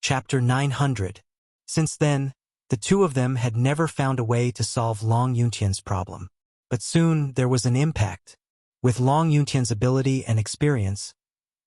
Chapter 900. Since then, the two of them had never found a way to solve Long Yuntian's problem. But soon there was an impact. With Long Yuntian's ability and experience,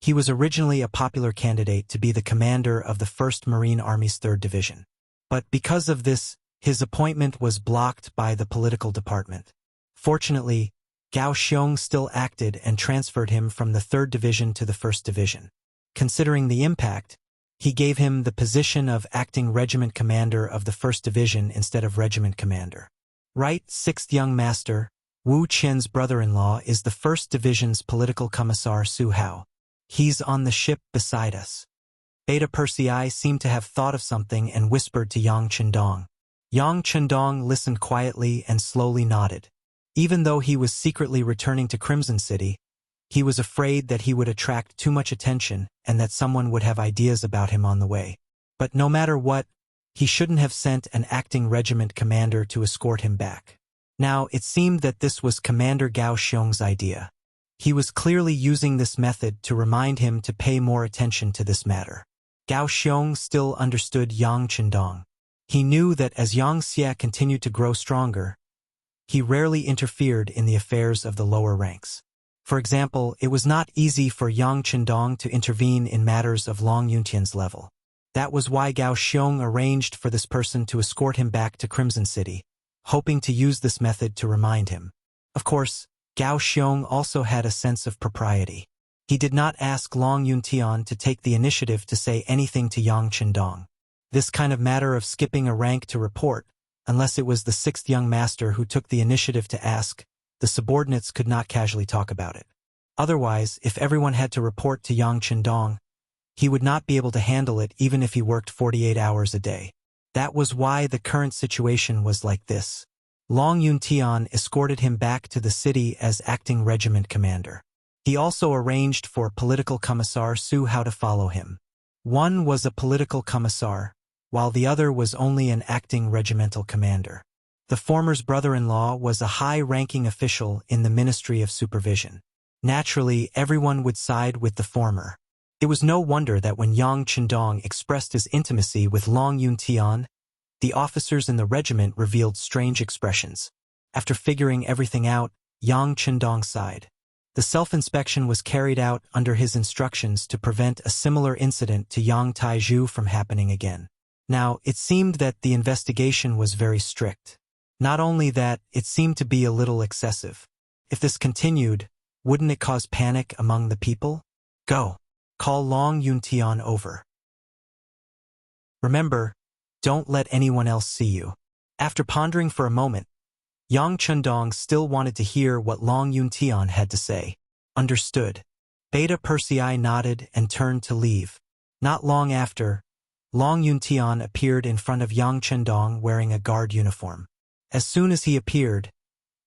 he was originally a popular candidate to be the commander of the 1st Marine Army's 3rd Division. But because of this, his appointment was blocked by the political department. Fortunately, Gao Xiong still acted and transferred him from the 3rd Division to the 1st Division. Considering the impact, he gave him the position of acting regiment commander of the 1st Division instead of regiment commander. Right, 6th Young Master, Wu Qian's brother-in-law, is the 1st Division's political commissar Su Hao. He's on the ship beside us. Beta Persei seemed to have thought of something and whispered to Yang Chendong. Yang Chendong listened quietly and slowly nodded. Even though he was secretly returning to Crimson City, he was afraid that he would attract too much attention and that someone would have ideas about him on the way. But no matter what, he shouldn't have sent an acting regiment commander to escort him back. Now, it seemed that this was Commander Gao Xiong's idea. He was clearly using this method to remind him to pay more attention to this matter. Gao Xiong still understood Yang Chendong. He knew that as Yang Xia continued to grow stronger, he rarely interfered in the affairs of the lower ranks. For example, it was not easy for Yang Chendong to intervene in matters of Long Yuntian's level. That was why Gao Xiong arranged for this person to escort him back to Crimson City, hoping to use this method to remind him. Of course, Gao Xiong also had a sense of propriety. He did not ask Long Yuntian to take the initiative to say anything to Yang Chendong. This kind of matter of skipping a rank to report, unless it was the 6th Young Master who took the initiative to ask, the subordinates could not casually talk about it. Otherwise, if everyone had to report to Yang Chendong, he would not be able to handle it even if he worked 48 hours a day. That was why the current situation was like this. Long Yuntian escorted him back to the city as acting regiment commander. He also arranged for political commissar Su Hao to follow him. One was a political commissar, while the other was only an acting regimental commander. The former's brother-in-law was a high-ranking official in the Ministry of Supervision. Naturally, everyone would side with the former. It was no wonder that when Yang Chendong expressed his intimacy with Long Yuntian, the officers in the regiment revealed strange expressions. After figuring everything out, Yang Chendong sighed. The self-inspection was carried out under his instructions to prevent a similar incident to Yang Taizhu from happening again. Now, it seemed that the investigation was very strict. Not only that, it seemed to be a little excessive. If this continued, wouldn't it cause panic among the people? Go. Call Long Yuntian over. Remember, don't let anyone else see you. After pondering for a moment, Yang Chendong still wanted to hear what Long Yuntian had to say. Understood. Beta Persei nodded and turned to leave. Not long after, Long Yuntian appeared in front of Yang Chendong wearing a guard uniform. As soon as he appeared,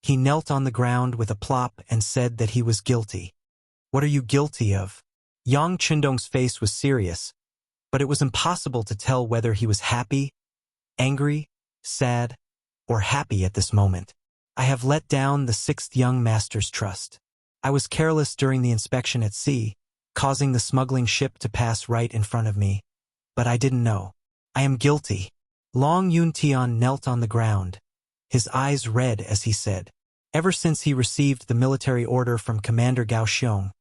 he knelt on the ground with a plop and said that he was guilty. What are you guilty of? Yang Chendong's face was serious, but it was impossible to tell whether he was happy, angry, sad, or happy at this moment. I have let down the 6th Young Master's trust. I was careless during the inspection at sea, causing the smuggling ship to pass right in front of me. But I didn't know. I am guilty. Long Yuntian knelt on the ground, his eyes red as he said. Ever since he received the military order from Commander Gao Xiong,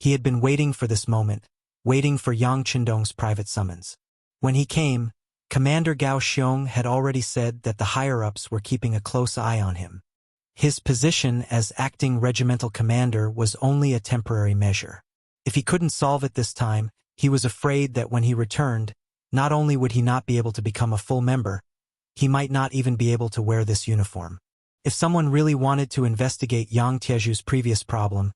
he had been waiting for this moment, waiting for Yang Chendong's private summons. When he came, Commander Gao Xiong had already said that the higher-ups were keeping a close eye on him. His position as acting regimental commander was only a temporary measure. If he couldn't solve it this time, he was afraid that when he returned, not only would he not be able to become a full member, he might not even be able to wear this uniform. If someone really wanted to investigate Yang Tiezhu's previous problem,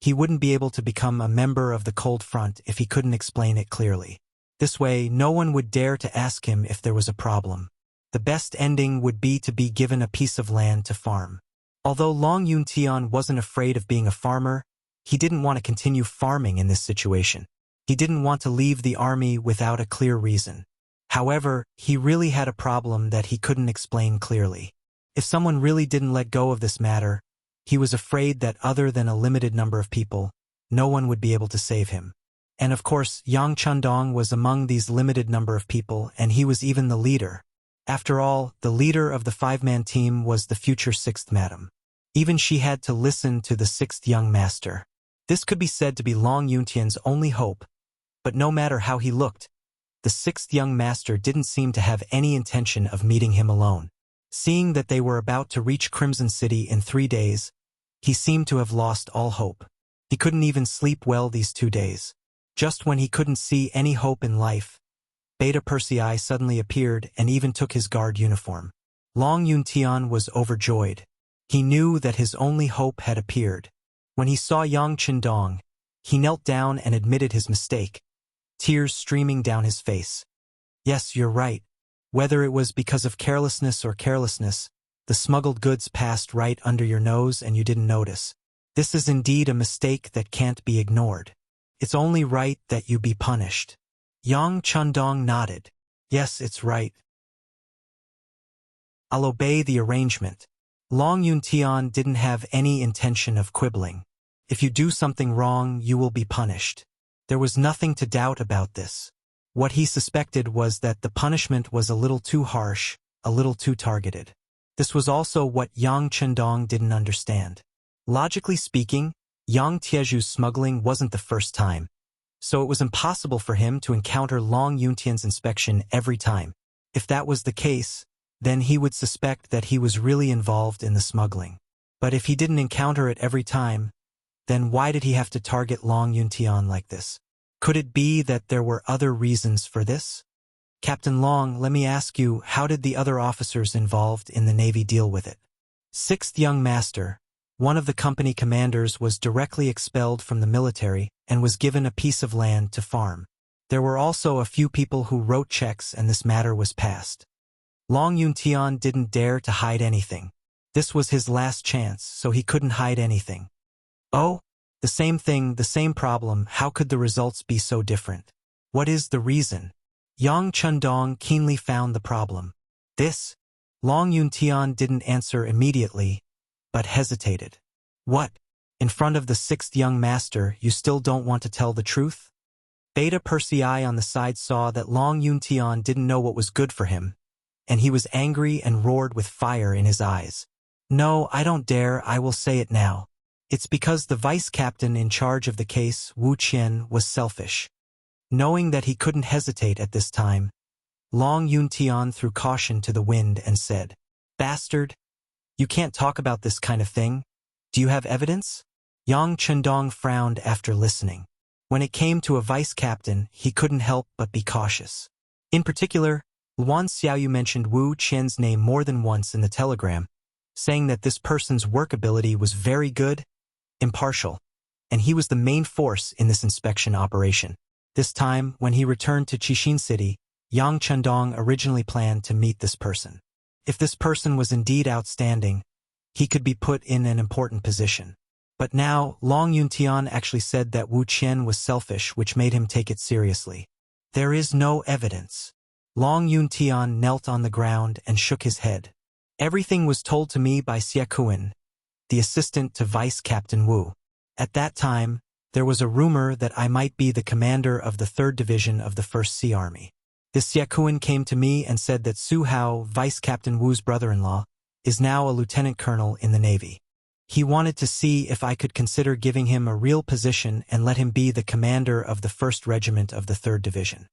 he wouldn't be able to become a member of the Cold Front if he couldn't explain it clearly. This way, no one would dare to ask him if there was a problem. The best ending would be to be given a piece of land to farm. Although Long Yuntian wasn't afraid of being a farmer, he didn't want to continue farming in this situation. He didn't want to leave the army without a clear reason. However, he really had a problem that he couldn't explain clearly. If someone really didn't let go of this matter, he was afraid that other than a limited number of people, no one would be able to save him. And of course, Yang Chandong was among these limited number of people, and he was even the leader. After all, the leader of the five-man team was the future sixth madam. Even she had to listen to the sixth young master. This could be said to be Long Yuntian's only hope, but no matter how he looked, the sixth young master didn't seem to have any intention of meeting him alone. Seeing that they were about to reach Crimson City in 3 days, he seemed to have lost all hope. He couldn't even sleep well these 2 days. Just when he couldn't see any hope in life, Beta Persei suddenly appeared and even took his guard uniform. Long Yuntian was overjoyed. He knew that his only hope had appeared. When he saw Yang Chandong, he knelt down and admitted his mistake, tears streaming down his face. Yes, you're right. Whether it was because of carelessness or carelessness, the smuggled goods passed right under your nose and you didn't notice. This is indeed a mistake that can't be ignored. It's only right that you be punished. Yang Chandong nodded. Yes, it's right. I'll obey the arrangement. Long Yuntian didn't have any intention of quibbling. If you do something wrong, you will be punished. There was nothing to doubt about this. What he suspected was that the punishment was a little too harsh, a little too targeted. This was also what Yang Chandong didn't understand. Logically speaking, Yang Tieju's smuggling wasn't the first time, so it was impossible for him to encounter Long Yuntian's inspection every time. If that was the case, then he would suspect that he was really involved in the smuggling. But if he didn't encounter it every time, then why did he have to target Long Yuntian like this? Could it be that there were other reasons for this? Captain Long, let me ask you, how did the other officers involved in the Navy deal with it? Sixth young master, one of the company commanders, was directly expelled from the military and was given a piece of land to farm. There were also a few people who wrote checks and this matter was passed. Long Yuntian didn't dare to hide anything. This was his last chance, so he couldn't hide anything. Oh, the same thing, the same problem, how could the results be so different? What is the reason? Yang Chandong keenly found the problem. This? Long Yuntian didn't answer immediately, but hesitated. What? In front of the sixth young master, you still don't want to tell the truth? Beta Persei on the side saw that Long Yuntian didn't know what was good for him, and he was angry and roared with fire in his eyes. No, I don't dare, I will say it now. It's because the vice-captain in charge of the case, Wuxia, was selfish. Knowing that he couldn't hesitate at this time, Long Yuntian threw caution to the wind and said, Bastard! You can't talk about this kind of thing. Do you have evidence? Yang Chandong frowned after listening. When it came to a vice-captain, he couldn't help but be cautious. In particular, Luan Xiaoyu mentioned Wu Qian's name more than once in the telegram, saying that this person's work ability was very good, impartial, and he was the main force in this inspection operation. This time, when he returned to Qixin City, Yang Chandong originally planned to meet this person. If this person was indeed outstanding, he could be put in an important position. But now, Long Yuntian actually said that Wu Qian was selfish, which made him take it seriously. There is no evidence. Long Yuntian knelt on the ground and shook his head. Everything was told to me by Xie Kuan, the assistant to Vice-Captain Wu. At that time, there was a rumor that I might be the commander of the 3rd Division of the 1st Sea Army. This Xie Kuan came to me and said that Su Hao, Vice-Captain Wu's brother-in-law, is now a lieutenant colonel in the Navy. He wanted to see if I could consider giving him a real position and let him be the commander of the 1st Regiment of the 3rd Division.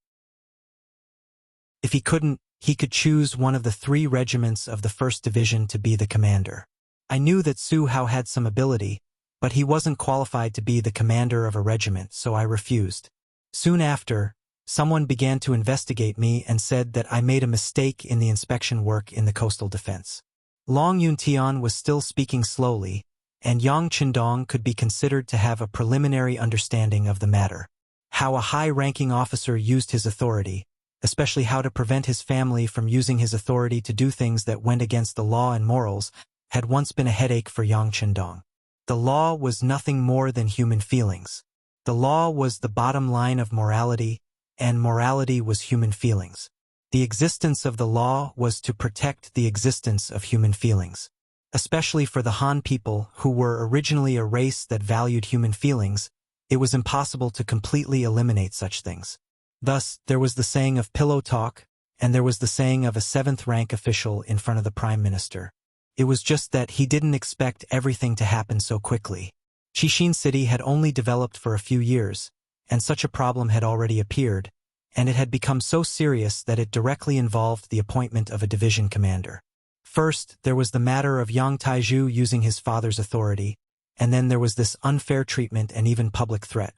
If he couldn't, he could choose one of the 3 regiments of the 1st Division to be the commander. I knew that Su Hao had some ability, but he wasn't qualified to be the commander of a regiment, so I refused. Soon after, someone began to investigate me and said that I made a mistake in the inspection work in the coastal defense. Long Yuntian was still speaking slowly, and Yang Chandong could be considered to have a preliminary understanding of the matter. How a high-ranking officer used his authority, especially how to prevent his family from using his authority to do things that went against the law and morals, had once been a headache for Yang Chandong. The law was nothing more than human feelings. The law was the bottom line of morality, and morality was human feelings. The existence of the law was to protect the existence of human feelings. Especially for the Han people, who were originally a race that valued human feelings, It was impossible to completely eliminate such things. Thus, there was the saying of pillow talk, and there was the saying of a seventh-rank official in front of the prime minister. It was just that he didn't expect everything to happen so quickly. Qixin City had only developed for a few years, and such a problem had already appeared, and it had become so serious that it directly involved the appointment of a division commander. First, there was the matter of Yang Taizhu using his father's authority, and then there was this unfair treatment and even public threat.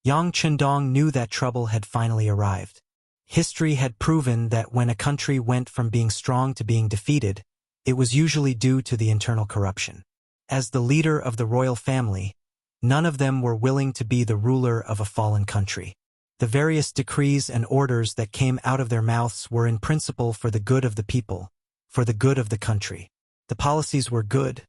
Yang Qindong knew that trouble had finally arrived. History had proven that when a country went from being strong to being defeated, it was usually due to the internal corruption. As the leader of the royal family, none of them were willing to be the ruler of a fallen country. The various decrees and orders that came out of their mouths were in principle for the good of the people, for the good of the country. The policies were good,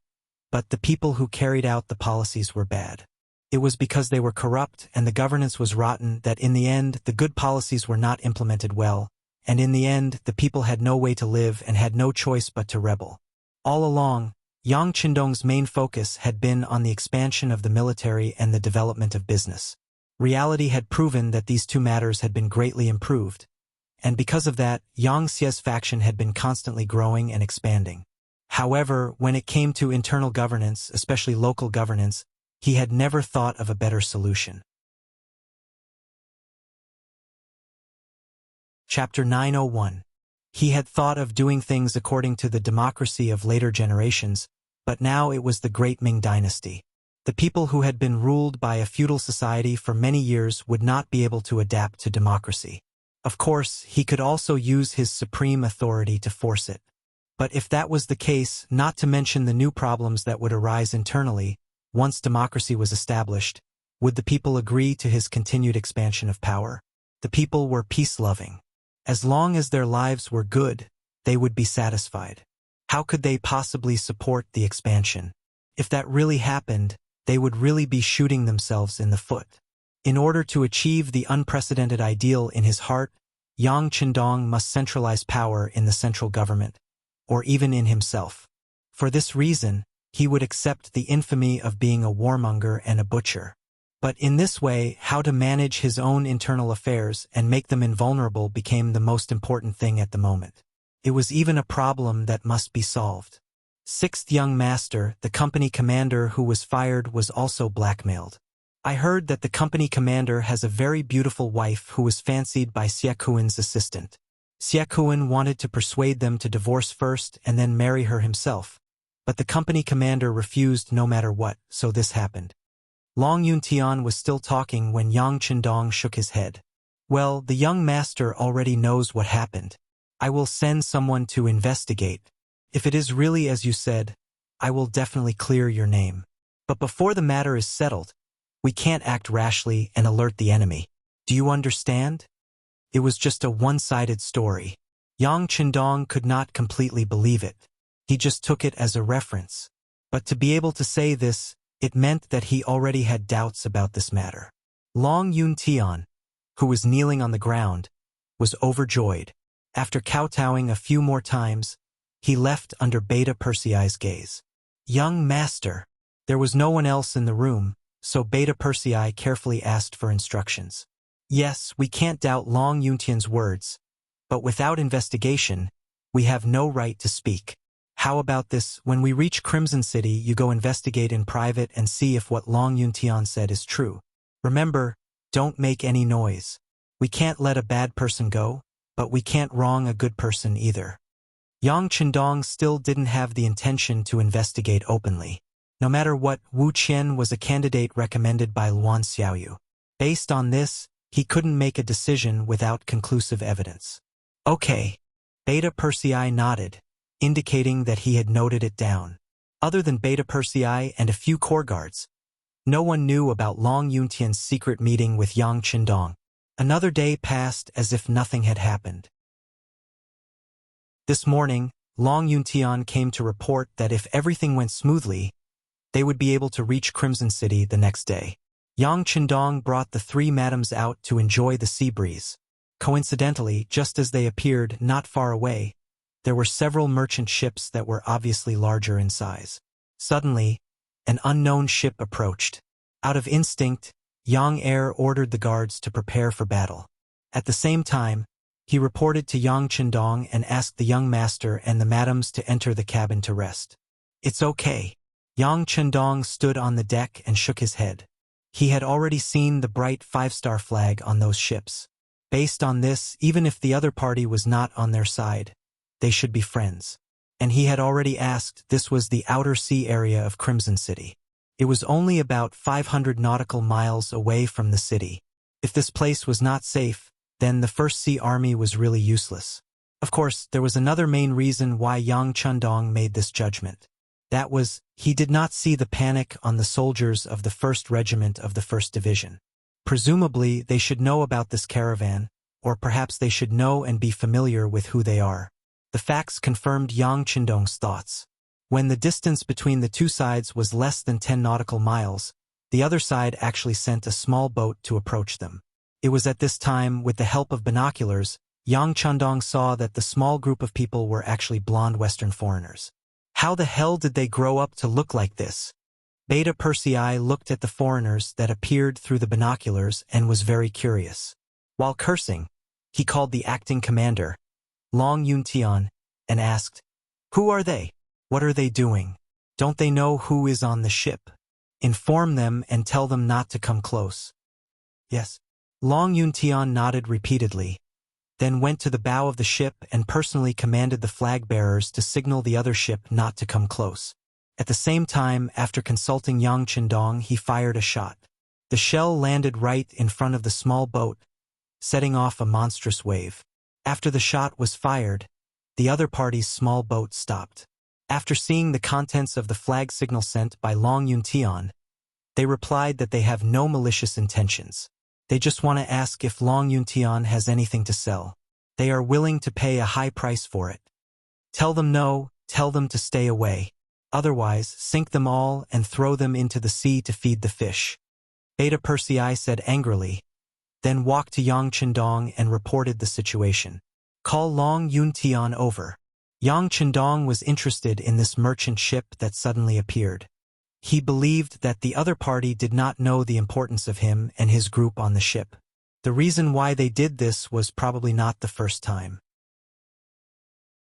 but the people who carried out the policies were bad. It was because they were corrupt and the governance was rotten that in the end the good policies were not implemented well, and in the end the people had no way to live and had no choice but to rebel. All along, Yang Qindong's main focus had been on the expansion of the military and the development of business. Reality had proven that these two matters had been greatly improved, and because of that, Yang Xie's faction had been constantly growing and expanding. However, when it came to internal governance, especially local governance, he had never thought of a better solution. Chapter 901. He had thought of doing things according to the democracy of later generations, but now it was the Great Ming Dynasty. The people who had been ruled by a feudal society for many years would not be able to adapt to democracy. Of course, he could also use his supreme authority to force it. But if that was the case, not to mention the new problems that would arise internally, once democracy was established, would the people agree to his continued expansion of power? The people were peace-loving. As long as their lives were good, they would be satisfied. How could they possibly support the expansion? If that really happened, they would really be shooting themselves in the foot. In order to achieve the unprecedented ideal in his heart, Yang Qindong must centralize power in the central government, or even in himself. For this reason, he would accept the infamy of being a warmonger and a butcher. But in this way, how to manage his own internal affairs and make them invulnerable became the most important thing at the moment. It was even a problem that must be solved. Sixth young master, the company commander who was fired, was also blackmailed. I heard that the company commander has a very beautiful wife who was fancied by Xiakuan's assistant. Xiakuan wanted to persuade them to divorce first and then marry her himself, but the company commander refused no matter what, so this happened. Long Yuntian was still talking when Yang Qindong shook his head. Well, the young master already knows what happened. I will send someone to investigate. If it is really as you said, I will definitely clear your name. But before the matter is settled, we can't act rashly and alert the enemy. Do you understand? It was just a one-sided story. Yang Qindong could not completely believe it. He just took it as a reference. But to be able to say this, it meant that he already had doubts about this matter. Long Yuntian, who was kneeling on the ground, was overjoyed. After kowtowing a few more times, he left under Beta Persei's gaze. Young master. There was no one else in the room, so Beta Persei carefully asked for instructions. Yes, we can't doubt Long Yuntian's words, but without investigation, we have no right to speak. How about this, when we reach Crimson City, you go investigate in private and see if what Long Yuntian said is true. Remember, don't make any noise. We can't let a bad person go, but we can't wrong a good person either. Yang Qindong still didn't have the intention to investigate openly. No matter what, Wu Qian was a candidate recommended by Luan Xiaoyu. Based on this, he couldn't make a decision without conclusive evidence. Okay. Beta Persei nodded, indicating that he had noted it down. Other than Beta Persei and a few core guards, no one knew about Long Yuntian's secret meeting with Yang Qindong. Another day passed as if nothing had happened. This morning, Long Yuntian came to report that if everything went smoothly, they would be able to reach Crimson City the next day. Yang Qindong brought the three madams out to enjoy the sea breeze. Coincidentally, just as they appeared not far away, there were several merchant ships that were obviously larger in size. Suddenly, an unknown ship approached. Out of instinct, Yang Er ordered the guards to prepare for battle. At the same time, he reported to Yang Chendong and asked the young master and the madams to enter the cabin to rest. It's okay. Yang Chendong stood on the deck and shook his head. He had already seen the bright 5-star flag on those ships. Based on this, even if the other party was not on their side, they should be friends. And he had already asked. This was the outer sea area of Crimson City. It was only about 500 nautical miles away from the city. If this place was not safe, then the First Sea Army was really useless. Of course, there was another main reason why Yang Chendong made this judgment. That was, he did not see the panic on the soldiers of the 1st Regiment of the 1st Division. Presumably, they should know about this caravan, or perhaps they should know and be familiar with who they are. The facts confirmed Yang Chendong's thoughts. When the distance between the two sides was less than 10 nautical miles, the other side actually sent a small boat to approach them. It was at this time, with the help of binoculars, Yang Chendong saw that the small group of people were actually blonde Western foreigners. How the hell did they grow up to look like this? Beta Persei looked at the foreigners that appeared through the binoculars and was very curious. While cursing, he called the acting commander, Long Yuntian, and asked, "Who are they? What are they doing? Don't they know who is on the ship? Inform them and tell them not to come close." "Yes." Long Yuntian nodded repeatedly, then went to the bow of the ship and personally commanded the flag bearers to signal the other ship not to come close. At the same time, after consulting Yang Chendong, he fired a shot. The shell landed right in front of the small boat, setting off a monstrous wave. After the shot was fired, the other party's small boat stopped. After seeing the contents of the flag signal sent by Long Yuntian, they replied that they have no malicious intentions. They just want to ask if Long Yuntian has anything to sell. They are willing to pay a high price for it. Tell them no, tell them to stay away. Otherwise, sink them all and throw them into the sea to feed the fish. Beta Persei said angrily, then walked to Yang Chendong and reported the situation. Call Long Yuntian over. Yang Chendong was interested in this merchant ship that suddenly appeared. He believed that the other party did not know the importance of him and his group on the ship. The reason why they did this was probably not the first time.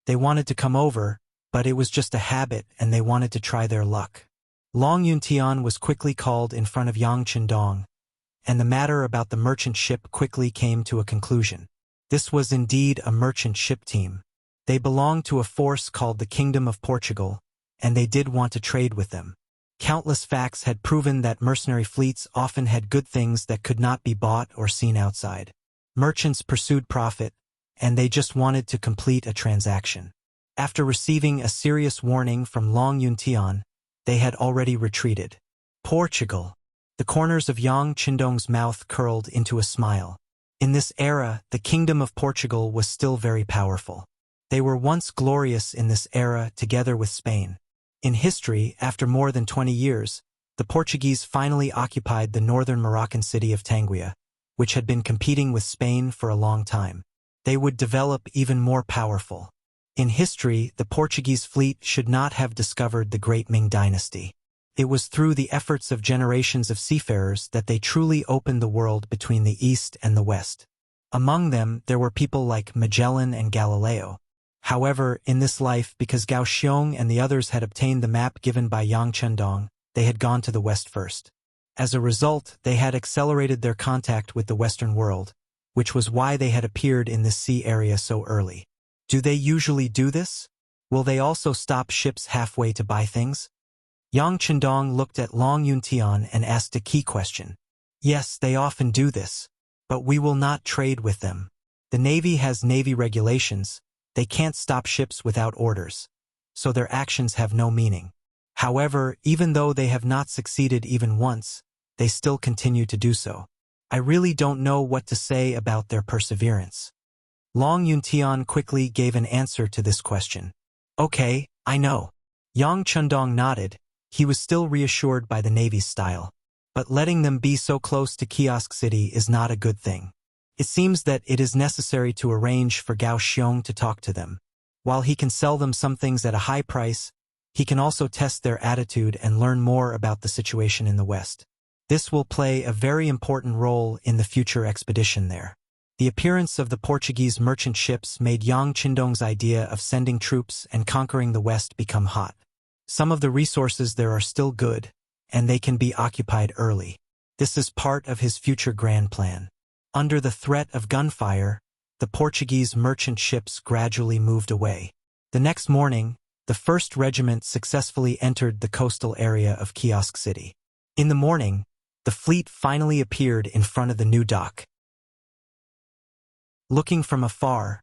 They wanted to come over, but it was just a habit and they wanted to try their luck. Long Yuntian was quickly called in front of Yang Chendong, and the matter about the merchant ship quickly came to a conclusion. This was indeed a merchant ship team. They belonged to a force called the Kingdom of Portugal, and they did want to trade with them. Countless facts had proven that mercenary fleets often had good things that could not be bought or seen outside. Merchants pursued profit, and they just wanted to complete a transaction. After receiving a serious warning from Long Yuntian, they had already retreated. Portugal. The corners of Yang Chendong's mouth curled into a smile. In this era, the Kingdom of Portugal was still very powerful. They were once glorious in this era together with Spain. In history, after more than 20 years, the Portuguese finally occupied the northern Moroccan city of Tangier, which had been competing with Spain for a long time. They would develop even more powerful. In history, the Portuguese fleet should not have discovered the Great Ming Dynasty. It was through the efforts of generations of seafarers that they truly opened the world between the East and the West. Among them, there were people like Magellan and Galileo. However, in this life, because Gao Xiong and the others had obtained the map given by Yang Chendong, they had gone to the West first. As a result, they had accelerated their contact with the Western world, which was why they had appeared in this sea area so early. Do they usually do this? Will they also stop ships halfway to buy things? Yang Chendong looked at Long Yuntian and asked a key question. Yes, they often do this, but we will not trade with them. The Navy has Navy regulations. They can't stop ships without orders, so their actions have no meaning. However, even though they have not succeeded even once, they still continue to do so. I really don't know what to say about their perseverance. Long Yuntian quickly gave an answer to this question. Okay, I know. Yang Chendong nodded. He was still reassured by the Navy's style. But letting them be so close to Kiosk City is not a good thing. It seems that it is necessary to arrange for Gao Xiong to talk to them. While he can sell them some things at a high price, he can also test their attitude and learn more about the situation in the West. This will play a very important role in the future expedition there. The appearance of the Portuguese merchant ships made Yang Qindong's idea of sending troops and conquering the West become hot. Some of the resources there are still good, and they can be occupied early. This is part of his future grand plan. Under the threat of gunfire, the Portuguese merchant ships gradually moved away. The next morning, the 1st Regiment successfully entered the coastal area of Kiosk City. In the morning, the fleet finally appeared in front of the new dock. Looking from afar,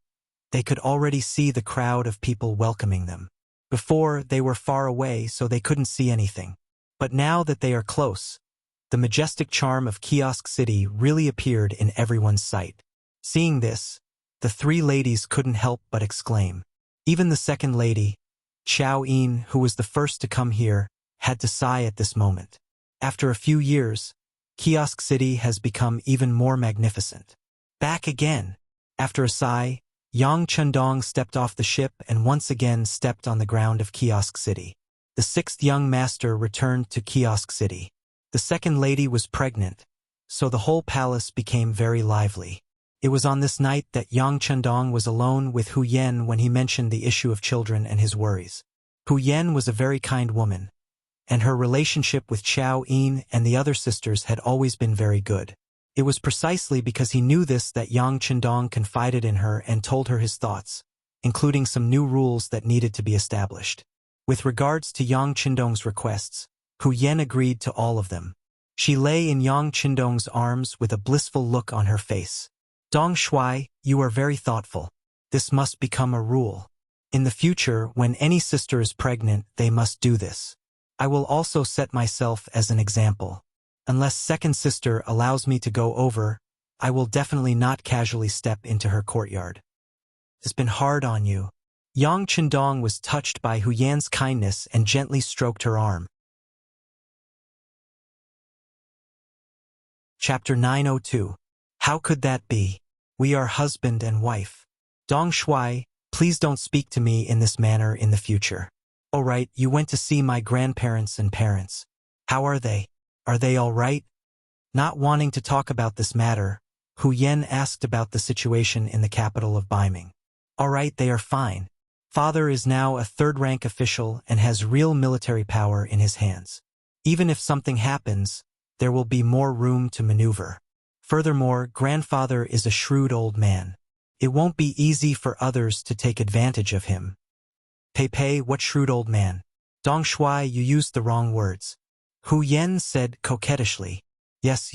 they could already see the crowd of people welcoming them. Before, they were far away, so they couldn't see anything. But now that they are close, the majestic charm of Kiosk City really appeared in everyone's sight. Seeing this, the 3 ladies couldn't help but exclaim. Even the 2nd lady, Xiao Yin, who was the first to come here, had to sigh at this moment. After a few years, Kiosk City has become even more magnificent. Back again! After a sigh, Yang Qindong stepped off the ship and once again stepped on the ground of Kiosk City. The 6th young master returned to Kiosk City. The 2nd lady was pregnant, so the whole palace became very lively. It was on this night that Yang Qindong was alone with Hu Yan when he mentioned the issue of children and his worries. Hu Yan was a very kind woman, and her relationship with Xiao Yin and the other sisters had always been very good. It was precisely because he knew this that Yang Qindong confided in her and told her his thoughts, including some new rules that needed to be established. With regards to Yang Qindong's requests, Hu Yan agreed to all of them. She lay in Yang Qindong's arms with a blissful look on her face. Dong Shui, you are very thoughtful. This must become a rule. In the future, when any sister is pregnant, they must do this. I will also set myself as an example. Unless 2nd sister allows me to go over, I will definitely not casually step into her courtyard. It's been hard on you. Yang Qindong was touched by Hu Yan's kindness and gently stroked her arm. Chapter 902. How could that be? We are husband and wife. Dong Shui, please don't speak to me in this manner in the future. All right, you went to see my grandparents and parents. How are they? Are they all right? Not wanting to talk about this matter, Hu Yan asked about the situation in the capital of Beiming. All right, they are fine. Father is now a 3rd-rank official and has real military power in his hands. Even if something happens, there will be more room to maneuver. Furthermore, grandfather is a shrewd old man. It won't be easy for others to take advantage of him. Pei, what shrewd old man? Dong Shui, you used the wrong words. Hu Yan said coquettishly. Yes.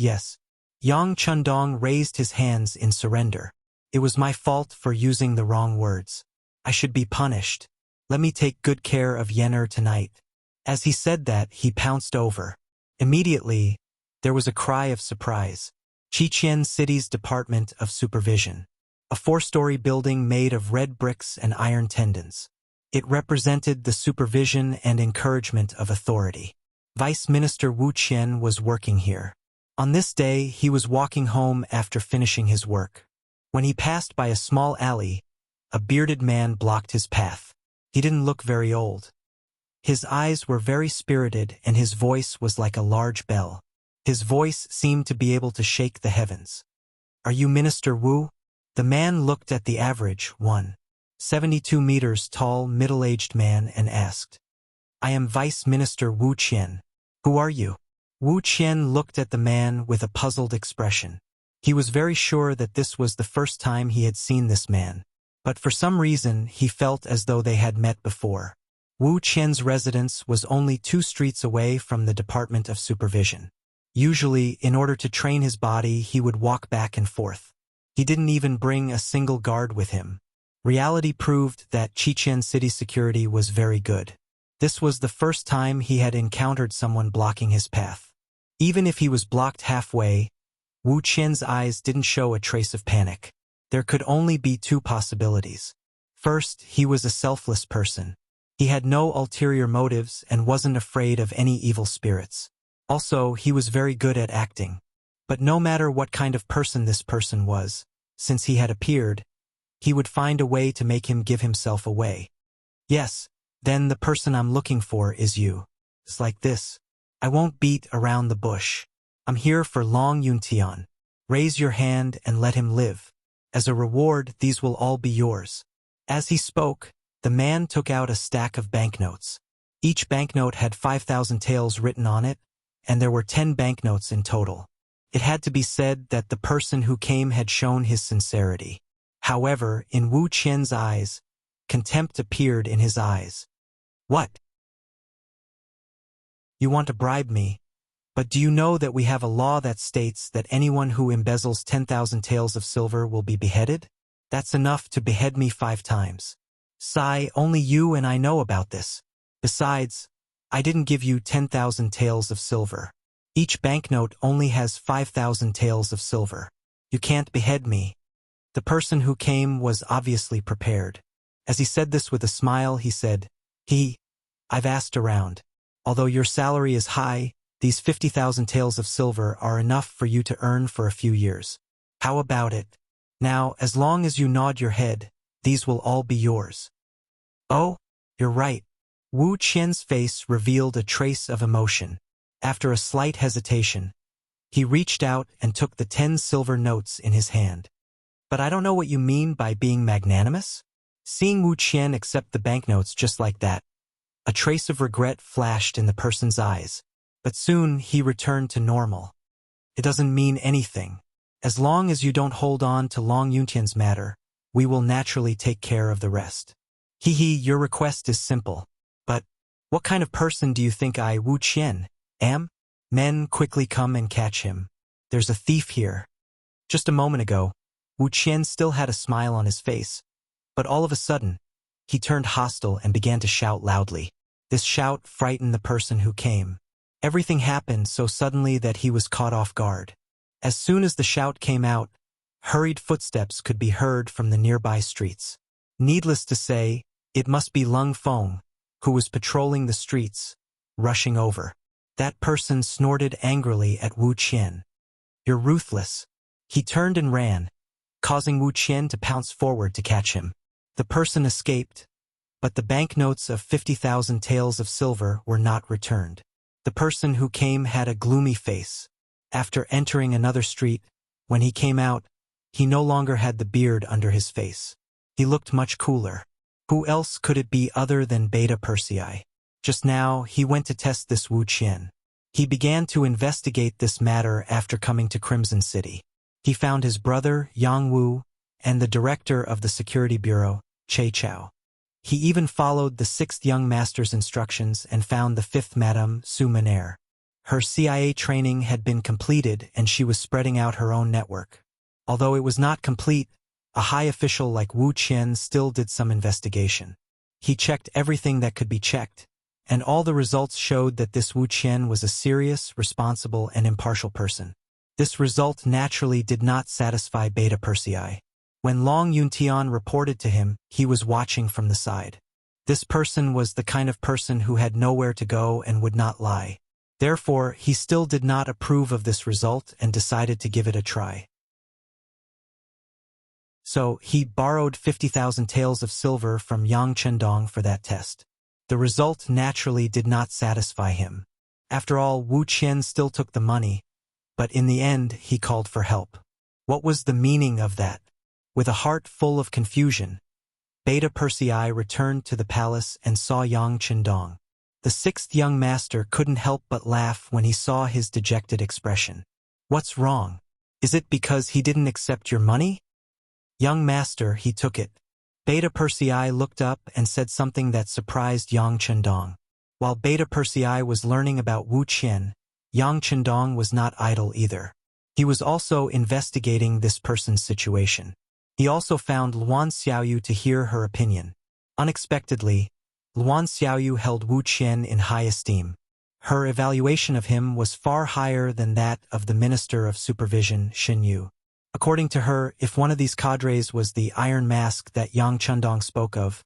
Yang Qindong raised his hands in surrender. It was my fault for using the wrong words. I should be punished. Let me take good care of Yen'er tonight. As he said that, he pounced over. Immediately, there was a cry of surprise. Qiqian City's Department of Supervision. A 4-story building made of red bricks and iron tendons. It represented the supervision and encouragement of authority. Vice Minister Wuxia was working here. On this day, he was walking home after finishing his work. When he passed by a small alley, a bearded man blocked his path. He didn't look very old. His eyes were very spirited and his voice was like a large bell. His voice seemed to be able to shake the heavens. Are you Minister Wu? The man looked at the average 1.72 meters tall middle-aged man and asked. I am Vice Minister Wu Qian. Who are you? Wu Qian looked at the man with a puzzled expression. He was very sure that this was the first time he had seen this man, but for some reason he felt as though they had met before. Wu Qian's residence was only 2 streets away from the Department of Supervision. Usually, in order to train his body, he would walk back and forth. He didn't even bring a single guard with him. Reality proved that Qiqian City security was very good. This was the first time he had encountered someone blocking his path. Even if he was blocked halfway, Wu Qian's eyes didn't show a trace of panic. There could only be 2 possibilities. First, he was a selfless person. He had no ulterior motives and wasn't afraid of any evil spirits. Also, he was very good at acting. But no matter what kind of person this person was, since he had appeared, he would find a way to make him give himself away. Yes, then the person I'm looking for is you. It's like this. I won't beat around the bush. I'm here for Long Yuntian. Raise your hand and let him live. As a reward, these will all be yours." As he spoke, the man took out a stack of banknotes. Each banknote had 5,000 taels written on it, and there were 10 banknotes in total. It had to be said that the person who came had shown his sincerity. However, in Wu Qian's eyes, contempt appeared in his eyes. "What? You want to bribe me? But do you know that we have a law that states that anyone who embezzles 10,000 taels of silver will be beheaded? That's enough to behead me 5 times. Sai, only you and I know about this. Besides, I didn't give you 10,000 taels of silver. Each banknote only has 5,000 taels of silver. You can't behead me." The person who came was obviously prepared. As he said this with a smile, he said, I've asked around. Although your salary is high, these 50,000 taels of silver are enough for you to earn for a few years. How about it? Now, as long as you nod your head, these will all be yours." "Oh, you're right." Wu Qian's face revealed a trace of emotion. After a slight hesitation, he reached out and took the 10 silver notes in his hand. "But I don't know what you mean by being magnanimous?" Seeing Wu Qian accept the banknotes just like that, a trace of regret flashed in the person's eyes, but soon he returned to normal. "It doesn't mean anything. As long as you don't hold on to Long Yuntian's matter, we will naturally take care of the rest." Your request is simple. But what kind of person do you think I, Wu Qian, am? Men, quickly come and catch him. There's a thief here. Just a moment ago, Wu Qian still had a smile on his face, but all of a sudden, he turned hostile and began to shout loudly. This shout frightened the person who came. Everything happened so suddenly that he was caught off guard. As soon as the shout came out, hurried footsteps could be heard from the nearby streets. Needless to say, it must be Lung Feng, who was patrolling the streets, rushing over. That person snorted angrily at Wu Qian. "You're ruthless." He turned and ran, causing Wu Qian to pounce forward to catch him. The person escaped, but the banknotes of 50,000 taels of silver were not returned. The person who came had a gloomy face. After entering another street, when he came out, he no longer had the beard under his face. He looked much cooler. Who else could it be other than Beta Persei? Just now, he went to test this Wu Qian. He began to investigate this matter after coming to Crimson City. He found his brother, Yang Wu, and the director of the security bureau, Che Chao. He even followed the 6th young master's instructions and found the 5th Madame, Su Manair. Her CIA training had been completed and she was spreading out her own network. Although it was not complete, a high official like Wu Qian still did some investigation. He checked everything that could be checked, and all the results showed that this Wu Qian was a serious, responsible, and impartial person. This result naturally did not satisfy Beta Persei. When Long Yuntian reported to him, he was watching from the side. This person was the kind of person who had nowhere to go and would not lie. Therefore, he still did not approve of this result and decided to give it a try. So, he borrowed 50,000 taels of silver from Yang Chendong for that test. The result naturally did not satisfy him. After all, Wu Qian still took the money, but in the end, he called for help. What was the meaning of that? With a heart full of confusion, Beta Persei returned to the palace and saw Yang Chendong. The 6th young master couldn't help but laugh when he saw his dejected expression. "What's wrong? Is it because he didn't accept your money?" "Young master, he took it." Beta Persei looked up and said something that surprised Yang Chendong. While Beta Persei was learning about Wu Qian, Yang Chendong was not idle either. He was also investigating this person's situation. He also found Luan Xiaoyu to hear her opinion. Unexpectedly, Luan Xiaoyu held Wu Qian in high esteem. Her evaluation of him was far higher than that of the Minister of Supervision, Xin Yu. According to her, if one of these cadres was the Iron Mask that Yang Chendong spoke of,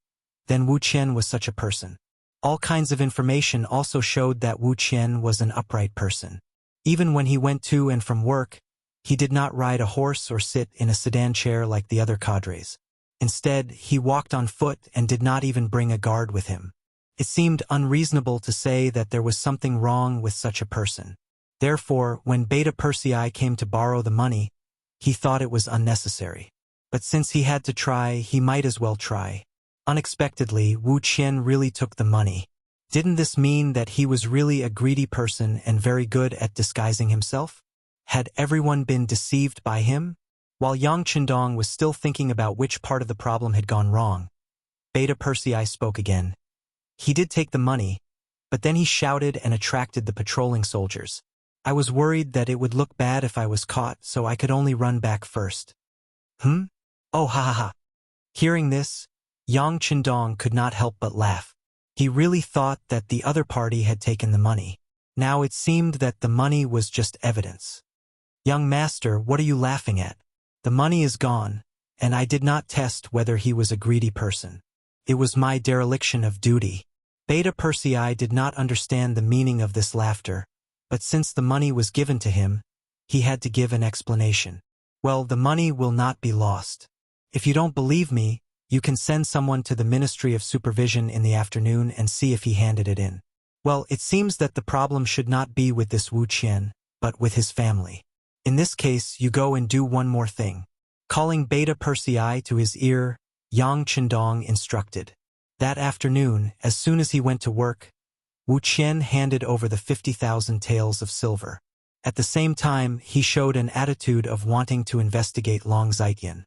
then Wu Qian was such a person. All kinds of information also showed that Wu Qian was an upright person. Even when he went to and from work, he did not ride a horse or sit in a sedan chair like the other cadres. Instead, he walked on foot and did not even bring a guard with him. It seemed unreasonable to say that there was something wrong with such a person. Therefore, when Beta Persei came to borrow the money, he thought it was unnecessary. But since he had to try, he might as well try. Unexpectedly, Wu Qian really took the money. Didn't this mean that he was really a greedy person and very good at disguising himself? Had everyone been deceived by him? While Yang Chendong was still thinking about which part of the problem had gone wrong, Beta Persei spoke again. He did take the money, but then he shouted and attracted the patrolling soldiers. I was worried that it would look bad if I was caught, so I could only run back first. Oh, ha ha ha. Hearing this, Yang Chendong could not help but laugh. He really thought that the other party had taken the money. Now it seemed that the money was just evidence. Young master, what are you laughing at? The money is gone, and I did not test whether he was a greedy person. It was my dereliction of duty. Beta Persei did not understand the meaning of this laughter, but since the money was given to him, he had to give an explanation. Well, the money will not be lost. If you don't believe me, you can send someone to the Ministry of Supervision in the afternoon and see if he handed it in. Well, it seems that the problem should not be with this Wu Qian, but with his family. In this case, you go and do one more thing. Calling Beta Persei to his ear, Yang Chendong instructed. That afternoon, as soon as he went to work, Wu Qian handed over the 50,000 taels of silver. At the same time, he showed an attitude of wanting to investigate Long Zaijian.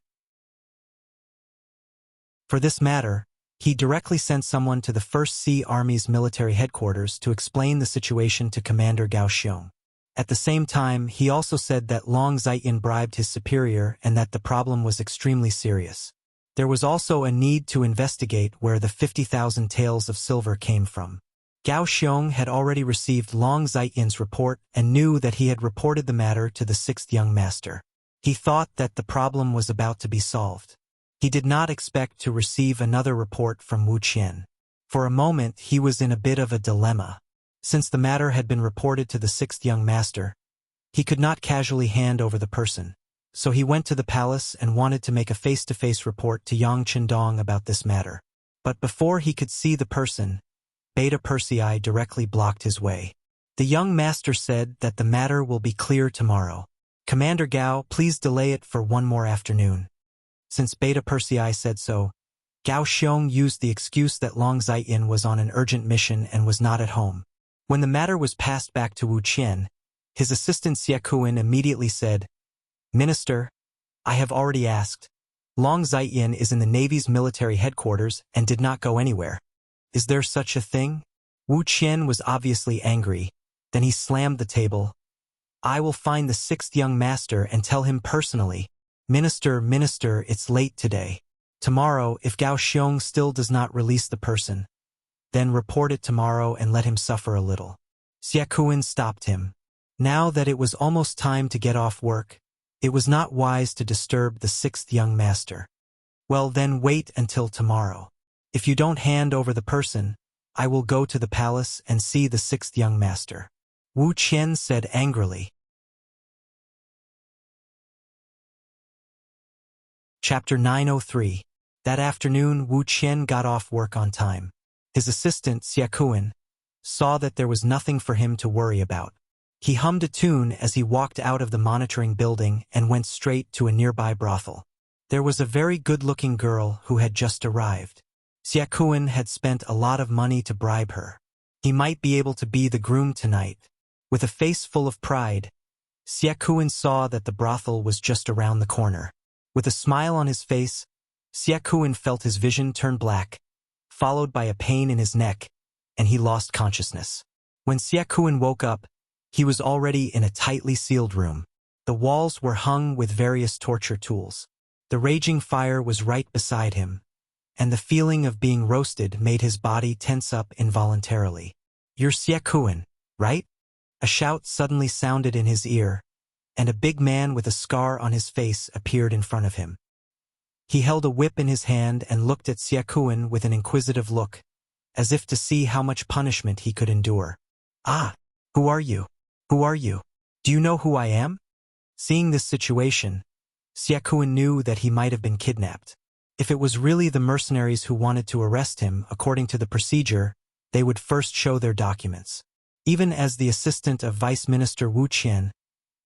For this matter, he directly sent someone to the 1st Sea Army's military headquarters to explain the situation to Commander Gao Xiong. At the same time, he also said that Long Zaijian bribed his superior and that the problem was extremely serious. There was also a need to investigate where the 50,000 taels of silver came from. Gao Xiong had already received Long Zaijian's report and knew that he had reported the matter to the 6th young master. He thought that the problem was about to be solved. He did not expect to receive another report from Wu Qian. For a moment, he was in a bit of a dilemma. Since the matter had been reported to the 6th young master, he could not casually hand over the person. So he went to the palace and wanted to make a face-to-face report to Yang Chendong about this matter. But before he could see the person, Beta Persei directly blocked his way. The young master said that the matter will be clear tomorrow. Commander Gao, please delay it for one more afternoon. Since Beta Persei said so, Gao Xiong used the excuse that Long Zaijian was on an urgent mission and was not at home. When the matter was passed back to Wu Qian, his assistant Xie Kuan immediately said, Minister, I have already asked. Long Zaijian is in the Navy's military headquarters and did not go anywhere. Is there such a thing? Wu Qian was obviously angry. Then he slammed the table. I will find the 6th young master and tell him personally. Minister, it's late today. Tomorrow, if Gao Xiong still does not release the person, then report it tomorrow and let him suffer a little. Xie Kuan stopped him. Now that it was almost time to get off work, it was not wise to disturb the 6th young master. Well, then wait until tomorrow. If you don't hand over the person, I will go to the palace and see the 6th young master. Wu Qian said angrily. Chapter 903. That afternoon, Wu Qian got off work on time. His assistant, Xie Kuan, saw that there was nothing for him to worry about. He hummed a tune as he walked out of the monitoring building and went straight to a nearby brothel. There was a very good-looking girl who had just arrived. Xie Kuan had spent a lot of money to bribe her. He might be able to be the groom tonight. With a face full of pride, Xie Kuan saw that the brothel was just around the corner. With a smile on his face, Xie Kuan felt his vision turn black, followed by a pain in his neck, and he lost consciousness. When Xie Kuan woke up, he was already in a tightly sealed room. The walls were hung with various torture tools. The raging fire was right beside him, and the feeling of being roasted made his body tense up involuntarily. You're Xie Kuan, right? A shout suddenly sounded in his ear, and a big man with a scar on his face appeared in front of him. He held a whip in his hand and looked at Xie Kuan with an inquisitive look, as if to see how much punishment he could endure. Ah, who are you? Who are you? Do you know who I am? Seeing this situation, Xie Kuan knew that he might have been kidnapped. If it was really the mercenaries who wanted to arrest him, according to the procedure, they would first show their documents. Even as the assistant of Vice Minister Wuxia,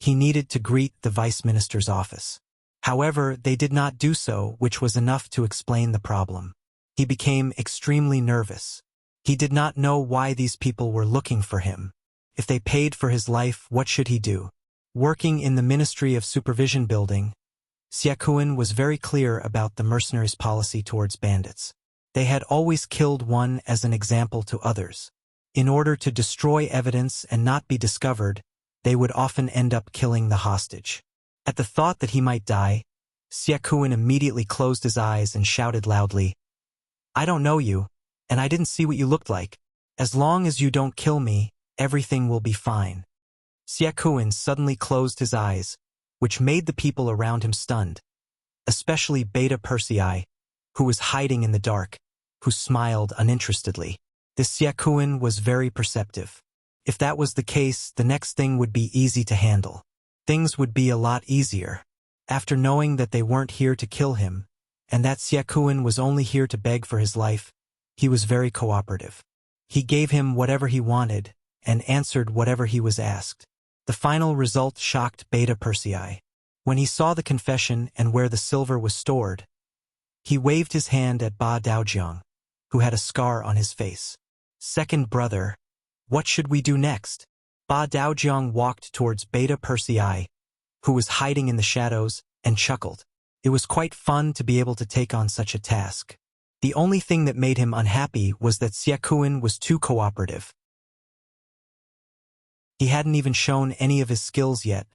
he needed to greet the Vice Minister's office. However, they did not do so, which was enough to explain the problem. He became extremely nervous. He did not know why these people were looking for him. If they paid for his life, what should he do? Working in the Ministry of Supervision building, Xiaokuan was very clear about the mercenaries' policy towards bandits. They had always killed one as an example to others. In order to destroy evidence and not be discovered, they would often end up killing the hostage. At the thought that he might die, Xiaokuan immediately closed his eyes and shouted loudly, "I don't know you, and I didn't see what you looked like. As long as you don't kill me, everything will be fine." Xiaokuan suddenly closed his eyes, which made the people around him stunned, especially Beta Persei, who was hiding in the dark, who smiled uninterestedly. This Xiaokuan was very perceptive. If that was the case, the next thing would be easy to handle. Things would be a lot easier. After knowing that they weren't here to kill him, and that Xiaokuan was only here to beg for his life, he was very cooperative. He gave him whatever he wanted, and answered whatever he was asked. The final result shocked Beta Persei. When he saw the confession and where the silver was stored, he waved his hand at Ba Daojiang, who had a scar on his face. "Second brother, what should we do next?" Ba Daojiang walked towards Beta Persei, who was hiding in the shadows, and chuckled. It was quite fun to be able to take on such a task. The only thing that made him unhappy was that Xiaokuan was too cooperative. He hadn't even shown any of his skills yet,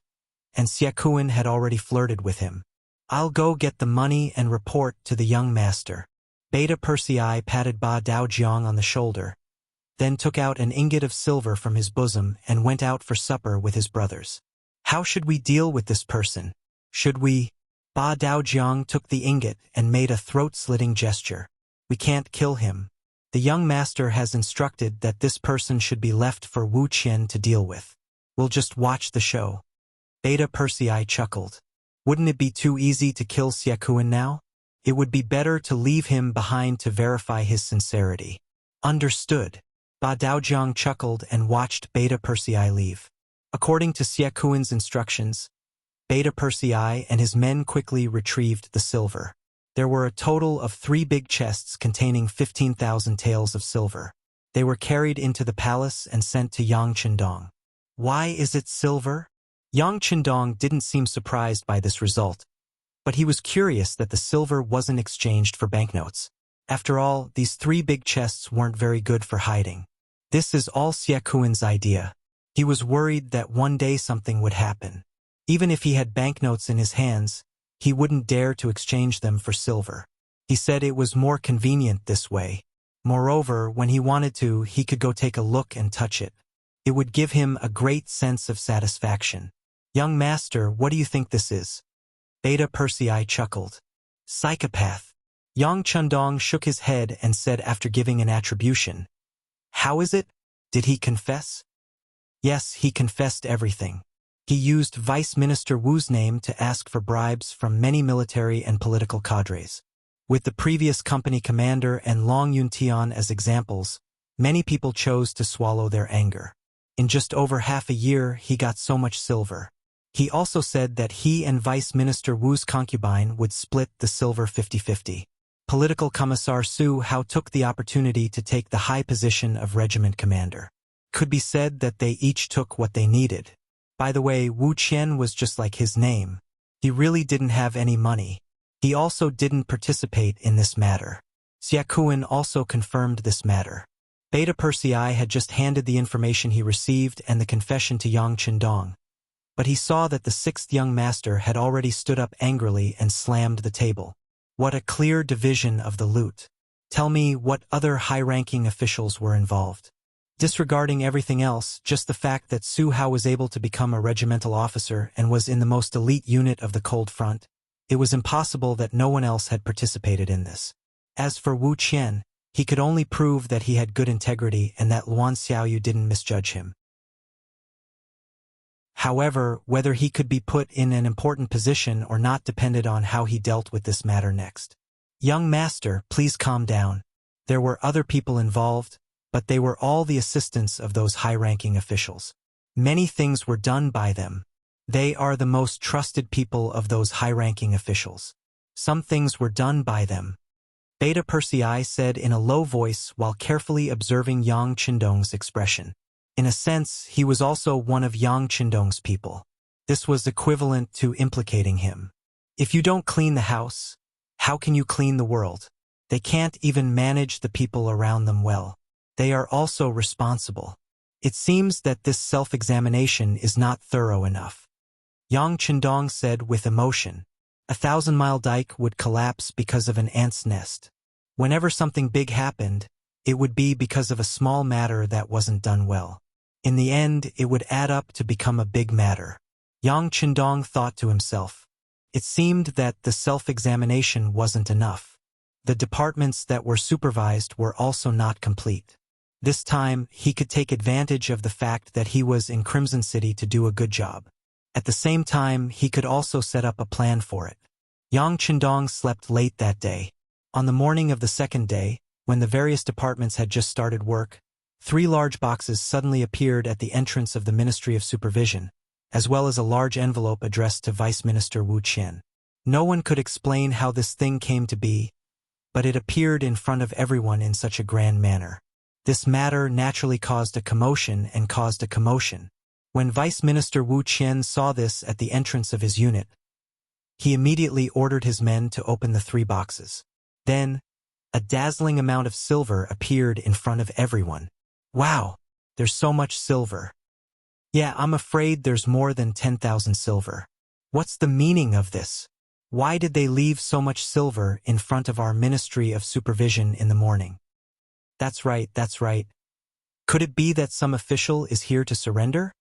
and Xiaokuan had already flirted with him. "I'll go get the money and report to the young master." Beta Persei patted Ba Daojiang on the shoulder, then took out an ingot of silver from his bosom and went out for supper with his brothers. "How should we deal with this person? Should we?" Ba Daojiang took the ingot and made a throat-slitting gesture. "We can't kill him. The young master has instructed that this person should be left for Wu Qian to deal with. We'll just watch the show." Beta Persei chuckled. Wouldn't it be too easy to kill Xiaokuan now? It would be better to leave him behind to verify his sincerity. "Understood." Ba Daojiang chuckled and watched Beta Persei leave. According to Xiaokuan's instructions, Beta Persei and his men quickly retrieved the silver. There were a total of 3 big chests containing 15,000 taels of silver. They were carried into the palace and sent to Yang Qindong. "Why is it silver?" Yang Qindong didn't seem surprised by this result, but he was curious that the silver wasn't exchanged for banknotes. After all, these 3 big chests weren't very good for hiding. This is all Xiaokuan's idea. He was worried that one day something would happen. Even if he had banknotes in his hands, he wouldn't dare to exchange them for silver. He said it was more convenient this way. Moreover, when he wanted to, he could go take a look and touch it. It would give him a great sense of satisfaction. "Young master, what do you think this is?" Beta Persei chuckled. "Psychopath." Yang Qindong shook his head and said after giving an attribution, "How is it? Did he confess?" "Yes, he confessed everything. He used Vice Minister Wu's name to ask for bribes from many military and political cadres. With the previous company commander and Long Yuntian as examples, many people chose to swallow their anger. In just over half a year, he got so much silver. He also said that he and Vice Minister Wu's concubine would split the silver 50-50. Political Commissar Su Hao took the opportunity to take the high position of regiment commander. Could be said that they each took what they needed. By the way, Wu Qian was just like his name. He really didn't have any money. He also didn't participate in this matter. Xiaokuan also confirmed this matter. Beta Persei had just handed the information he received and the confession to Yang Qindong. But he saw that the 6th young master had already stood up angrily and slammed the table. What a clear division of the loot. Tell me what other high-ranking officials were involved. Disregarding everything else, just the fact that Su Hao was able to become a regimental officer and was in the most elite unit of the Cold Front, it was impossible that no one else had participated in this. As for Wu Qian, he could only prove that he had good integrity and that Luan Xiaoyu didn't misjudge him. However, whether he could be put in an important position or not depended on how he dealt with this matter next. "Young master, please calm down. There were other people involved, but they were all the assistants of those high-ranking officials. Many things were done by them. They are the most trusted people of those high-ranking officials. Some things were done by them. Beta Persei said in a low voice while carefully observing Yang Qindong's expression. In a sense, he was also one of Yang Qindong's people. This was equivalent to implicating him. If you don't clean the house, how can you clean the world? They can't even manage the people around them well. They are also responsible. It seems that this self-examination is not thorough enough. Yang Qindong said with emotion. 1,000-mile dike would collapse because of an ant's nest. Whenever something big happened, it would be because of a small matter that wasn't done well. In the end, it would add up to become a big matter. Yang Qindong thought to himself. It seemed that the self-examination wasn't enough. The departments that were supervised were also not complete. This time, he could take advantage of the fact that he was in Crimson City to do a good job. At the same time, he could also set up a plan for it. Yang Qindong slept late that day. On the morning of the second day, when the various departments had just started work, 3 large boxes suddenly appeared at the entrance of the Ministry of Supervision, as well as a large envelope addressed to Vice Minister Wuxia. No one could explain how this thing came to be, but it appeared in front of everyone in such a grand manner. This matter naturally caused a commotion and caused a commotion. When Vice Minister Wuxia saw this at the entrance of his unit, he immediately ordered his men to open the 3 boxes. Then, a dazzling amount of silver appeared in front of everyone. Wow, there's so much silver. Yeah, I'm afraid there's more than 10,000 silver. What's the meaning of this? Why did they leave so much silver in front of our Ministry of Supervision in the morning? That's right, that's right. Could it be that some official is here to surrender?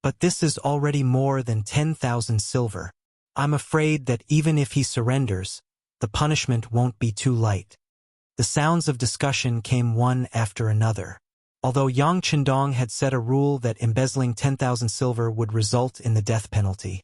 But this is already more than 10,000 silver. I'm afraid that even if he surrenders, the punishment won't be too light. The sounds of discussion came one after another. Although Yang Qindong had set a rule that embezzling 10,000 silver would result in the death penalty,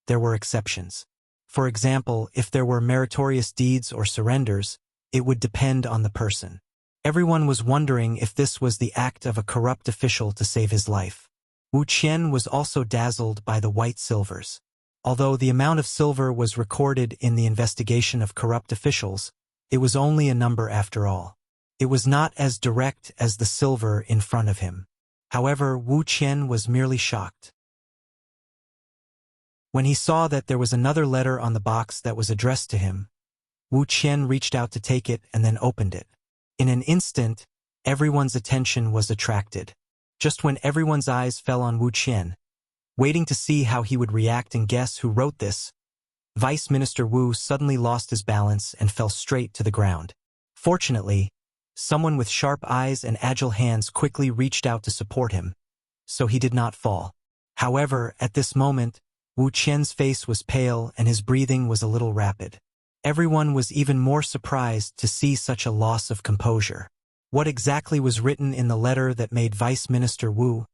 there were exceptions. For example, if there were meritorious deeds or surrenders, it would depend on the person. Everyone was wondering if this was the act of a corrupt official to save his life. Wuxia was also dazzled by the white silvers. Although the amount of silver was recorded in the investigation of corrupt officials, it was only a number after all. It was not as direct as the silver in front of him. However, Wuxia was merely shocked. When he saw that there was another letter on the box that was addressed to him, Wuxia reached out to take it and then opened it. In an instant, everyone's attention was attracted. Just when everyone's eyes fell on Wuxia, waiting to see how he would react and guess who wrote this, Vice Minister Wu suddenly lost his balance and fell straight to the ground. Fortunately, someone with sharp eyes and agile hands quickly reached out to support him, so he did not fall. However, at this moment, Wuxia's face was pale and his breathing was a little rapid. Everyone was even more surprised to see such a loss of composure. What exactly was written in the letter that made Vice Minister Wu,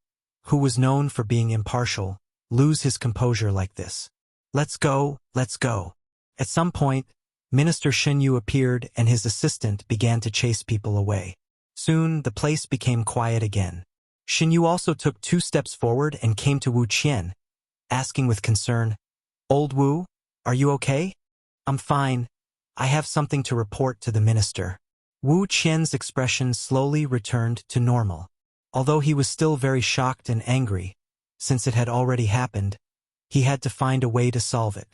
who was known for being impartial, lose his composure like this? Let's go, let's go. At some point, Minister Xinyu appeared and his assistant began to chase people away. Soon, the place became quiet again. Xinyu also took 2 steps forward and came to Wu Qian, asking with concern, "Old Wu, are you okay?" "I'm fine. I have something to report to the minister." Wu Qian's expression slowly returned to normal. Although he was still very shocked and angry, since it had already happened, he had to find a way to solve it.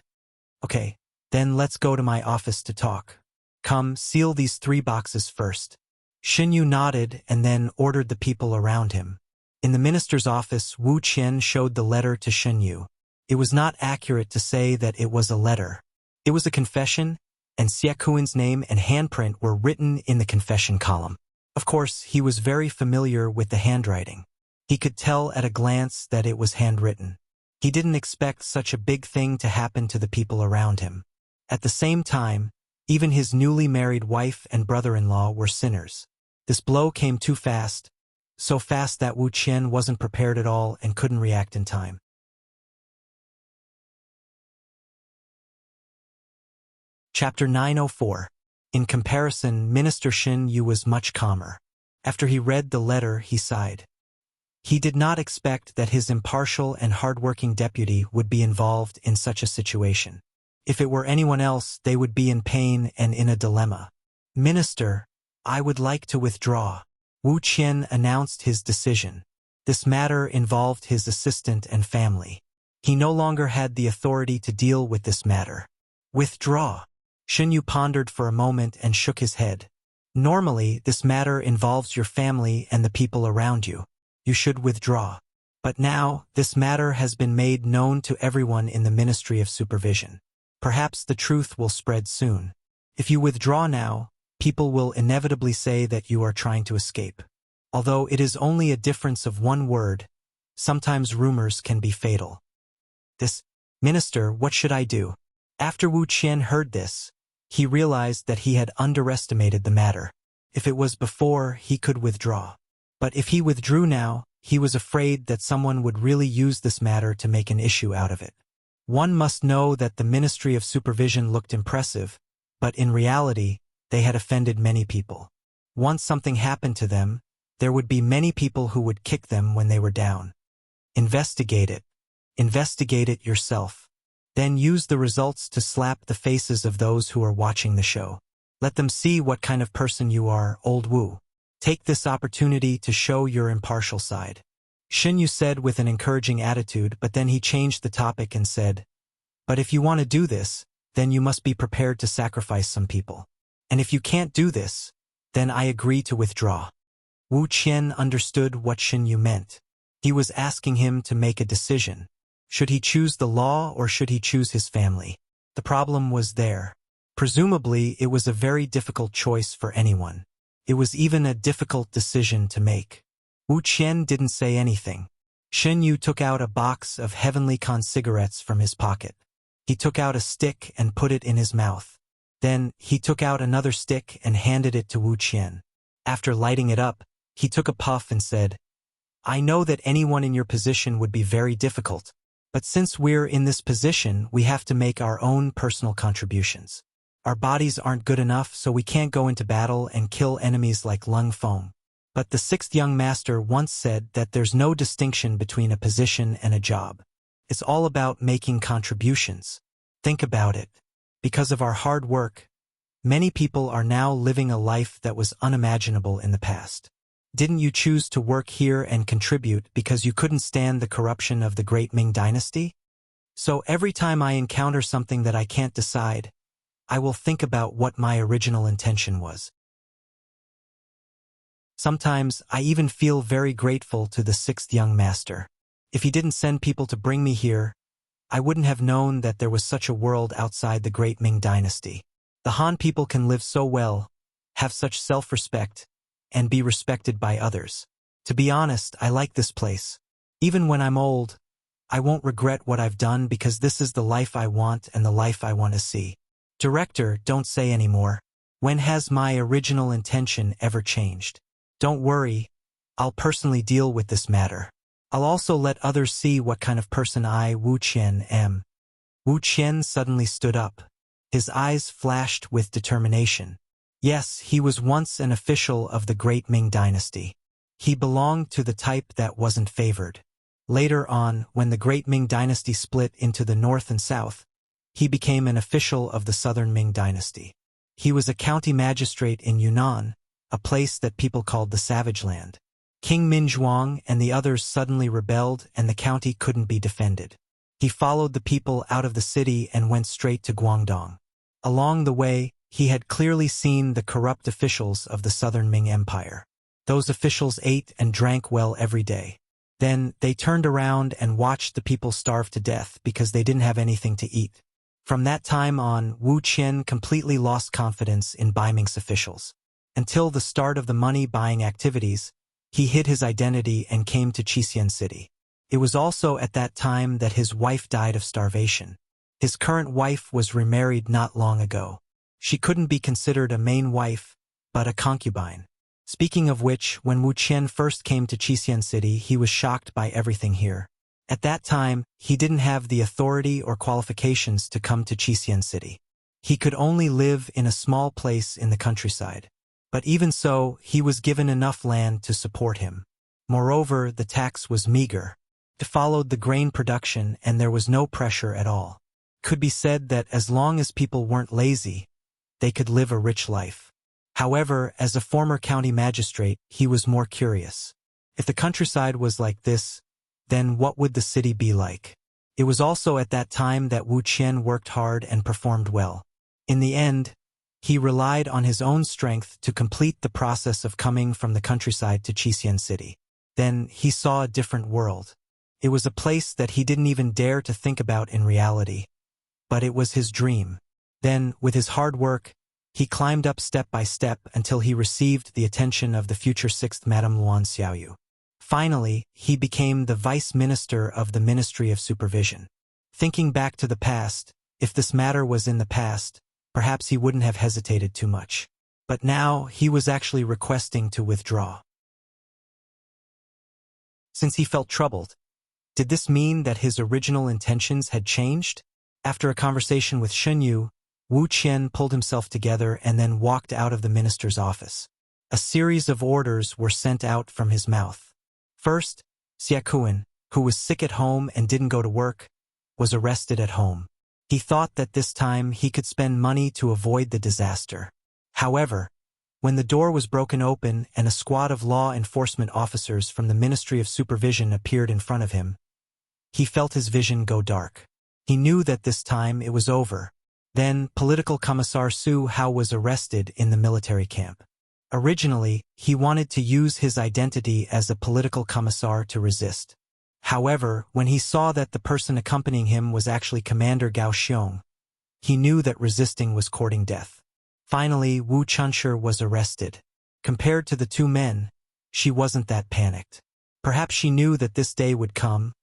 "Okay, then let's go to my office to talk. Come, seal these 3 boxes first." Xinyu nodded and then ordered the people around him. In the minister's office, Wu Qian showed the letter to Xinyu. It was not accurate to say that it was a letter. It was a confession, and Xie Kuin's name and handprint were written in the confession column. Of course, he was very familiar with the handwriting. He could tell at a glance that it was handwritten. He didn't expect such a big thing to happen to the people around him. At the same time, even his newly married wife and brother-in-law were sinners. This blow came too fast, so fast that Wu Qian wasn't prepared at all and couldn't react in time. Chapter 904. In comparison, Minister Xinyu was much calmer. After he read the letter, he sighed. He did not expect that his impartial and hardworking deputy would be involved in such a situation. If it were anyone else, they would be in pain and in a dilemma. "Minister, I would like to withdraw." Wu Qian announced his decision. This matter involved his assistant and family. He no longer had the authority to deal with this matter. "Withdraw?" Shen Yu pondered for a moment and shook his head. "Normally, this matter involves your family and the people around you. You should withdraw. But now, this matter has been made known to everyone in the Ministry of Supervision. Perhaps the truth will spread soon. If you withdraw now, people will inevitably say that you are trying to escape. Although it is only a difference of one word, sometimes rumors can be fatal." "Minister, what should I do?" After Wu Qian heard this, he realized that he had underestimated the matter. If it was before, he could withdraw. But if he withdrew now, he was afraid that someone would really use this matter to make an issue out of it. One must know that the Ministry of Supervision looked impressive, but in reality, they had offended many people. Once something happened to them, there would be many people who would kick them when they were down. Investigate it. Investigate it yourself. Then use the results to slap the faces of those who are watching the show. Let them see what kind of person you are, old Wu. Take this opportunity to show your impartial side. Shen Yu said with an encouraging attitude, but then he changed the topic and said, "But if you want to do this, then you must be prepared to sacrifice some people. And if you can't do this, then I agree to withdraw." Wu Qian understood what Shen Yu meant. He was asking him to make a decision. Should he choose the law or should he choose his family? The problem was there. Presumably, it was a very difficult choice for anyone. It was even a difficult decision to make. Wu Qian didn't say anything. Shen Yu took out a box of Heavenly Con cigarettes from his pocket. He took out a stick and put it in his mouth. Then, he took out another stick and handed it to Wu Qian. After lighting it up, he took a puff and said, "I know that anyone in your position would be very difficult, but since we're in this position, we have to make our own personal contributions. Our bodies aren't good enough, so we can't go into battle and kill enemies like Lung Feng. But the sixth young master once said that there's no distinction between a position and a job. It's all about making contributions. Think about it. Because of our hard work, many people are now living a life that was unimaginable in the past. Didn't you choose to work here and contribute because you couldn't stand the corruption of the great Ming dynasty? So every time I encounter something that I can't decide, I will think about what my original intention was. Sometimes I even feel very grateful to the sixth young master. If he didn't send people to bring me here, I wouldn't have known that there was such a world outside the great Ming dynasty. The Han people can live so well, have such self-respect, and be respected by others. To be honest, I like this place. Even when I'm old, I won't regret what I've done because this is the life I want and the life I want to see. Director, don't say anymore. When has my original intention ever changed? Don't worry, I'll personally deal with this matter. I'll also let others see what kind of person I, Wu Qian, am." Wu Qian suddenly stood up. His eyes flashed with determination. Yes, he was once an official of the great Ming dynasty. He belonged to the type that wasn't favored. Later on, when the great Ming dynasty split into the north and south, he became an official of the southern Ming dynasty. He was a county magistrate in Yunnan, a place that people called the Savage Land. King Minzhuang and the others suddenly rebelled and the county couldn't be defended. He followed the people out of the city and went straight to Guangdong. Along the way, he had clearly seen the corrupt officials of the southern Ming Empire. Those officials ate and drank well every day. Then, they turned around and watched the people starve to death because they didn't have anything to eat. From that time on, Wu Qian completely lost confidence in Bai Ming's officials. Until the start of the money-buying activities, he hid his identity and came to Xixian City. It was also at that time that his wife died of starvation. His current wife was remarried not long ago. She couldn't be considered a main wife, but a concubine. Speaking of which, when Wu Qian first came to Xixian City, he was shocked by everything here. At that time, he didn't have the authority or qualifications to come to Xixian City. He could only live in a small place in the countryside. But even so, he was given enough land to support him. Moreover, the tax was meager. It followed the grain production and there was no pressure at all. It could be said that as long as people weren't lazy, they could live a rich life. However, as a former county magistrate, he was more curious. If the countryside was like this, then what would the city be like? It was also at that time that Wuxian worked hard and performed well. In the end, he relied on his own strength to complete the process of coming from the countryside to Qixian City. Then he saw a different world. It was a place that he didn't even dare to think about in reality. But it was his dream. Then, with his hard work, he climbed up step by step until he received the attention of the future 6th Madame Luan Xiaoyu. Finally, he became the vice minister of the Ministry of Supervision. Thinking back to the past, if this matter was in the past, perhaps he wouldn't have hesitated too much. But now, he was actually requesting to withdraw. Since he felt troubled, did this mean that his original intentions had changed? After a conversation with Shunyu, Wu Qian pulled himself together and then walked out of the minister's office. A series of orders were sent out from his mouth. First, Xiakuan, who was sick at home and didn't go to work, was arrested at home. He thought that this time he could spend money to avoid the disaster. However, when the door was broken open and a squad of law enforcement officers from the Ministry of Supervision appeared in front of him, he felt his vision go dark. He knew that this time it was over. Then, Political Commissar Su Hao was arrested in the military camp. Originally, he wanted to use his identity as a political commissar to resist. However, when he saw that the person accompanying him was actually Commander Gao Xiong, he knew that resisting was courting death. Finally, Wu Chunshi was arrested. Compared to the two men, she wasn't that panicked. Perhaps she knew that this day would come,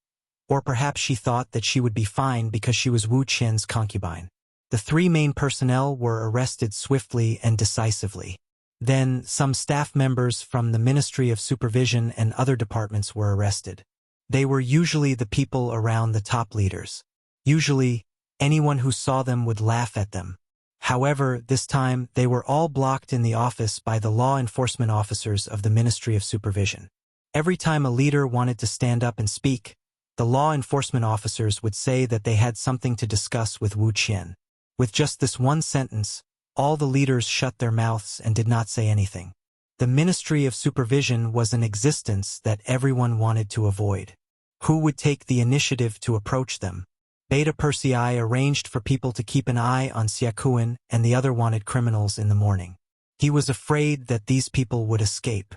or perhaps she thought that she would be fine because she was Wu Qian's concubine. The three main personnel were arrested swiftly and decisively. Then, some staff members from the Ministry of Supervision and other departments were arrested. They were usually the people around the top leaders. Usually, anyone who saw them would laugh at them. However, this time, they were all blocked in the office by the law enforcement officers of the Ministry of Supervision. Every time a leader wanted to stand up and speak, the law enforcement officers would say that they had something to discuss with Wu Qian. With just this one sentence, all the leaders shut their mouths and did not say anything. The Ministry of Supervision was an existence that everyone wanted to avoid. Who would take the initiative to approach them? Beta Persei arranged for people to keep an eye on Xiakuan and the other wanted criminals in the morning. He was afraid that these people would escape.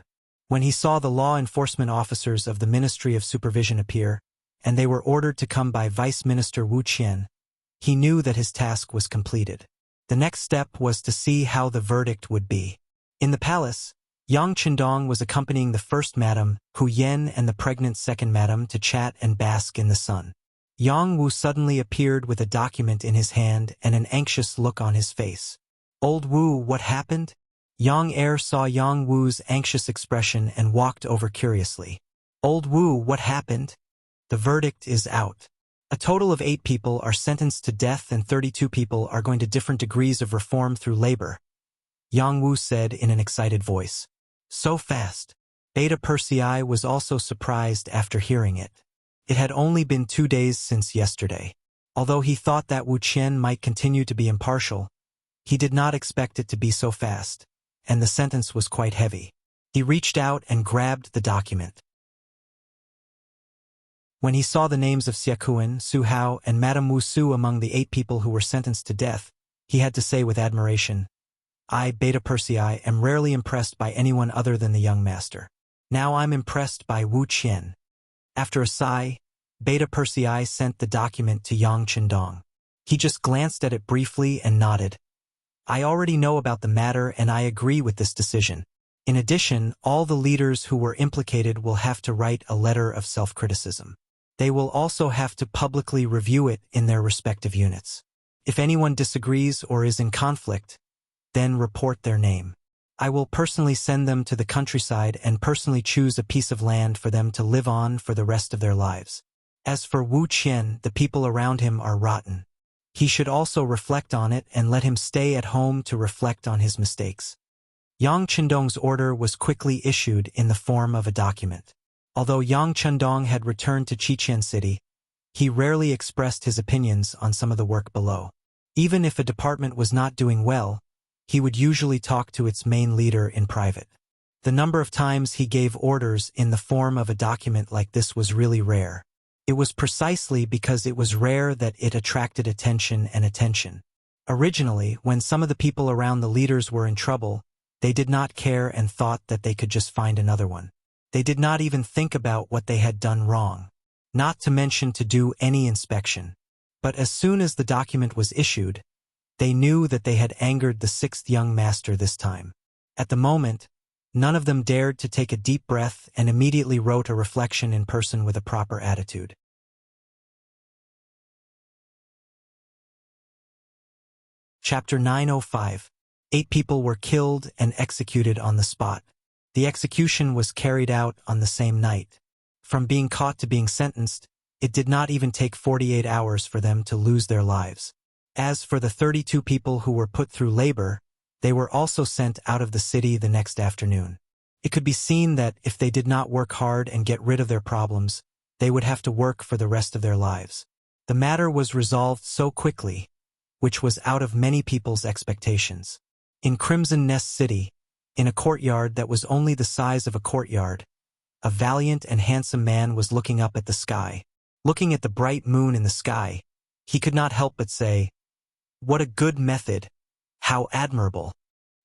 When he saw the law enforcement officers of the Ministry of Supervision appear, and they were ordered to come by Vice Minister Wu Qian, he knew that his task was completed. The next step was to see how the verdict would be. In the palace, Yang Qindong was accompanying the first madam, Hu Yan, and the pregnant second madam to chat and bask in the sun. Yang Wu suddenly appeared with a document in his hand and an anxious look on his face. "Old Wu, what happened?" Yang Er saw Yang Wu's anxious expression and walked over curiously. "Old Wu, what happened?" "The verdict is out. A total of 8 people are sentenced to death and 32 people are going to different degrees of reform through labor," Yang Wu said in an excited voice. "So fast." Beta Persei was also surprised after hearing it. It had only been 2 days since yesterday. Although he thought that Wu Qian might continue to be impartial, he did not expect it to be so fast, and the sentence was quite heavy. He reached out and grabbed the document. When he saw the names of Xiakuan, Su Hao, and Madame Wu Su among the 8 people who were sentenced to death, he had to say with admiration, "I, Beta Persei, am rarely impressed by anyone other than the young master. Now I'm impressed by Wu Qian." After a sigh, Beta Persei sent the document to Yang Qindong. He just glanced at it briefly and nodded. "I already know about the matter and I agree with this decision. In addition, all the leaders who were implicated will have to write a letter of self-criticism. They will also have to publicly review it in their respective units. If anyone disagrees or is in conflict, then report their name. I will personally send them to the countryside and personally choose a piece of land for them to live on for the rest of their lives. As for Wu Qian, the people around him are rotten. He should also reflect on it and let him stay at home to reflect on his mistakes." Yang Chendong's order was quickly issued in the form of a document. Although Yang Chendong had returned to Qiqian City, he rarely expressed his opinions on some of the work below. Even if a department was not doing well, he would usually talk to its main leader in private. The number of times he gave orders in the form of a document like this was really rare. It was precisely because it was rare that it attracted attention and attention. Originally, when some of the people around the leaders were in trouble, they did not care and thought that they could just find another one. They did not even think about what they had done wrong, not to mention to do any inspection. But as soon as the document was issued, they knew that they had angered the sixth young master this time. At the moment, none of them dared to take a deep breath and immediately wrote a reflection in person with a proper attitude. Chapter 905. 8 people were killed and executed on the spot. The execution was carried out on the same night. From being caught to being sentenced, it did not even take 48 hours for them to lose their lives. As for the 32 people who were put through labor, they were also sent out of the city the next afternoon. It could be seen that if they did not work hard and get rid of their problems, they would have to work for the rest of their lives. The matter was resolved so quickly, which was out of many people's expectations. In Crimson Nest City, in a courtyard that was only the size of a courtyard, a valiant and handsome man was looking up at the sky. Looking at the bright moon in the sky, he could not help but say, "What a good method! How admirable!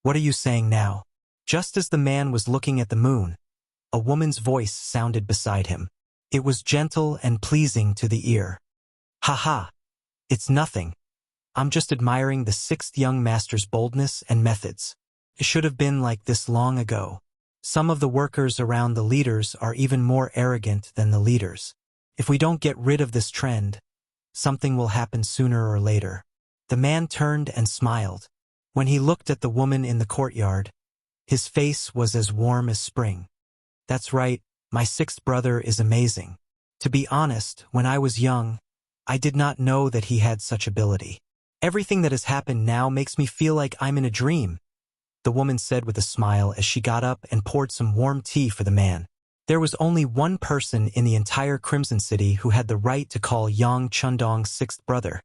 What are you saying now?" Just as the man was looking at the moon, a woman's voice sounded beside him. It was gentle and pleasing to the ear. "Ha ha! It's nothing. I'm just admiring the sixth young master's boldness and methods. It should have been like this long ago. Some of the workers around the leaders are even more arrogant than the leaders. If we don't get rid of this trend, something will happen sooner or later." The man turned and smiled. When he looked at the woman in the courtyard, his face was as warm as spring. "That's right, my sixth brother is amazing. To be honest, when I was young, I did not know that he had such ability. Everything that has happened now makes me feel like I'm in a dream," the woman said with a smile as she got up and poured some warm tea for the man. There was only one person in the entire Crimson City who had the right to call Yang Chendong's sixth brother,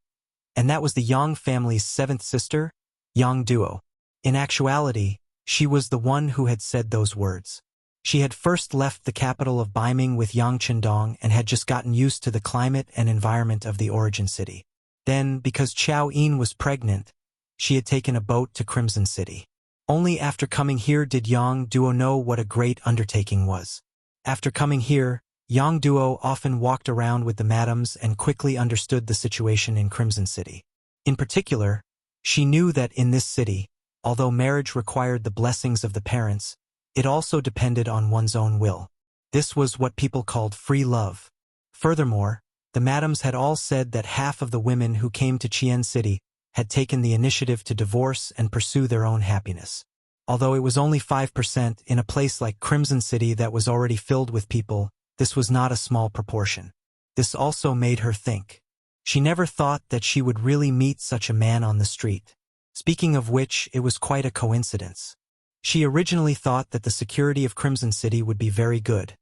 and that was the Yang family's seventh sister, Yang Duo. In actuality, she was the one who had said those words. She had first left the capital of Baiming with Yang Chendong and had just gotten used to the climate and environment of the origin city. Then, because Chao Yin was pregnant, she had taken a boat to Crimson City. Only after coming here did Yang Duo know what a great undertaking was. After coming here, Yang Duo often walked around with the madams and quickly understood the situation in Crimson City. In particular, she knew that in this city, although marriage required the blessings of the parents, it also depended on one's own will. This was what people called free love. Furthermore, the madams had all said that half of the women who came to Qian City had taken the initiative to divorce and pursue their own happiness. Although it was only 5% in a place like Crimson City that was already filled with people, this was not a small proportion. This also made her think. She never thought that she would really meet such a man on the street. Speaking of which, it was quite a coincidence. She originally thought that the security of Crimson City would be very good.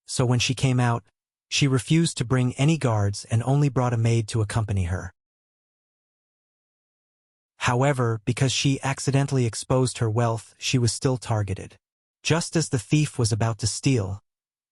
So when she came out, she refused to bring any guards and only brought a maid to accompany her. However, because she accidentally exposed her wealth, she was still targeted. Just as the thief was about to steal,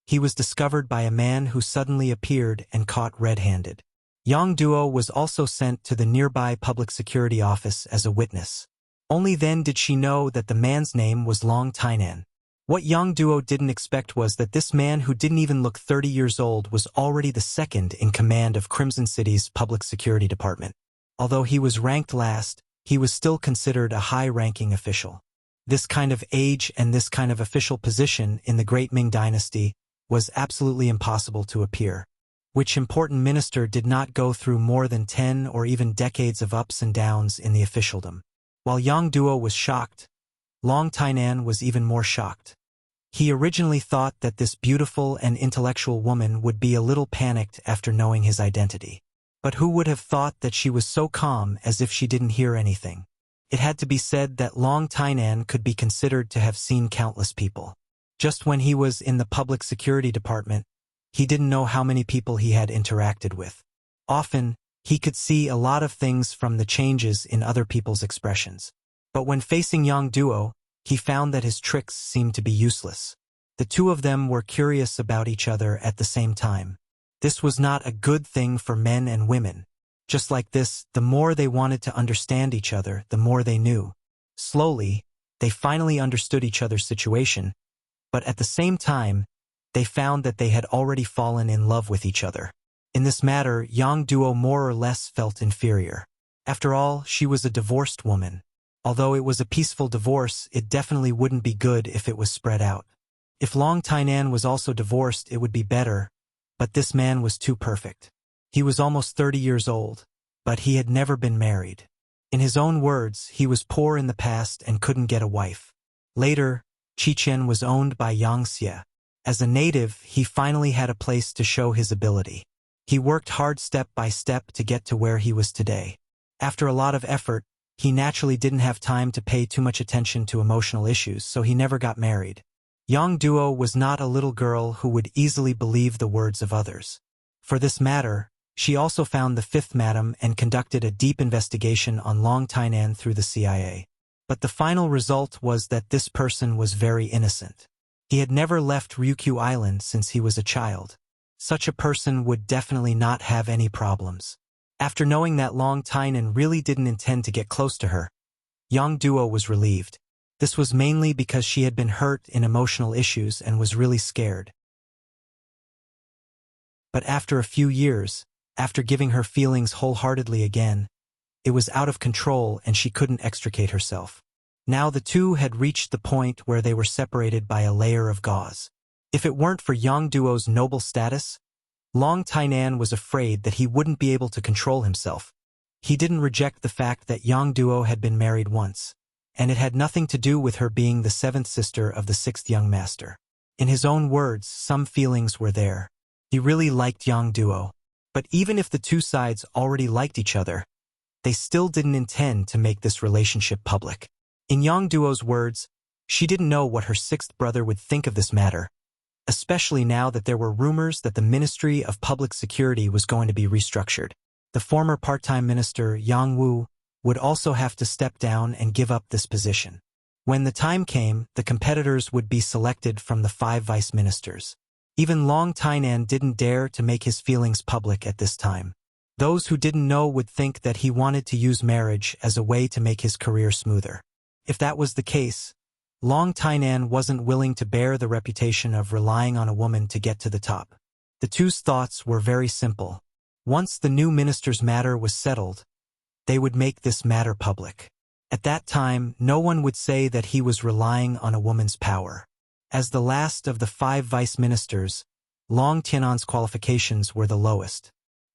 he was discovered by a man who suddenly appeared and caught red-handed. Yang Duo was also sent to the nearby public security office as a witness. Only then did she know that the man's name was Long Tainan. What Yang Duo didn't expect was that this man who didn't even look 30 years old was already the second in command of Crimson City's public security department. Although he was ranked last, he was still considered a high-ranking official. This kind of age and this kind of official position in the Great Ming Dynasty was absolutely impossible to appear. Which important minister did not go through more than 10 or even decades of ups and downs in the officialdom? While Yang Duo was shocked, Long Tainan was even more shocked. He originally thought that this beautiful and intellectual woman would be a little panicked after knowing his identity. But who would have thought that she was so calm as if she didn't hear anything? It had to be said that Long Tainan could be considered to have seen countless people. Just when he was in the public security department, he didn't know how many people he had interacted with. Often, he could see a lot of things from the changes in other people's expressions. But when facing Yang Duo, he found that his tricks seemed to be useless. The two of them were curious about each other at the same time. This was not a good thing for men and women. Just like this, the more they wanted to understand each other, the more they knew. Slowly, they finally understood each other's situation, but at the same time, they found that they had already fallen in love with each other. In this matter, Yang Duo more or less felt inferior. After all, she was a divorced woman. Although it was a peaceful divorce, it definitely wouldn't be good if it was spread out. If Long Tainan was also divorced, it would be better, but this man was too perfect. He was almost 30 years old, but he had never been married. In his own words, he was poor in the past and couldn't get a wife. Later, Chichen was owned by Wuxia. As a native, he finally had a place to show his ability. He worked hard step by step to get to where he was today. After a lot of effort, he naturally didn't have time to pay too much attention to emotional issues, so he never got married. Yang Duo was not a little girl who would easily believe the words of others. For this matter, she also found the fifth madam and conducted a deep investigation on Long Tainan through the CIA. But the final result was that this person was very innocent. He had never left Ryukyu Island since he was a child. Such a person would definitely not have any problems. After knowing that Long Tainan really didn't intend to get close to her, Yang Duo was relieved. This was mainly because she had been hurt in emotional issues and was really scared. But after a few years, after giving her feelings wholeheartedly again, it was out of control and she couldn't extricate herself. Now the two had reached the point where they were separated by a layer of gauze. If it weren't for Yang Duo's noble status, Long Tainan was afraid that he wouldn't be able to control himself. He didn't reject the fact that Yang Duo had been married once, and it had nothing to do with her being the seventh sister of the sixth young master. In his own words, some feelings were there. He really liked Yang Duo. But even if the two sides already liked each other, they still didn't intend to make this relationship public. In Yang Duo's words, she didn't know what her sixth brother would think of this matter, especially now that there were rumors that the Ministry of Public Security was going to be restructured. The former part-time minister, Yang Wu, would also have to step down and give up this position. When the time came, the competitors would be selected from the 5 vice ministers. Even Long Tainan didn't dare to make his feelings public at this time. Those who didn't know would think that he wanted to use marriage as a way to make his career smoother. If that was the case, Long Tainan wasn't willing to bear the reputation of relying on a woman to get to the top. The two's thoughts were very simple. Once the new minister's matter was settled, they would make this matter public. At that time, no one would say that he was relying on a woman's power. As the last of the 5 vice ministers, Long Tianan's qualifications were the lowest.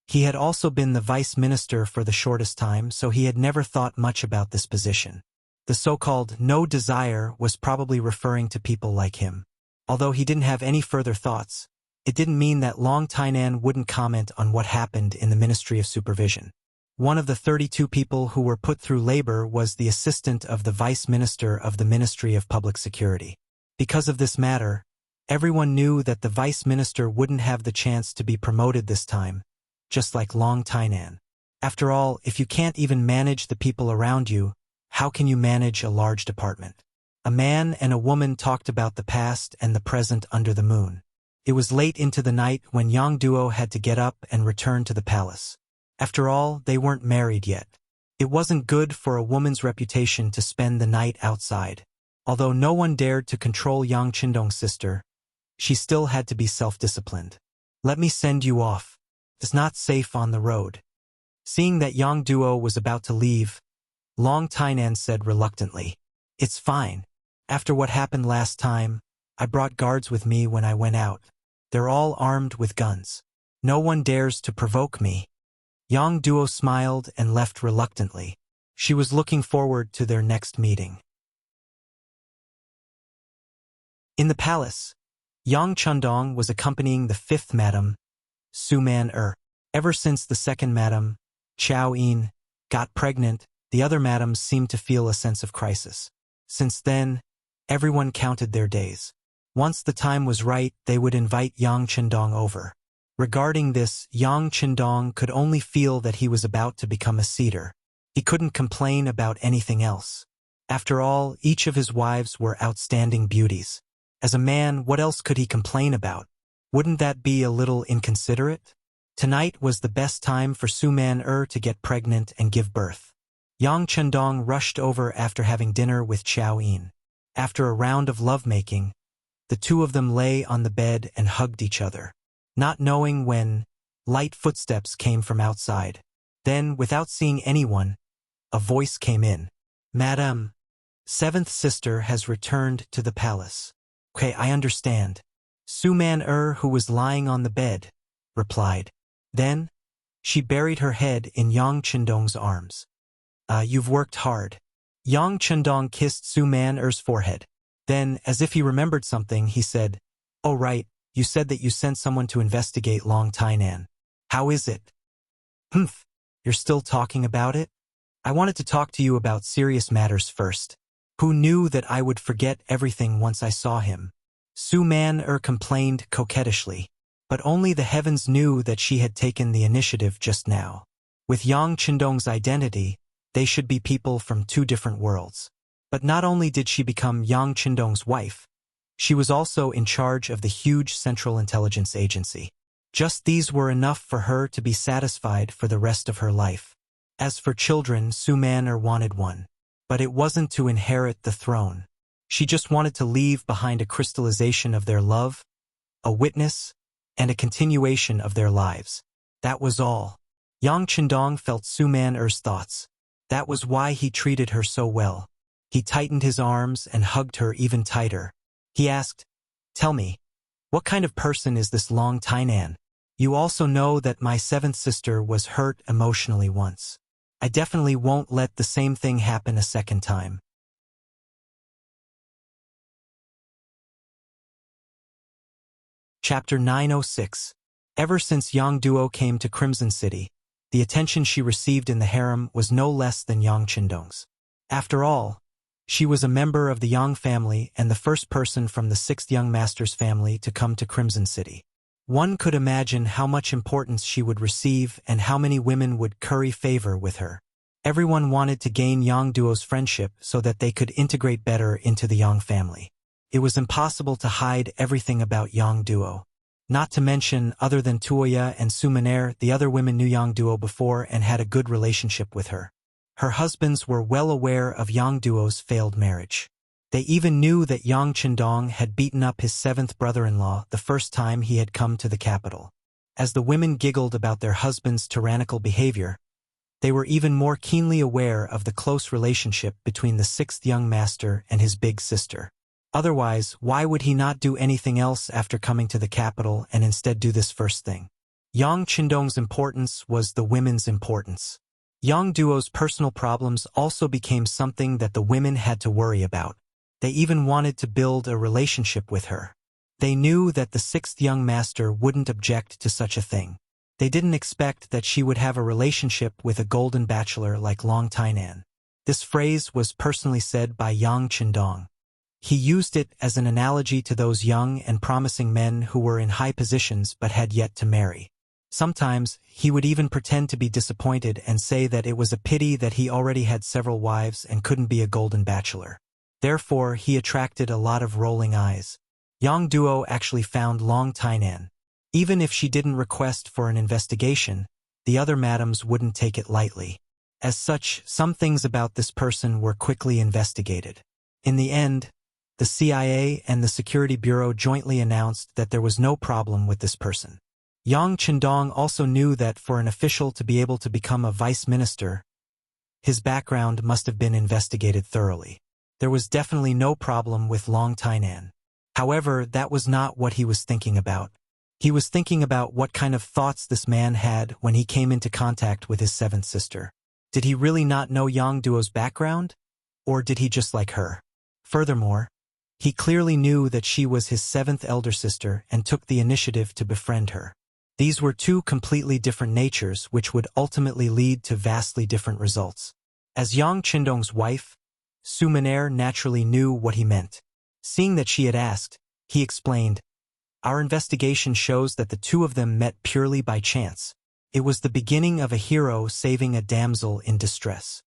He had also been the vice minister for the shortest time, so he had never thought much about this position. The so-called no desire was probably referring to people like him. Although he didn't have any further thoughts, it didn't mean that Long Tainan wouldn't comment on what happened in the Ministry of Supervision. One of the 32 people who were put through labor was the assistant of the vice minister of the Ministry of Public Security. Because of this matter, everyone knew that the vice minister wouldn't have the chance to be promoted this time, just like Long Tainan. After all, if you can't even manage the people around you, how can you manage a large department? A man and a woman talked about the past and the present under the moon. It was late into the night when Yang Duo had to get up and return to the palace. After all, they weren't married yet. It wasn't good for a woman's reputation to spend the night outside. Although no one dared to control Yang Qindong's sister, she still had to be self-disciplined. "Let me send you off. It's not safe on the road." Seeing that Yang Duo was about to leave, Long Tainan said reluctantly, "It's fine. After what happened last time, I brought guards with me when I went out. They're all armed with guns. No one dares to provoke me." Yang Duo smiled and left reluctantly. She was looking forward to their next meeting. In the palace, Yang Qindong was accompanying the 5th madam, Su Man. Ever since the 2nd madam, Chao Yin, got pregnant, the other madams seemed to feel a sense of crisis. Since then, everyone counted their days. Once the time was right, they would invite Yang Qindong over. Regarding this, Yang Qindong could only feel that he was about to become a cedar. He couldn't complain about anything else. After all, each of his wives were outstanding beauties. As a man, what else could he complain about? Wouldn't that be a little inconsiderate? Tonight was the best time for Su Man to get pregnant and give birth. Yang Qindong rushed over after having dinner with Qiao Yin. After a round of lovemaking, the two of them lay on the bed and hugged each other, not knowing when light footsteps came from outside. Then, without seeing anyone, a voice came in. "Madam, seventh sister has returned to the palace." "Okay, I understand." Su Man, who was lying on the bed, replied. Then, she buried her head in Yang Qindong's arms. You've worked hard." Yang Qindong kissed Su Man's forehead. Then, as if he remembered something, he said, "Oh right, you said that you sent someone to investigate Long Tainan. How is it?" "Humph, you're still talking about it? I wanted to talk to you about serious matters first. Who knew that I would forget everything once I saw him?" Su Man complained coquettishly. But only the heavens knew that she had taken the initiative just now. With Yang Qindong's identity, they should be people from two different worlds. But not only did she become Yang Qindong's wife, she was also in charge of the huge Central Intelligence Agency. Just these were enough for her to be satisfied for the rest of her life. As for children, Su Man wanted one. But it wasn't to inherit the throne. She just wanted to leave behind a crystallization of their love, a witness, and a continuation of their lives. That was all. Yang Qindong felt Su Man's thoughts. That was why he treated her so well. He tightened his arms and hugged her even tighter. He asked, "Tell me, what kind of person is this Long Tainan? You also know that my seventh sister was hurt emotionally once. I definitely won't let the same thing happen a second time." Chapter 906. Ever since Yang Duo came to Crimson City, the attention she received in the harem was no less than Yang Qindong's. After all, she was a member of the Yang family and the first person from the sixth young master's family to come to Crimson City. One could imagine how much importance she would receive and how many women would curry favor with her. Everyone wanted to gain Yang Duo's friendship so that they could integrate better into the Yang family. It was impossible to hide everything about Yang Duo. Not to mention, other than Tuoya and Su Maner, the other women knew Yang Duo before and had a good relationship with her. Her husbands were well aware of Yang Duo's failed marriage. They even knew that Yang Qindong had beaten up his seventh brother-in-law the first time he had come to the capital. As the women giggled about their husband's tyrannical behavior, they were even more keenly aware of the close relationship between the sixth young master and his big sister. Otherwise, why would he not do anything else after coming to the capital and instead do this first thing? Yang Qindong's importance was the women's importance. Yang Duo's personal problems also became something that the women had to worry about. They even wanted to build a relationship with her. They knew that the sixth young master wouldn't object to such a thing. They didn't expect that she would have a relationship with a golden bachelor like Long Tainan. This phrase was personally said by Yang Qindong. He used it as an analogy to those young and promising men who were in high positions but had yet to marry. Sometimes, he would even pretend to be disappointed and say that it was a pity that he already had several wives and couldn't be a golden bachelor. Therefore, he attracted a lot of rolling eyes. Yang Duo actually found Long Tainan. Even if she didn't request for an investigation, the other madams wouldn't take it lightly. As such, some things about this person were quickly investigated. In the end, the CIA and the Security Bureau jointly announced that there was no problem with this person. Yang Qindong also knew that for an official to be able to become a vice minister, his background must have been investigated thoroughly. There was definitely no problem with Long Tainan. However, that was not what he was thinking about. He was thinking about what kind of thoughts this man had when he came into contact with his seventh sister. Did he really not know Yang Duo's background? Or did he just like her? Furthermore, he clearly knew that she was his seventh elder sister and took the initiative to befriend her. These were two completely different natures which would ultimately lead to vastly different results. As Yang Qindong's wife, Su Menair naturally knew what he meant. Seeing that she had asked, he explained, "Our investigation shows that the two of them met purely by chance. It was the beginning of a hero saving a damsel in distress."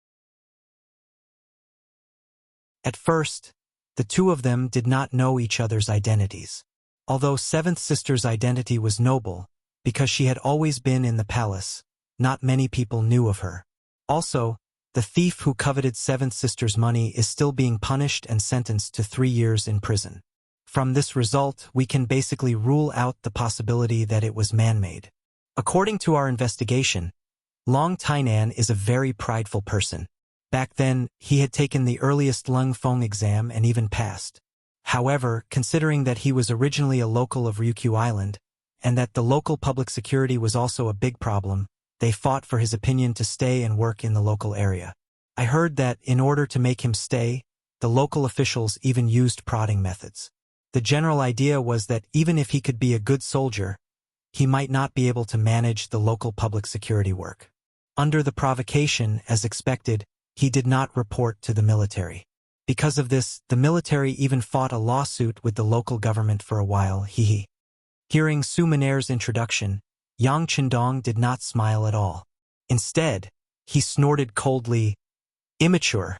At first, the two of them did not know each other's identities. Although Seventh Sister's identity was noble, because she had always been in the palace, not many people knew of her. Also, the thief who coveted Seventh Sister's money is still being punished and sentenced to 3 years in prison. From this result, we can basically rule out the possibility that it was man-made. According to our investigation, Long Tainan is a very prideful person. Back then, he had taken the earliest Lung Feng exam and even passed. However, considering that he was originally a local of Ryukyu Island, and that the local public security was also a big problem, they fought for his opinion to stay and work in the local area. I heard that, in order to make him stay, the local officials even used prodding methods. The general idea was that even if he could be a good soldier, he might not be able to manage the local public security work. Under the provocation, as expected, he did not report to the military. Because of this, the military even fought a lawsuit with the local government for a while. Hearing Su Menair's introduction, Yang Qindong did not smile at all. Instead, he snorted coldly, "Immature."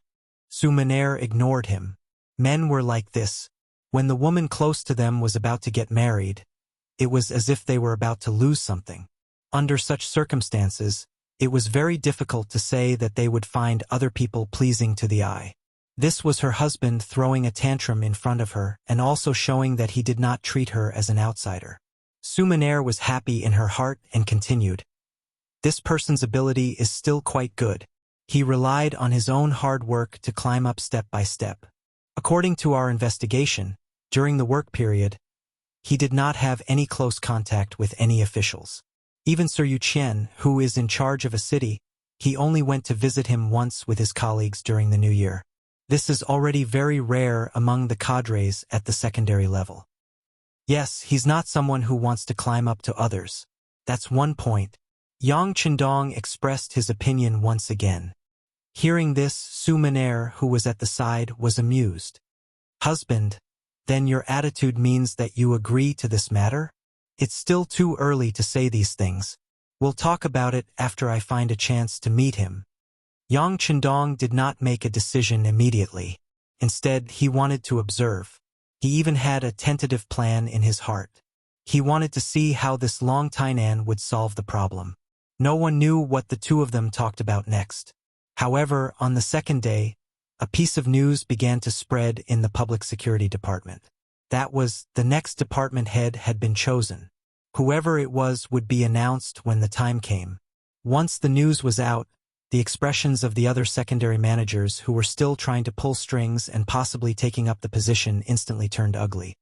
Su Menair ignored him. Men were like this. When the woman close to them was about to get married, it was as if they were about to lose something. Under such circumstances, it was very difficult to say that they would find other people pleasing to the eye. This was her husband throwing a tantrum in front of her and also showing that he did not treat her as an outsider. Su Menair was happy in her heart and continued, "This person's ability is still quite good. He relied on his own hard work to climb up step by step. According to our investigation, during the work period, he did not have any close contact with any officials. Even Sir Yu Qian, who is in charge of a city, he only went to visit him once with his colleagues during the New Year. This is already very rare among the cadres at the secondary level. Yes, he's not someone who wants to climb up to others. That's one point." Yang Qindong expressed his opinion once again. Hearing this, Su Menair, who was at the side, was amused. "Husband, then your attitude means that you agree to this matter? It's still too early to say these things. We'll talk about it after I find a chance to meet him." Yang Qindong did not make a decision immediately. Instead, he wanted to observe. He even had a tentative plan in his heart. He wanted to see how this Long Tainan would solve the problem. No one knew what the two of them talked about next. However, on the second day, a piece of news began to spread in the public security department. That was, the next department head had been chosen. Whoever it was would be announced when the time came. Once the news was out, the expressions of the other secondary managers who were still trying to pull strings and possibly taking up the position instantly turned ugly.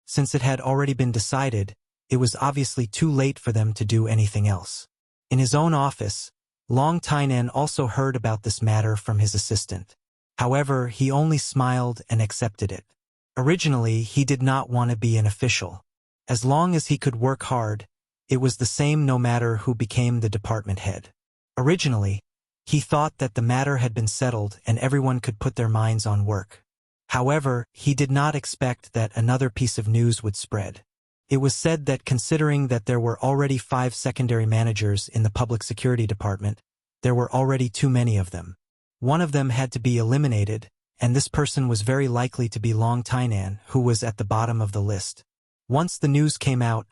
Since it had already been decided, it was obviously too late for them to do anything else. In his own office, Long Tainan also heard about this matter from his assistant. However, he only smiled and accepted it. Originally, he did not want to be an official. As long as he could work hard, it was the same no matter who became the department head. Originally, he thought that the matter had been settled and everyone could put their minds on work. However, he did not expect that another piece of news would spread. It was said that considering that there were already 5 secondary managers in the public security department, there were already too many of them. One of them had to be eliminated, and this person was very likely to be Long Tainan, who was at the bottom of the list. Once the news came out,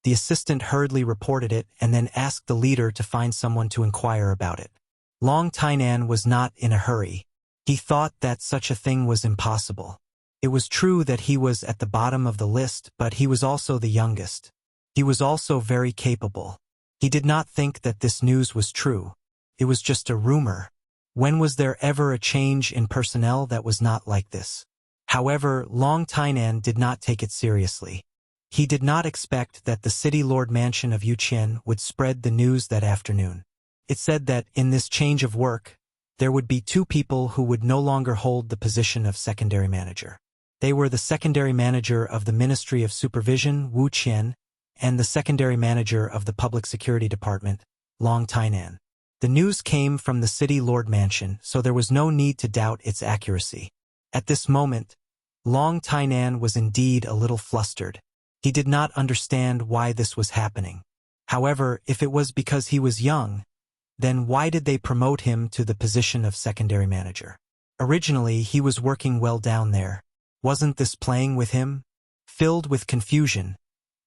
the assistant hurriedly reported it and then asked the leader to find someone to inquire about it. Long Tainan was not in a hurry. He thought that such a thing was impossible. It was true that he was at the bottom of the list, but he was also the youngest. He was also very capable. He did not think that this news was true. It was just a rumor. When was there ever a change in personnel that was not like this? However, Long Tainan did not take it seriously. He did not expect that the city lord mansion of Yuqian would spread the news that afternoon. It said that, in this change of work, there would be 2 people who would no longer hold the position of secondary manager. They were the secondary manager of the Ministry of Supervision, Wu Qian, and the secondary manager of the Public Security Department, Long Tainan. The news came from the city lord mansion, so there was no need to doubt its accuracy. At this moment, Long Tainan was indeed a little flustered. He did not understand why this was happening. However, if it was because he was young, then why did they promote him to the position of secondary manager? Originally, he was working well down there. Wasn't this playing with him? Filled with confusion,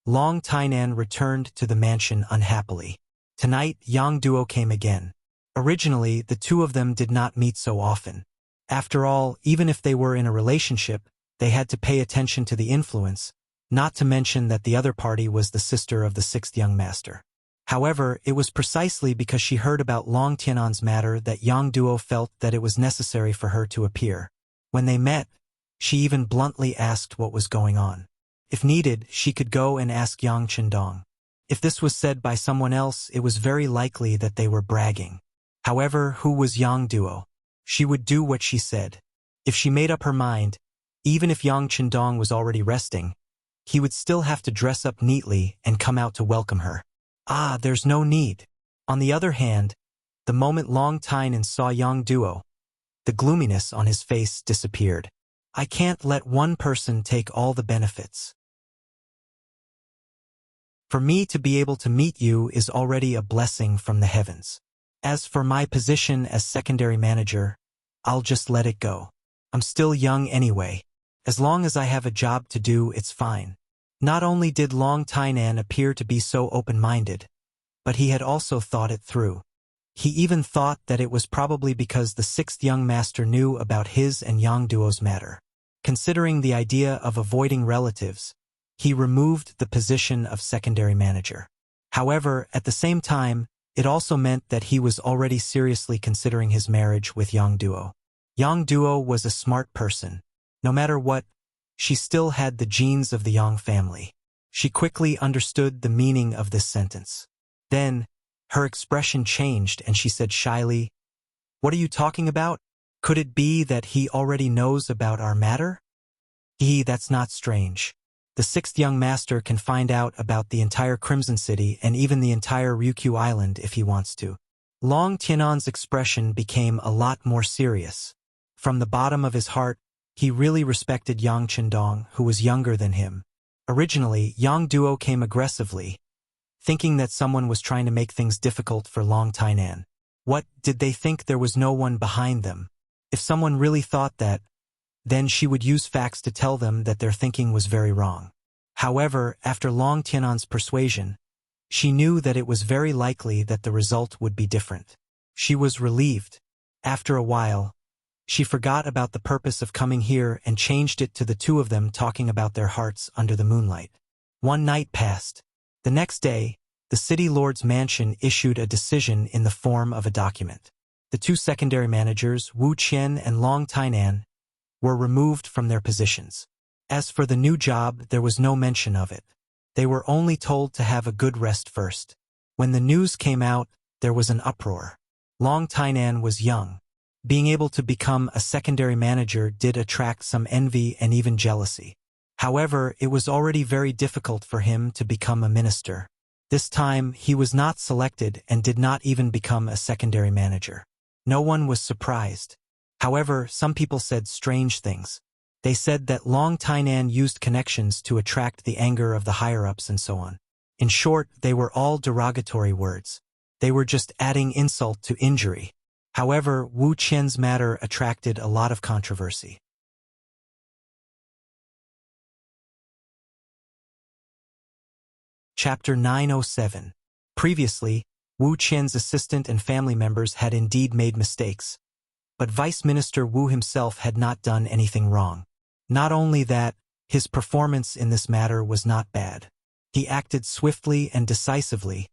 Long Tainan returned to the mansion unhappily. Tonight, Yang Duo came again. Originally, the two of them did not meet so often. After all, even if they were in a relationship, they had to pay attention to the influence, not to mention that the other party was the sister of the sixth young master. However, it was precisely because she heard about Long Tianan's matter that Yang Duo felt that it was necessary for her to appear. When they met, she even bluntly asked what was going on. If needed, she could go and ask Yang Chendong. If this was said by someone else, it was very likely that they were bragging. However, who was Yang Duo? She would do what she said. If she made up her mind, even if Yang Chendong was already resting, he would still have to dress up neatly and come out to welcome her. Ah, there's no need. On the other hand, the moment Long Tainan saw Yang Duo, the gloominess on his face disappeared. I can't let one person take all the benefits. For me to be able to meet you is already a blessing from the heavens. As for my position as secondary manager, I'll just let it go. I'm still young anyway. As long as I have a job to do, it's fine. Not only did Long Tainan appear to be so open-minded, but he had also thought it through. He even thought that it was probably because the sixth young master knew about his and Yang Duo's matter. Considering the idea of avoiding relatives, he removed the position of secondary manager. However, at the same time, it also meant that he was already seriously considering his marriage with Yang Duo. Yang Duo was a smart person. No matter what, she still had the genes of the Yang family. She quickly understood the meaning of this sentence. Then, her expression changed and she said shyly, "What are you talking about? Could it be that he already knows about our matter?" That's not strange. The sixth young master can find out about the entire Crimson City and even the entire Ryukyu Island if he wants to. Long Tianan's expression became a lot more serious. From the bottom of his heart, he really respected Yang Chendong, who was younger than him. Originally, Yang Duo came aggressively, thinking that someone was trying to make things difficult for Long Tainan. What, did they think there was no one behind them? If someone really thought that, then she would use facts to tell them that their thinking was very wrong. However, after Long Tianan's persuasion, she knew that it was very likely that the result would be different. She was relieved. After a while, she forgot about the purpose of coming here and changed it to the two of them talking about their hearts under the moonlight. One night passed. The next day, the city lord's mansion issued a decision in the form of a document. The two secondary managers, Wu Qian and Long Tainan, were removed from their positions. As for the new job, there was no mention of it. They were only told to have a good rest first. When the news came out, there was an uproar. Long Tainan was young. Being able to become a secondary manager did attract some envy and even jealousy. However, it was already very difficult for him to become a minister. This time, he was not selected and did not even become a secondary manager. No one was surprised. However, some people said strange things. They said that Long Tainan used connections to attract the anger of the higher-ups and so on. In short, they were all derogatory words. They were just adding insult to injury. However, Wu Qian's matter attracted a lot of controversy. Chapter 907. Previously, Wu Qian's assistant and family members had indeed made mistakes. But Vice Minister Wu himself had not done anything wrong. Not only that, his performance in this matter was not bad. He acted swiftly and decisively,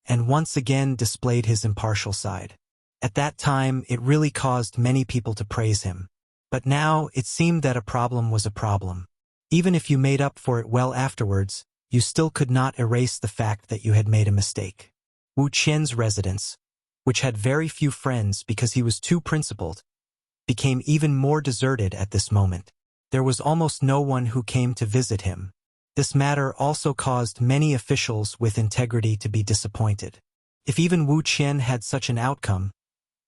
and once again displayed his impartial side. At that time, it really caused many people to praise him. But now, it seemed that a problem was a problem. Even if you made up for it well afterwards, you still could not erase the fact that you had made a mistake. Wu Qian's residence, which had very few friends because he was too principled, became even more deserted at this moment. There was almost no one who came to visit him. This matter also caused many officials with integrity to be disappointed. If even Wu Qian had such an outcome,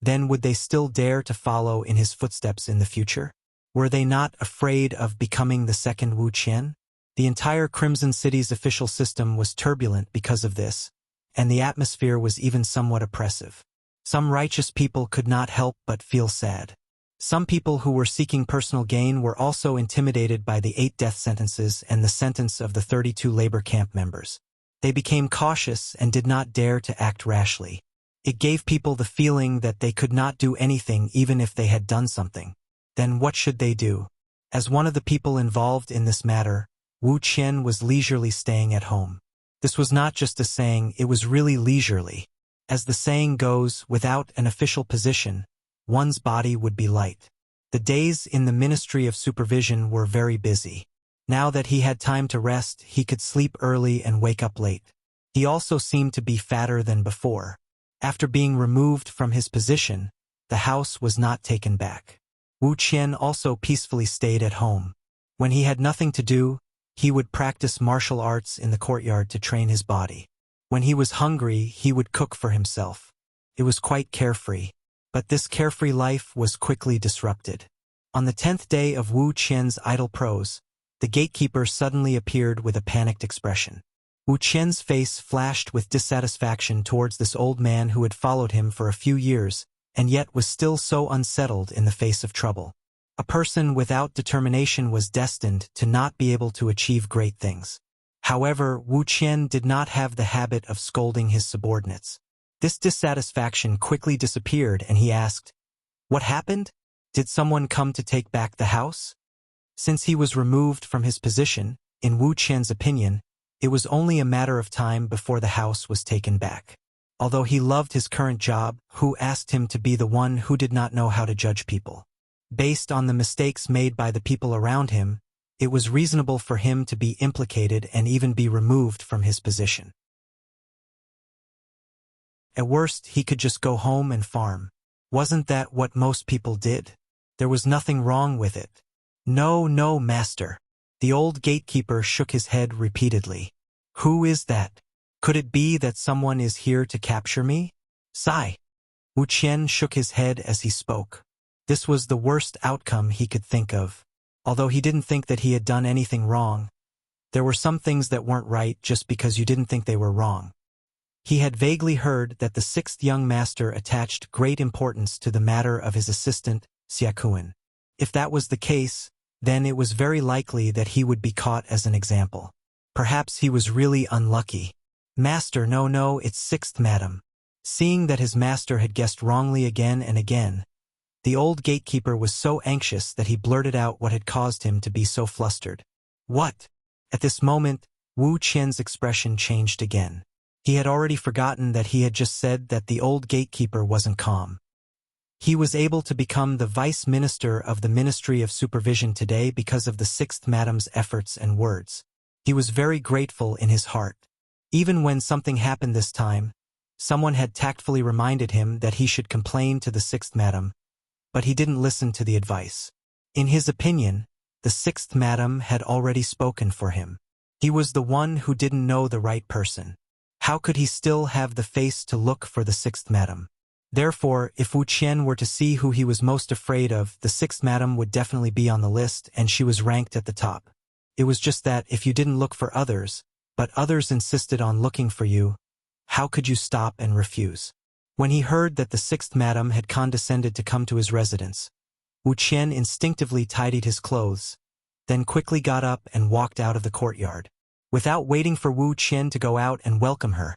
then would they still dare to follow in his footsteps in the future? Were they not afraid of becoming the second Wu Qian? The entire Crimson City's official system was turbulent because of this, and the atmosphere was even somewhat oppressive. Some righteous people could not help but feel sad. Some people who were seeking personal gain were also intimidated by the 8 death sentences and the sentence of the 32 labor camp members. They became cautious and did not dare to act rashly. It gave people the feeling that they could not do anything even if they had done something. Then what should they do? As one of the people involved in this matter, Wu Qian was leisurely staying at home. This was not just a saying, it was really leisurely. As the saying goes, without an official position, one's body would be light. The days in the Ministry of Supervision were very busy. Now that he had time to rest, he could sleep early and wake up late. He also seemed to be fatter than before. After being removed from his position, the house was not taken back. Wu Qian also peacefully stayed at home. When he had nothing to do, he would practice martial arts in the courtyard to train his body. When he was hungry, he would cook for himself. It was quite carefree. But this carefree life was quickly disrupted. On the 10th day of Wu Qian's idle prose, the gatekeeper suddenly appeared with a panicked expression. Wu Qian's face flashed with dissatisfaction towards this old man who had followed him for a few years, and yet was still so unsettled in the face of trouble. A person without determination was destined to not be able to achieve great things. However, Wu Qian did not have the habit of scolding his subordinates. This dissatisfaction quickly disappeared and he asked, "What happened? Did someone come to take back the house?" Since he was removed from his position, in Wu Qian's opinion, it was only a matter of time before the house was taken back. Although he loved his current job, Wu asked him to be the one who did not know how to judge people. Based on the mistakes made by the people around him, it was reasonable for him to be implicated and even be removed from his position. At worst, he could just go home and farm. Wasn't that what most people did? There was nothing wrong with it. "No, no, master." The old gatekeeper shook his head repeatedly. "Who is that? Could it be that someone is here to capture me?" Sigh. Wu Qian shook his head as he spoke. This was the worst outcome he could think of. Although he didn't think that he had done anything wrong, there were some things that weren't right just because you didn't think they were wrong. He had vaguely heard that the 6th young master attached great importance to the matter of his assistant, Xiakuan. If that was the case, then it was very likely that he would be caught as an example. Perhaps he was really unlucky. "Master, no, it's 6th madam." Seeing that his master had guessed wrongly again and again, the old gatekeeper was so anxious that he blurted out what had caused him to be so flustered. "What?" At this moment, Wu Qian's expression changed again. He had already forgotten that he had just said that the old gatekeeper wasn't calm. He was able to become the vice minister of the Ministry of Supervision today because of the 6th madam's efforts and words. He was very grateful in his heart. Even when something happened this time, someone had tactfully reminded him that he should complain to the 6th madam, but he didn't listen to the advice. In his opinion, the 6th madam had already spoken for him. He was the one who didn't know the right person. How could he still have the face to look for the 6th madam? Therefore, if Wu Qian were to see who he was most afraid of, the 6th madam would definitely be on the list, and she was ranked at the top. It was just that if you didn't look for others, but others insisted on looking for you, how could you stop and refuse? When he heard that the 6th madam had condescended to come to his residence, Wu Qian instinctively tidied his clothes, then quickly got up and walked out of the courtyard. Without waiting for Wu Qian to go out and welcome her,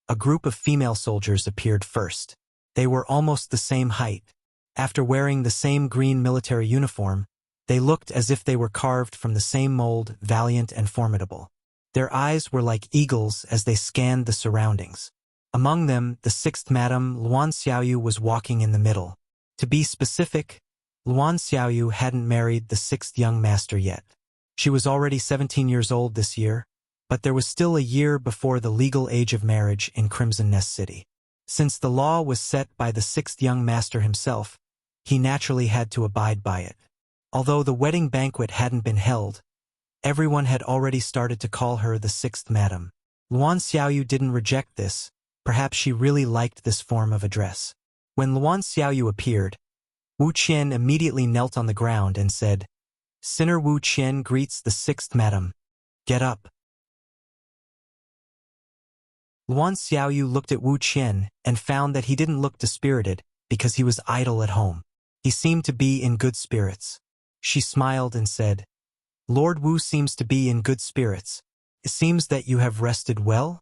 a group of female soldiers appeared first. They were almost the same height. After wearing the same green military uniform, they looked as if they were carved from the same mold, valiant and formidable. Their eyes were like eagles as they scanned the surroundings. Among them, the 6th madam, Luan Xiaoyu, was walking in the middle. To be specific, Luan Xiaoyu hadn't married the 6th young master yet. She was already 17 years old this year, but there was still a year before the legal age of marriage in Crimson Nest City. Since the law was set by the 6th young master himself, he naturally had to abide by it. Although the wedding banquet hadn't been held, everyone had already started to call her the 6th madam. Luan Xiaoyu didn't reject this, Perhaps she really liked this form of address. When Luan Xiaoyu appeared, Wu Qian immediately knelt on the ground and said, "Sinner Wu Qian greets the sixth madam. Get up." Luan Xiaoyu looked at Wu Qian and found that he didn't look dispirited because he was idle at home. He seemed to be in good spirits. She smiled and said, "Lord Wu seems to be in good spirits. It seems that you have rested well?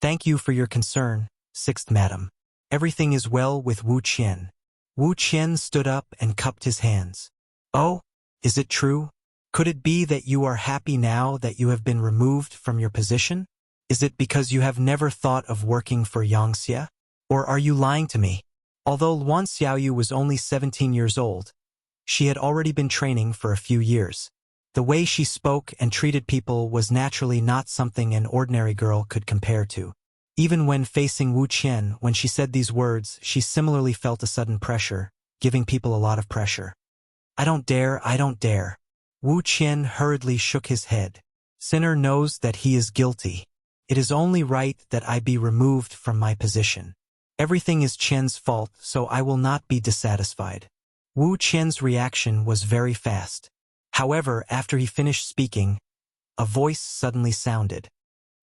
Thank you for your concern, sixth madam. Everything is well with Wu Qian." Wu Qian stood up and cupped his hands. "Oh, is it true? Could it be that you are happy now that you have been removed from your position? Is it because you have never thought of working for Yangxia? Or are you lying to me?" Although Luan Xiaoyu was only 17 years old, she had already been training for a few years. The way she spoke and treated people was naturally not something an ordinary girl could compare to. Even when facing Wu Qian, when she said these words, she similarly felt a sudden pressure, giving people a lot of pressure. I don't dare." Wu Qian hurriedly shook his head. "Sinner knows that he is guilty. It is only right that I be removed from my position. Everything is Qian's fault, so I will not be dissatisfied." Wu Qian's reaction was very fast. However, after he finished speaking, a voice suddenly sounded.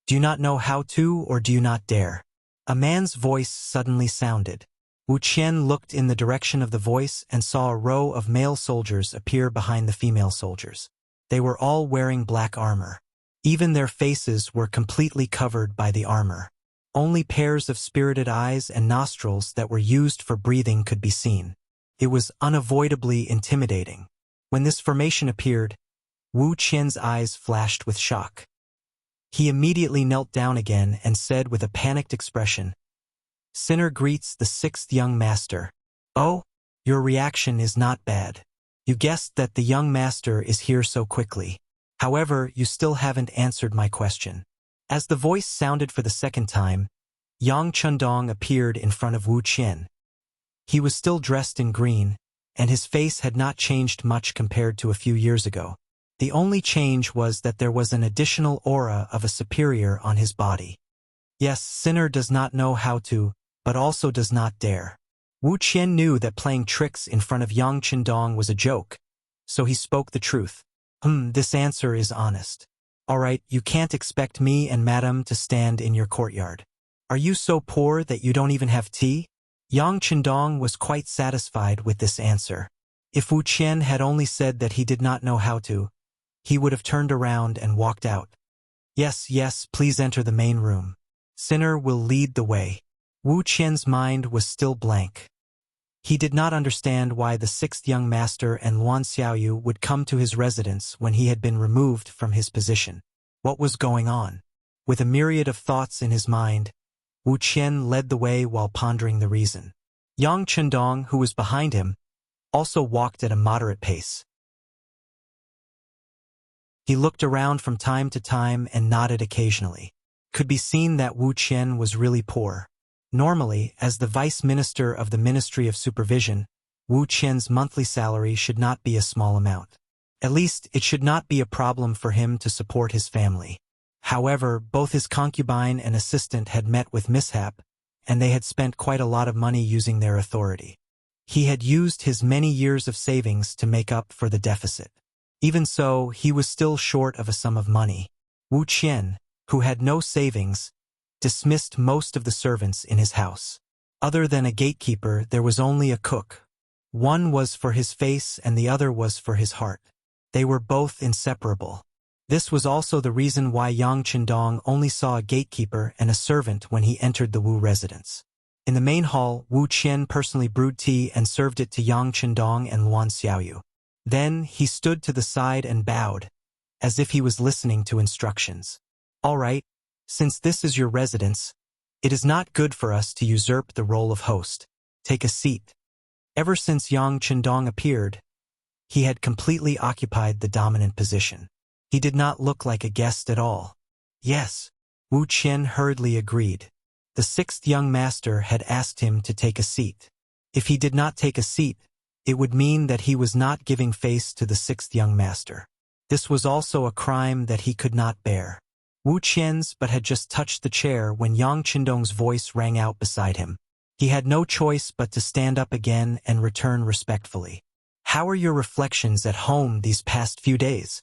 "Do you not know how to, or do you not dare?" A man's voice suddenly sounded. Wu Qian looked in the direction of the voice and saw a row of male soldiers appear behind the female soldiers. They were all wearing black armor. Even their faces were completely covered by the armor. Only pairs of spirited eyes and nostrils that were used for breathing could be seen. It was unavoidably intimidating. When this formation appeared, Wu Qian's eyes flashed with shock. He immediately knelt down again and said with a panicked expression, "Sinner greets the sixth young master." "Oh, your reaction is not bad. You guessed that the young master is here so quickly. However, you still haven't answered my question." As the voice sounded for the second time, Yang Chundong appeared in front of Wu Qian. He was still dressed in green, and his face had not changed much compared to a few years ago. The only change was that there was an additional aura of a superior on his body. Yes, Sinner does not know how to, but also does not dare. Wu Qian knew that playing tricks in front of Yang Chundong was a joke, so he spoke the truth. This answer is honest. All right, you can't expect me and Madam to stand in your courtyard. Are you so poor that you don't even have tea? Yang Chundong was quite satisfied with this answer. If Wu Qian had only said that he did not know how to, he would have turned around and walked out. Yes, please enter the main room. Sinner will lead the way." Wu Qian's mind was still blank. He did not understand why the sixth young master and Luan Xiaoyu would come to his residence when he had been removed from his position. What was going on? With a myriad of thoughts in his mind, Wu Qian led the way while pondering the reason. Yang Chundong, who was behind him, also walked at a moderate pace. He looked around from time to time and nodded occasionally. Could be seen that Wu Qian was really poor. Normally, as the vice minister of the Ministry of Supervision, Wu Qian's monthly salary should not be a small amount. At least, it should not be a problem for him to support his family. However, both his concubine and assistant had met with mishap, and they had spent quite a lot of money using their authority. He had used his many years of savings to make up for the deficit. Even so, he was still short of a sum of money. Wu Qian, who had no savings, dismissed most of the servants in his house. Other than a gatekeeper, there was only a cook. One was for his face and the other was for his heart. They were both inseparable. This was also the reason why Yang Chundong only saw a gatekeeper and a servant when he entered the Wu residence. In the main hall, Wu Qian personally brewed tea and served it to Yang Chundong and Luan Xiaoyu. Then he stood to the side and bowed, as if he was listening to instructions. "All right, since this is your residence, it is not good for us to usurp the role of host. Take a seat." Ever since Yang Chundong appeared, he had completely occupied the dominant position. He did not look like a guest at all. Yes, Wu Qian hurriedly agreed. The sixth young master had asked him to take a seat. If he did not take a seat, it would mean that he was not giving face to the sixth young master. This was also a crime that he could not bear. Wu Qian's but had just touched the chair when Yang Qindong's voice rang out beside him. He had no choice but to stand up again and return respectfully. "How are your reflections at home these past few days?"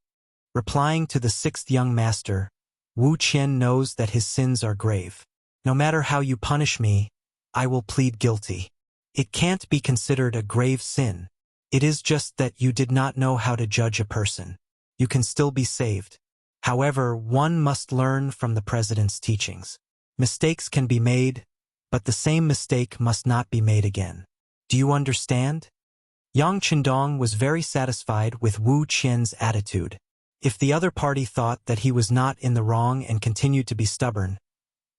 Replying to the sixth young master, Wu Qian knows that his sins are grave. "No matter how you punish me, I will plead guilty. It can't be considered a grave sin. It is just that you did not know how to judge a person. You can still be saved. However, one must learn from the president's teachings. Mistakes can be made, but the same mistake must not be made again. Do you understand?" Yang Qindong was very satisfied with Wu Qian's attitude. If the other party thought that he was not in the wrong and continued to be stubborn,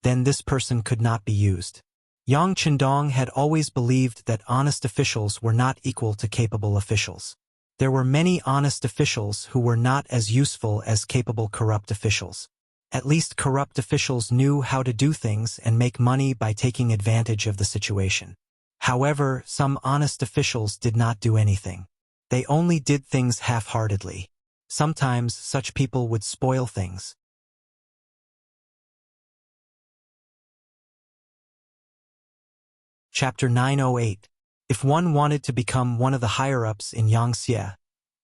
then this person could not be used. Yang Qindong had always believed that honest officials were not equal to capable officials. There were many honest officials who were not as useful as capable corrupt officials. At least corrupt officials knew how to do things and make money by taking advantage of the situation. However, some honest officials did not do anything. They only did things half-heartedly. Sometimes such people would spoil things. Chapter 908. If one wanted to become one of the higher-ups in Yangxia,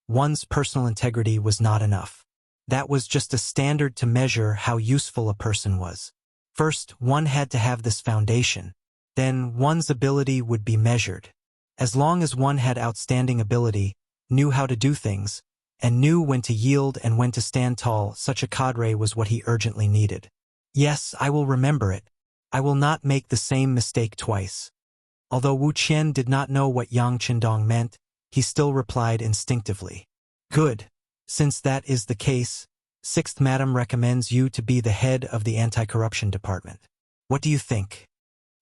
one's personal integrity was not enough. That was just a standard to measure how useful a person was. First, one had to have this foundation. Then, one's ability would be measured. As long as one had outstanding ability, knew how to do things, and knew when to yield and when to stand tall, such a cadre was what he urgently needed. "Yes, I will remember it. I will not make the same mistake twice." Although Wu Qian did not know what Yang Qindong meant, he still replied instinctively. "Good. Since that is the case, Sixth Madam recommends you to be the head of the anti-corruption department. What do you think?"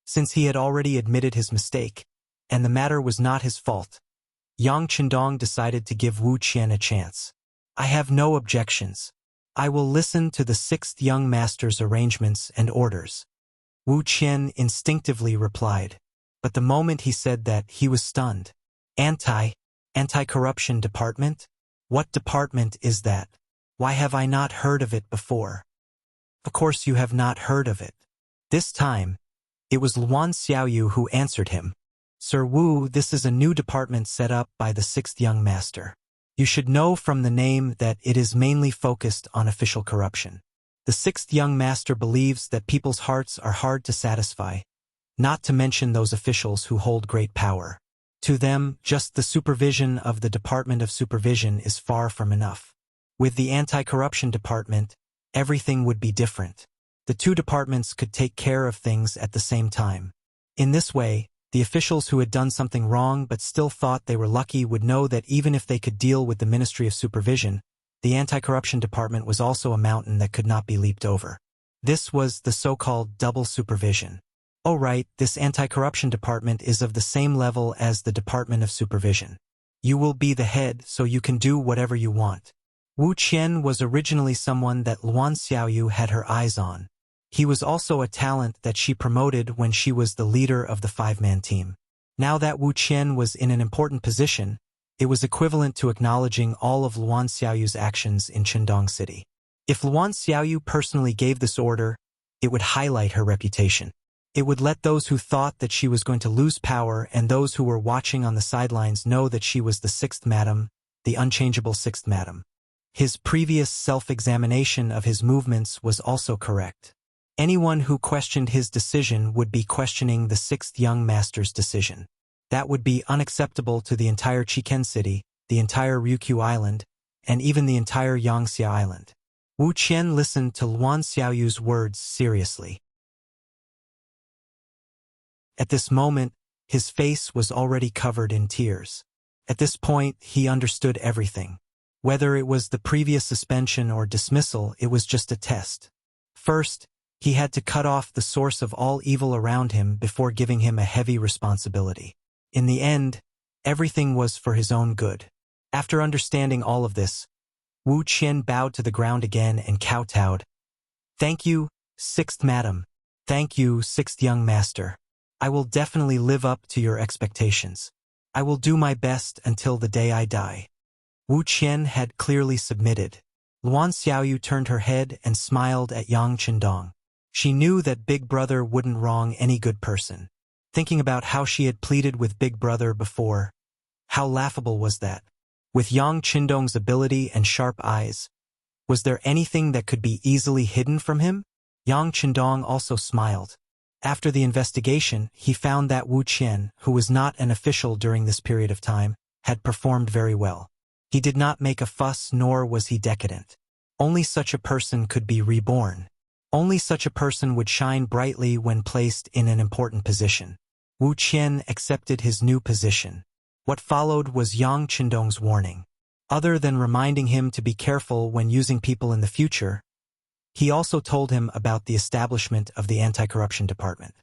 Since he had already admitted his mistake, and the matter was not his fault, Yang Qindong decided to give Wu Qian a chance. "I have no objections. I will listen to the sixth young master's arrangements and orders." Wu Qian instinctively replied, but the moment he said that, he was stunned. Anti-corruption department? What department is that? Why have I not heard of it before?" "Of course you have not heard of it." This time, it was Luan Xiaoyu who answered him. "Sir Wu, this is a new department set up by the sixth young master. You should know from the name that it is mainly focused on official corruption. The sixth young master believes that people's hearts are hard to satisfy, not to mention those officials who hold great power. To them, just the supervision of the Department of Supervision is far from enough. With the anti-corruption department, everything would be different. The two departments could take care of things at the same time. In this way, the officials who had done something wrong but still thought they were lucky would know that even if they could deal with the Ministry of Supervision, the anti-corruption department was also a mountain that could not be leaped over. This was the so-called double supervision. Oh right, this anti-corruption department is of the same level as the Department of Supervision. You will be the head, so you can do whatever you want." Wu Qian was originally someone that Luan Xiaoyu had her eyes on. He was also a talent that she promoted when she was the leader of the five-man team. Now that Wu Qian was in an important position, it was equivalent to acknowledging all of Luan Xiaoyu's actions in Qindong City. If Luan Xiaoyu personally gave this order, it would highlight her reputation. It would let those who thought that she was going to lose power and those who were watching on the sidelines know that she was the sixth madam, the unchangeable sixth madam. His previous self-examination of his movements was also correct. Anyone who questioned his decision would be questioning the sixth young master's decision. That would be unacceptable to the entire Chiken city, the entire Ryukyu Island, and even the entire Yangxia Island. Wu Qian listened to Luan Xiaoyu's words seriously. At this moment, his face was already covered in tears. At this point, he understood everything. Whether it was the previous suspension or dismissal, it was just a test. First, he had to cut off the source of all evil around him before giving him a heavy responsibility. In the end, everything was for his own good. After understanding all of this, Wu Qian bowed to the ground again and kowtowed. "Thank you, sixth madam. Thank you, sixth young master. I will definitely live up to your expectations. I will do my best until the day I die." Wu Qian had clearly submitted. Luan Xiaoyu turned her head and smiled at Yang Qindong. She knew that Big Brother wouldn't wrong any good person. Thinking about how she had pleaded with Big Brother before, how laughable was that? With Yang Qindong's ability and sharp eyes, was there anything that could be easily hidden from him? Yang Qindong also smiled. After the investigation, he found that Wu Qian, who was not an official during this period of time, had performed very well. He did not make a fuss nor was he decadent. Only such a person could be reborn. Only such a person would shine brightly when placed in an important position. Wu Qian accepted his new position. What followed was Yang Qindong's warning. Other than reminding him to be careful when using people in the future, he also told him about the establishment of the anti-corruption department.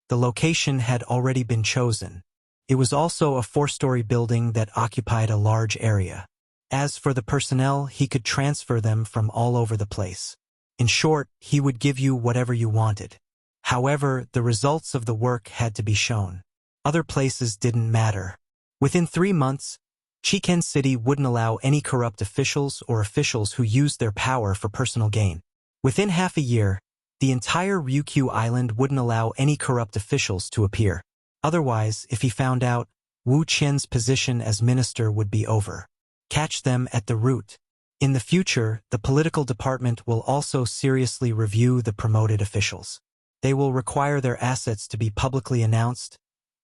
The location had already been chosen. It was also a 4-story building that occupied a large area. As for the personnel, he could transfer them from all over the place. In short, he would give you whatever you wanted. However, the results of the work had to be shown. Other places didn't matter. Within 3 months, Shiken City wouldn't allow any corrupt officials or officials who used their power for personal gain. Within half a year, the entire Ryukyu Island wouldn't allow any corrupt officials to appear. Otherwise, if he found out, Wu Qian's position as minister would be over. Catch them at the root. In the future, the political department will also seriously review the promoted officials. They will require their assets to be publicly announced,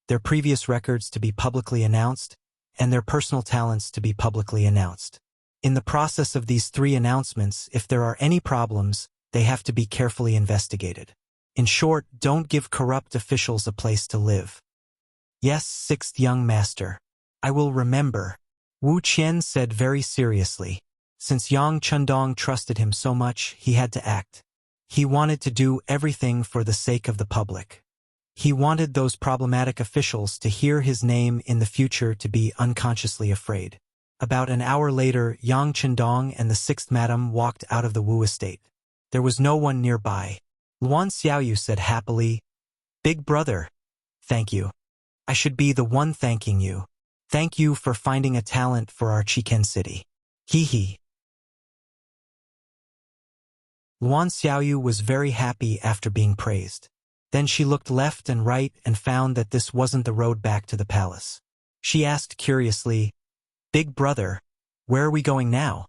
their previous records to be publicly announced, and their personal talents to be publicly announced. In the process of these 3 announcements, if there are any problems, they have to be carefully investigated. In short, don't give corrupt officials a place to live. Yes, 6th young master. I will remember. Wu Qian said very seriously. Since Yang Qindong trusted him so much, he had to act. He wanted to do everything for the sake of the public. He wanted those problematic officials to hear his name in the future to be unconsciously afraid. About an hour later, Yang Qindong and the 6th madam walked out of the Wu estate. There was no one nearby. Luan Xiaoyu said happily, "Big brother, thank you. I should be the one thanking you. Thank you for finding a talent for our Shiken city. Hee hee." Luan Xiaoyu was very happy after being praised. Then she looked left and right and found that this wasn't the road back to the palace. She asked curiously, "Big brother, where are we going now?"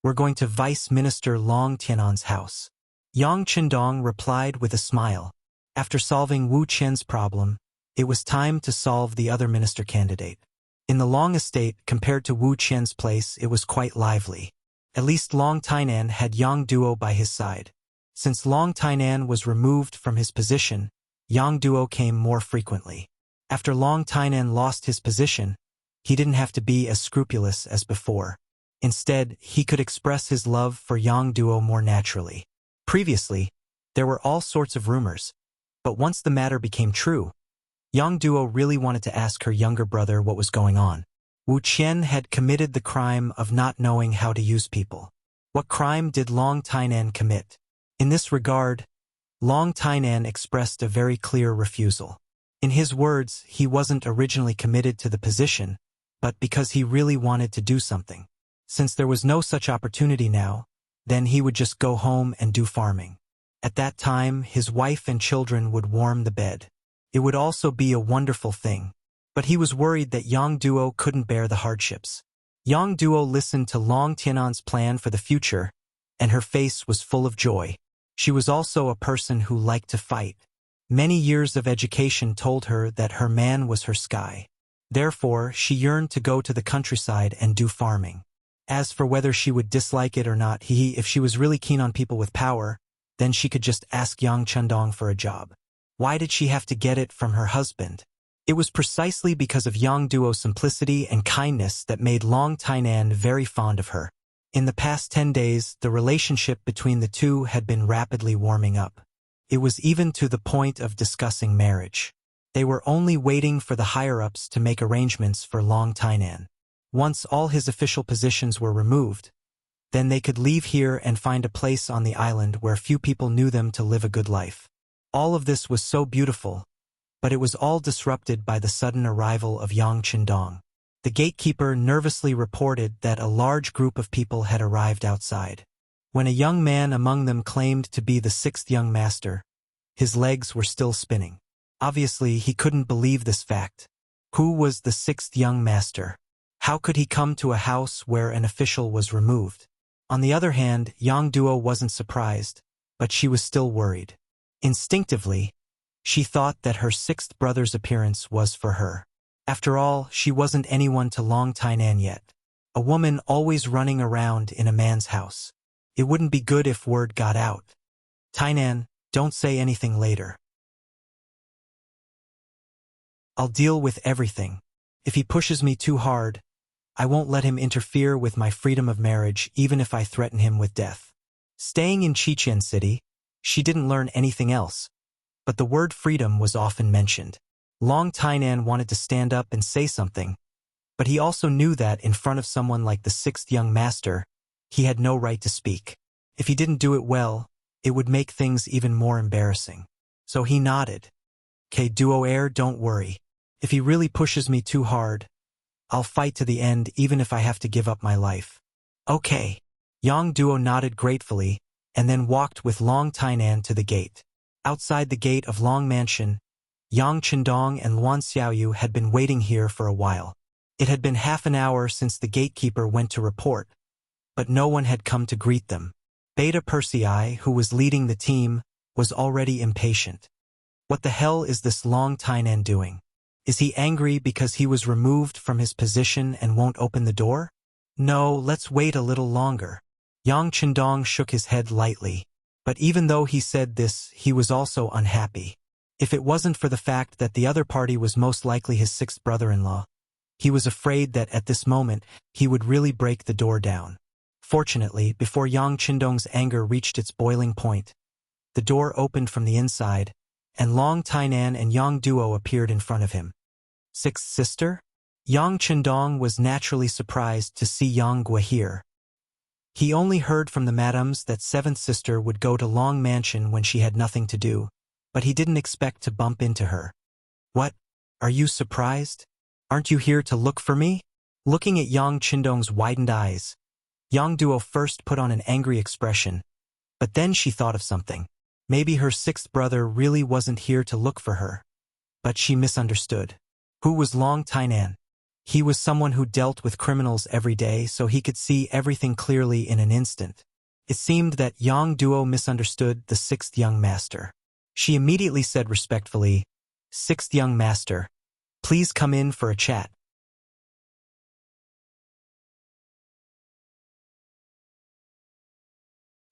"We're going to Vice Minister Long Tianan's house." Yang Qindong replied with a smile. After solving Wu Qian's problem, it was time to solve the other minister candidate. In the Long estate, compared to Wu Qian's place, it was quite lively. At least Long Tainan had Yang Duo by his side. Since Long Tainan was removed from his position, Yang Duo came more frequently. After Long Tainan lost his position, he didn't have to be as scrupulous as before. Instead, he could express his love for Yang Duo more naturally. Previously, there were all sorts of rumors, but once the matter became true, Yang Duo really wanted to ask her younger brother what was going on. Wu Qian had committed the crime of not knowing how to use people. What crime did Long Tainan commit? In this regard, Long Tainan expressed a very clear refusal. In his words, he wasn't originally committed to the position, but because he really wanted to do something. Since there was no such opportunity now, then he would just go home and do farming. At that time, his wife and children would warm the bed. It would also be a wonderful thing. But he was worried that Yang Duo couldn't bear the hardships. Yang Duo listened to Long Tianan's plan for the future, and her face was full of joy. She was also a person who liked to fight. Many years of education told her that her man was her sky. Therefore, she yearned to go to the countryside and do farming. As for whether she would dislike it or not, if she was really keen on people with power, then she could just ask Yang Qindong for a job. Why did she have to get it from her husband? It was precisely because of Yang Duo's simplicity and kindness that made Long Tainan very fond of her. In the past 10 days, the relationship between the two had been rapidly warming up. It was even to the point of discussing marriage. They were only waiting for the higher-ups to make arrangements for Long Tainan. Once all his official positions were removed, then they could leave here and find a place on the island where few people knew them to live a good life. All of this was so beautiful, but it was all disrupted by the sudden arrival of Yang Qindong. The gatekeeper nervously reported that a large group of people had arrived outside. When a young man among them claimed to be the sixth young master, his legs were still spinning. Obviously, he couldn't believe this fact. Who was the sixth young master? How could he come to a house where an official was removed? On the other hand, Yang Duo wasn't surprised, but she was still worried. Instinctively, she thought that her sixth brother's appearance was for her. After all, she wasn't anyone to Long Tainan yet. A woman always running around in a man's house. It wouldn't be good if word got out. Tainan, don't say anything later. I'll deal with everything. If he pushes me too hard, I won't let him interfere with my freedom of marriage even if I threaten him with death. Staying in Qiqian City, she didn't learn anything else, but the word freedom was often mentioned. Long Tainan wanted to stand up and say something, but he also knew that in front of someone like the sixth young master, he had no right to speak. If he didn't do it well, it would make things even more embarrassing. So he nodded. "Okay, Duo Air, don't worry. If he really pushes me too hard, I'll fight to the end even if I have to give up my life." "Okay." Yang Duo nodded gratefully and then walked with Long Tainan to the gate. Outside the gate of Long Mansion, Yang Chendong and Luan Xiaoyu had been waiting here for a while. It had been half an hour since the gatekeeper went to report, but no one had come to greet them. Beta Persei, who was leading the team, was already impatient. What the hell is this Long Tainan doing? Is he angry because he was removed from his position and won't open the door? No, let's wait a little longer. Yang Chendong shook his head lightly. But even though he said this, he was also unhappy. If it wasn't for the fact that the other party was most likely his sixth brother-in-law, he was afraid that at this moment he would really break the door down. Fortunately, before Yang Chendong's anger reached its boiling point, the door opened from the inside, and Long Tainan and Yang Duo appeared in front of him. "Sixth sister?" Yang Chendong was naturally surprised to see Yang Gua here. He only heard from the madams that seventh sister would go to Long Mansion when she had nothing to do, but he didn't expect to bump into her. "What? Are you surprised? Aren't you here to look for me?" Looking at Yang Chendong's widened eyes, Yang Duo first put on an angry expression, but then she thought of something. Maybe her sixth brother really wasn't here to look for her. But she misunderstood. Who was Long Tainan? He was someone who dealt with criminals every day, so he could see everything clearly in an instant. It seemed that Yang Duo misunderstood the sixth young master. She immediately said respectfully, "Sixth young master, please come in for a chat."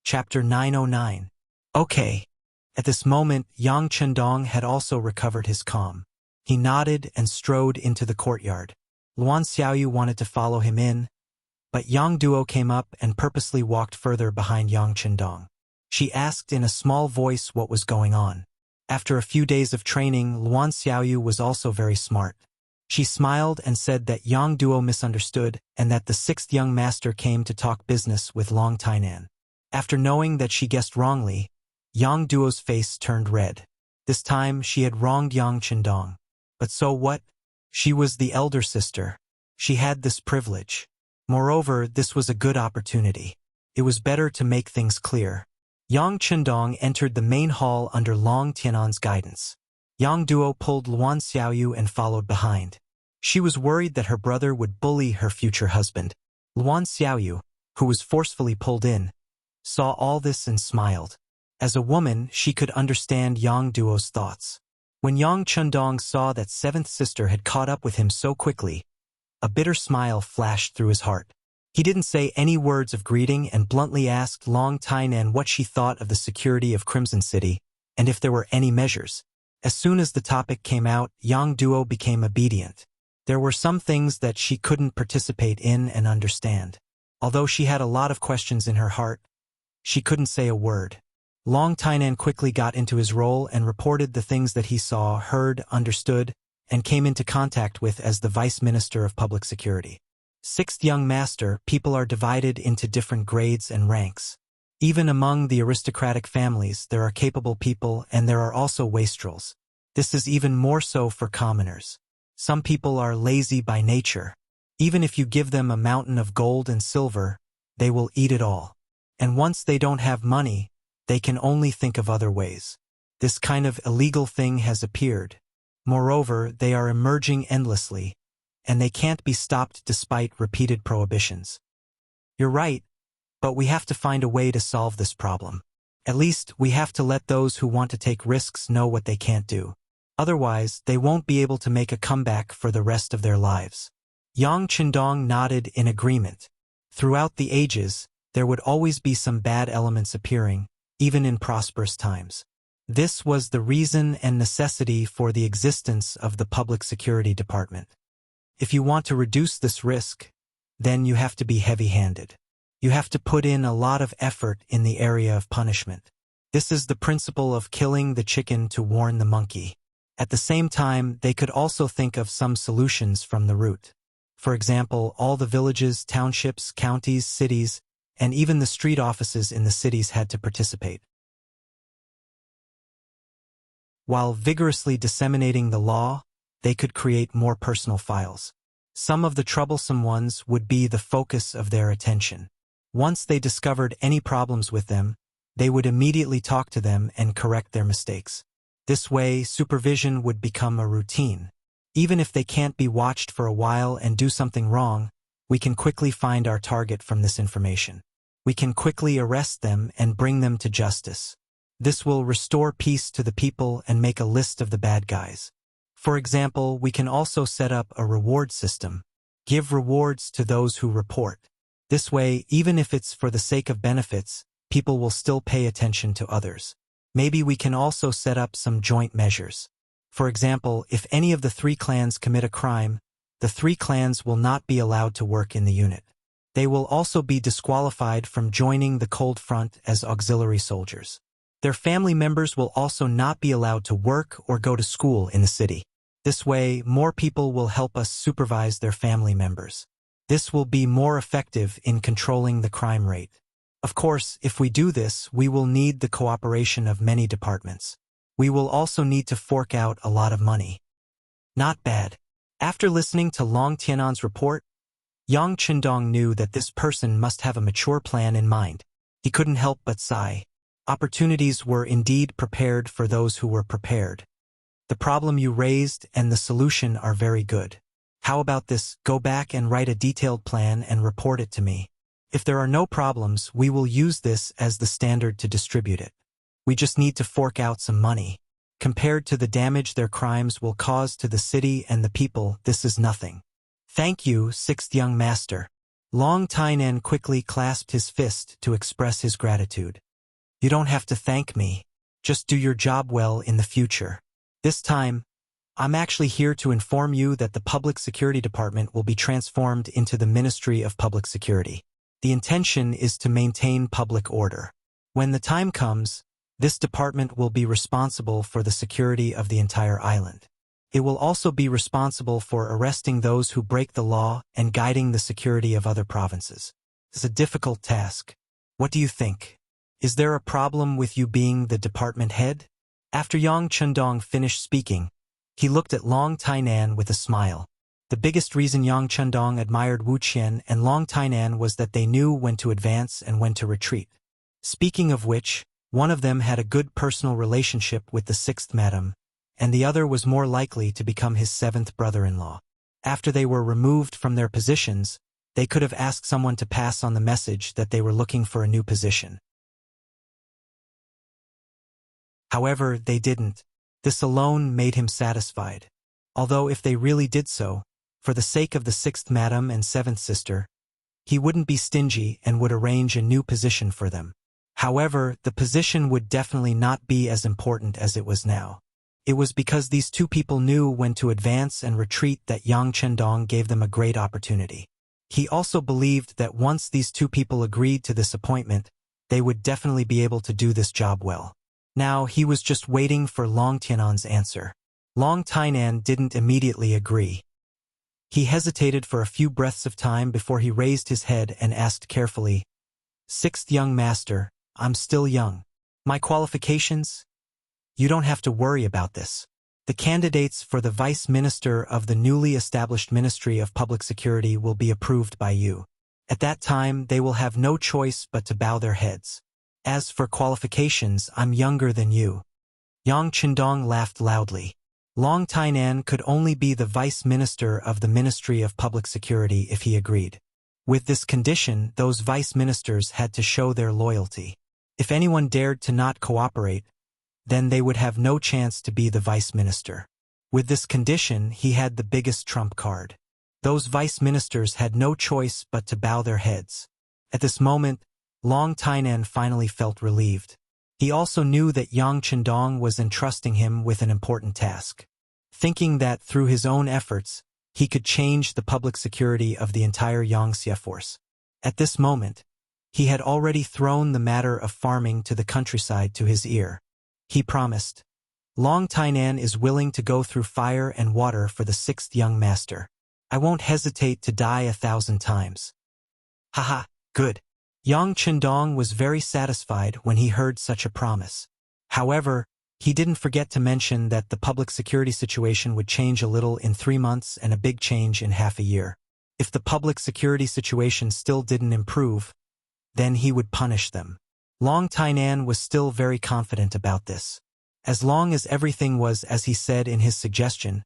Chapter 909. Okay. At this moment, Yang Chendong had also recovered his calm. He nodded and strode into the courtyard. Luan Xiaoyu wanted to follow him in, but Yang Duo came up and purposely walked further behind Yang Chendong. She asked in a small voice what was going on. After a few days of training, Luan Xiaoyu was also very smart. She smiled and said that Yang Duo misunderstood and that the sixth young master came to talk business with Long Tainan. After knowing that she guessed wrongly, Yang Duo's face turned red. This time she had wronged Yang Chendong. But so what? She was the elder sister. She had this privilege. Moreover, this was a good opportunity. It was better to make things clear. Yang Chendong entered the main hall under Long Tianan's guidance. Yang Duo pulled Luan Xiaoyu and followed behind. She was worried that her brother would bully her future husband. Luan Xiaoyu, who was forcefully pulled in, saw all this and smiled. As a woman, she could understand Yang Duo's thoughts. When Yang Chendong saw that seventh sister had caught up with him so quickly, a bitter smile flashed through his heart. He didn't say any words of greeting and bluntly asked Long Tainan what she thought of the security of Crimson City, and if there were any measures. As soon as the topic came out, Yang Duo became obedient. There were some things that she couldn't participate in and understand. Although she had a lot of questions in her heart, she couldn't say a word. Long Tainan quickly got into his role and reported the things that he saw, heard, understood, and came into contact with as the Vice Minister of Public Security. Sixth young master, people are divided into different grades and ranks. Even among the aristocratic families, there are capable people and there are also wastrels. This is even more so for commoners. Some people are lazy by nature. Even if you give them a mountain of gold and silver, they will eat it all. And once they don't have money, they can only think of other ways. This kind of illegal thing has appeared. Moreover, they are emerging endlessly, and they can't be stopped despite repeated prohibitions. You're right, but we have to find a way to solve this problem. At least, we have to let those who want to take risks know what they can't do. Otherwise, they won't be able to make a comeback for the rest of their lives. Yang Chendong nodded in agreement. Throughout the ages, there would always be some bad elements appearing, even in prosperous times. This was the reason and necessity for the existence of the Public Security Department. If you want to reduce this risk, then you have to be heavy-handed. You have to put in a lot of effort in the area of punishment. This is the principle of killing the chicken to warn the monkey. At the same time, they could also think of some solutions from the root. For example, all the villages, townships, counties, cities, and even the street offices in the cities had to participate. While vigorously disseminating the law, they could create more personal files. Some of the troublesome ones would be the focus of their attention. Once they discovered any problems with them, they would immediately talk to them and correct their mistakes. This way, supervision would become a routine. Even if they can't be watched for a while and do something wrong, we can quickly find our target from this information. We can quickly arrest them and bring them to justice. This will restore peace to the people and make a list of the bad guys. For example, we can also set up a reward system. Give rewards to those who report. This way, even if it's for the sake of benefits, people will still pay attention to others. Maybe we can also set up some joint measures. For example, if any of the 3 clans commit a crime, the 3 clans will not be allowed to work in the unit. They will also be disqualified from joining the Cold Front as auxiliary soldiers. Their family members will also not be allowed to work or go to school in the city. This way, more people will help us supervise their family members. This will be more effective in controlling the crime rate. Of course, if we do this, we will need the cooperation of many departments. We will also need to fork out a lot of money. Not bad. After listening to Long Tianan's report, Yang Chendong knew that this person must have a mature plan in mind. He couldn't help but sigh. Opportunities were indeed prepared for those who were prepared. The problem you raised and the solution are very good. How about this? Go back and write a detailed plan and report it to me. If there are no problems, we will use this as the standard to distribute it. We just need to fork out some money. Compared to the damage their crimes will cause to the city and the people, this is nothing. Thank you, 6th young master. Long Tainan quickly clasped his fist to express his gratitude. You don't have to thank me. Just do your job well in the future. This time, I'm actually here to inform you that the Public Security Department will be transformed into the Ministry of Public Security. The intention is to maintain public order. When the time comes, this department will be responsible for the security of the entire island. It will also be responsible for arresting those who break the law and guiding the security of other provinces. It's a difficult task. What do you think? Is there a problem with you being the department head? After Yang Chendong finished speaking, he looked at Long Tainan with a smile. The biggest reason Yang Chendong admired Wuxia and Long Tainan was that they knew when to advance and when to retreat. Speaking of which, one of them had a good personal relationship with the 6th madam, and the other was more likely to become his 7th brother-in-law. After they were removed from their positions, they could have asked someone to pass on the message that they were looking for a new position. However, they didn't. This alone made him satisfied. Although if they really did so, for the sake of the 6th madam and 7th sister, he wouldn't be stingy and would arrange a new position for them. However, the position would definitely not be as important as it was now. It was because these 2 people knew when to advance and retreat that Yang Chendong gave them a great opportunity. He also believed that once these 2 people agreed to this appointment, they would definitely be able to do this job well. Now, he was just waiting for Long Tianan's answer. Long Tainan didn't immediately agree. He hesitated for a few breaths of time before he raised his head and asked carefully, 6th young master, I'm still young. My qualifications? You don't have to worry about this. The candidates for the Vice Minister of the newly established Ministry of Public Security will be approved by you. At that time, they will have no choice but to bow their heads. As for qualifications, I'm younger than you. Yang Qindong laughed loudly. Long Tainan could only be the vice minister of the Ministry of Public Security if he agreed. With this condition, those vice ministers had to show their loyalty. If anyone dared to not cooperate, then they would have no chance to be the vice minister. With this condition, he had the biggest trump card. Those vice ministers had no choice but to bow their heads. At this moment, Long Tainan finally felt relieved. He also knew that Yang Qindong was entrusting him with an important task. Thinking that through his own efforts, he could change the public security of the entire Yangxia force. At this moment, he had already thrown the matter of farming to the countryside to his ear. He promised, Long Tainan is willing to go through fire and water for the 6th young master. I won't hesitate to die 1,000 times. Haha, good. Yang Qindong was very satisfied when he heard such a promise. However, he didn't forget to mention that the public security situation would change a little in 3 months and a big change in half a year. If the public security situation still didn't improve, then he would punish them. Long Tainan was still very confident about this. As long as everything was as he said in his suggestion,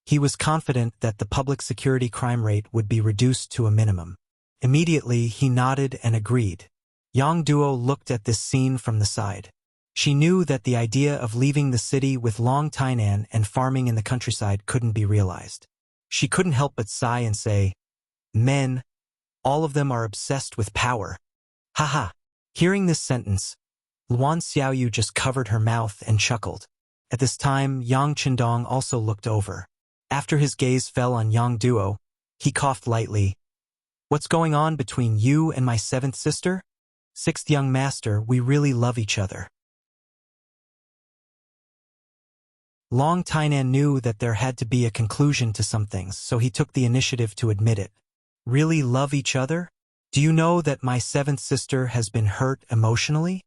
he was confident that the public security crime rate would be reduced to a minimum. Immediately, he nodded and agreed. Yang Duo looked at this scene from the side. She knew that the idea of leaving the city with Long Tainan and farming in the countryside couldn't be realized. She couldn't help but sigh and say, Men, all of them are obsessed with power. Haha. Hearing this sentence, Luan Xiaoyu just covered her mouth and chuckled. At this time, Yang Qindong also looked over. After his gaze fell on Yang Duo, he coughed lightly. What's going on between you and my 7th sister? 6th young master, we really love each other. Long Tainan knew that there had to be a conclusion to some things, so he took the initiative to admit it. Really love each other? Do you know that my 7th sister has been hurt emotionally?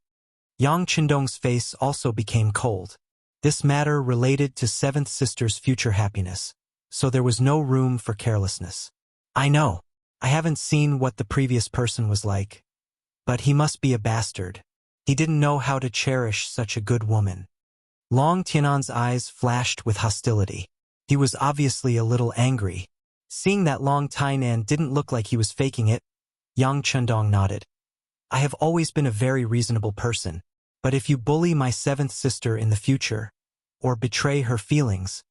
Yang Qindong's face also became cold. This matter related to 7th sister's future happiness, so there was no room for carelessness. I know. I haven't seen what the previous person was like. But he must be a bastard. He didn't know how to cherish such a good woman. Long Tianan's eyes flashed with hostility. He was obviously a little angry. Seeing that Long Tainan didn't look like he was faking it, Yang Qindong nodded. I have always been a very reasonable person, but if you bully my 7th sister in the future, or betray her feelings,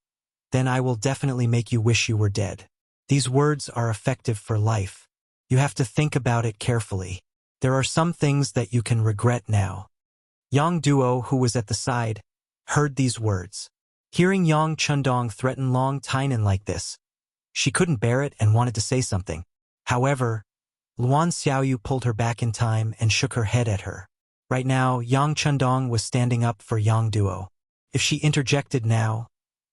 then I will definitely make you wish you were dead. These words are effective for life. You have to think about it carefully. There are some things that you can regret now. Yang Duo, who was at the side, heard these words. Hearing Yang Qindong threaten Long Tainan like this, she couldn't bear it and wanted to say something. However, Luan Xiaoyu pulled her back in time and shook her head at her. Right now, Yang Qindong was standing up for Yang Duo. If she interjected now,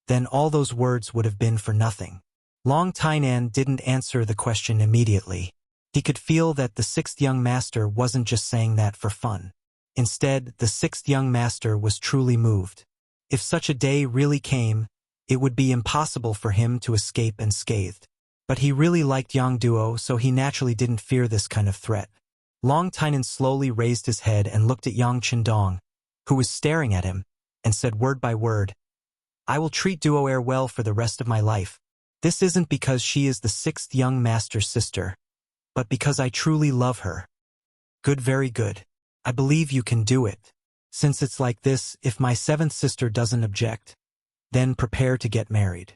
then all those words would have been for nothing. Long Tainan didn't answer the question immediately. He could feel that the 6th young master wasn't just saying that for fun. Instead, the 6th young master was truly moved. If such a day really came, it would be impossible for him to escape unscathed. But he really liked Yang Duo, so he naturally didn't fear this kind of threat. Long Tainan slowly raised his head and looked at Yang Qindong, who was staring at him, and said word by word, I will treat Duo Air well for the rest of my life. This isn't because she is the 6th young master's sister, but because I truly love her. Good, very good. I believe you can do it. Since it's like this, if my 7th sister doesn't object, then prepare to get married.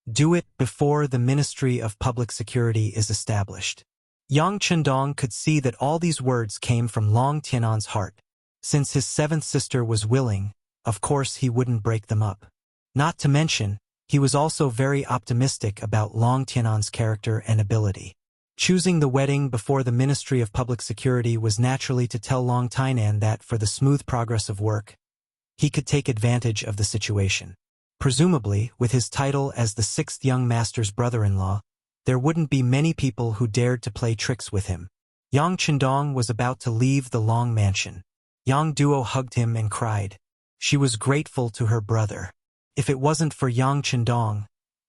Do it before the Ministry of Public Security is established. Yang Qindong could see that all these words came from Long Tianan's heart. Since his 7th sister was willing, of course he wouldn't break them up. Not to mention, he was also very optimistic about Long Tianan's character and ability. Choosing the wedding before the Ministry of Public Security was naturally to tell Long Tainan that for the smooth progress of work, he could take advantage of the situation. Presumably, with his title as the 6th young master's brother-in-law, there wouldn't be many people who dared to play tricks with him. Yang Qindong was about to leave the Long mansion. Yang Duo hugged him and cried. She was grateful to her brother. If it wasn't for Yang Qindong,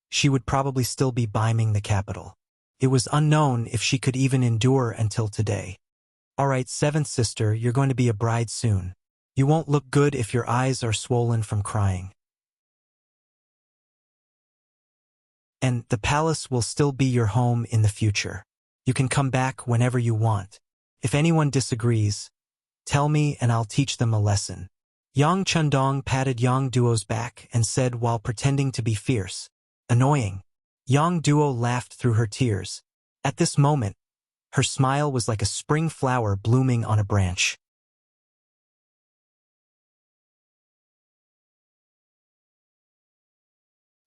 she would probably still be biming the capital. It was unknown if she could even endure until today. All right, seventh sister, you're going to be a bride soon. You won't look good if your eyes are swollen from crying. And the palace will still be your home in the future. You can come back whenever you want. If anyone disagrees, tell me and I'll teach them a lesson. Yang Chundong patted Yang Duo's back and said while pretending to be fierce, "Annoying." Yang Duo laughed through her tears. At this moment, her smile was like a spring flower blooming on a branch.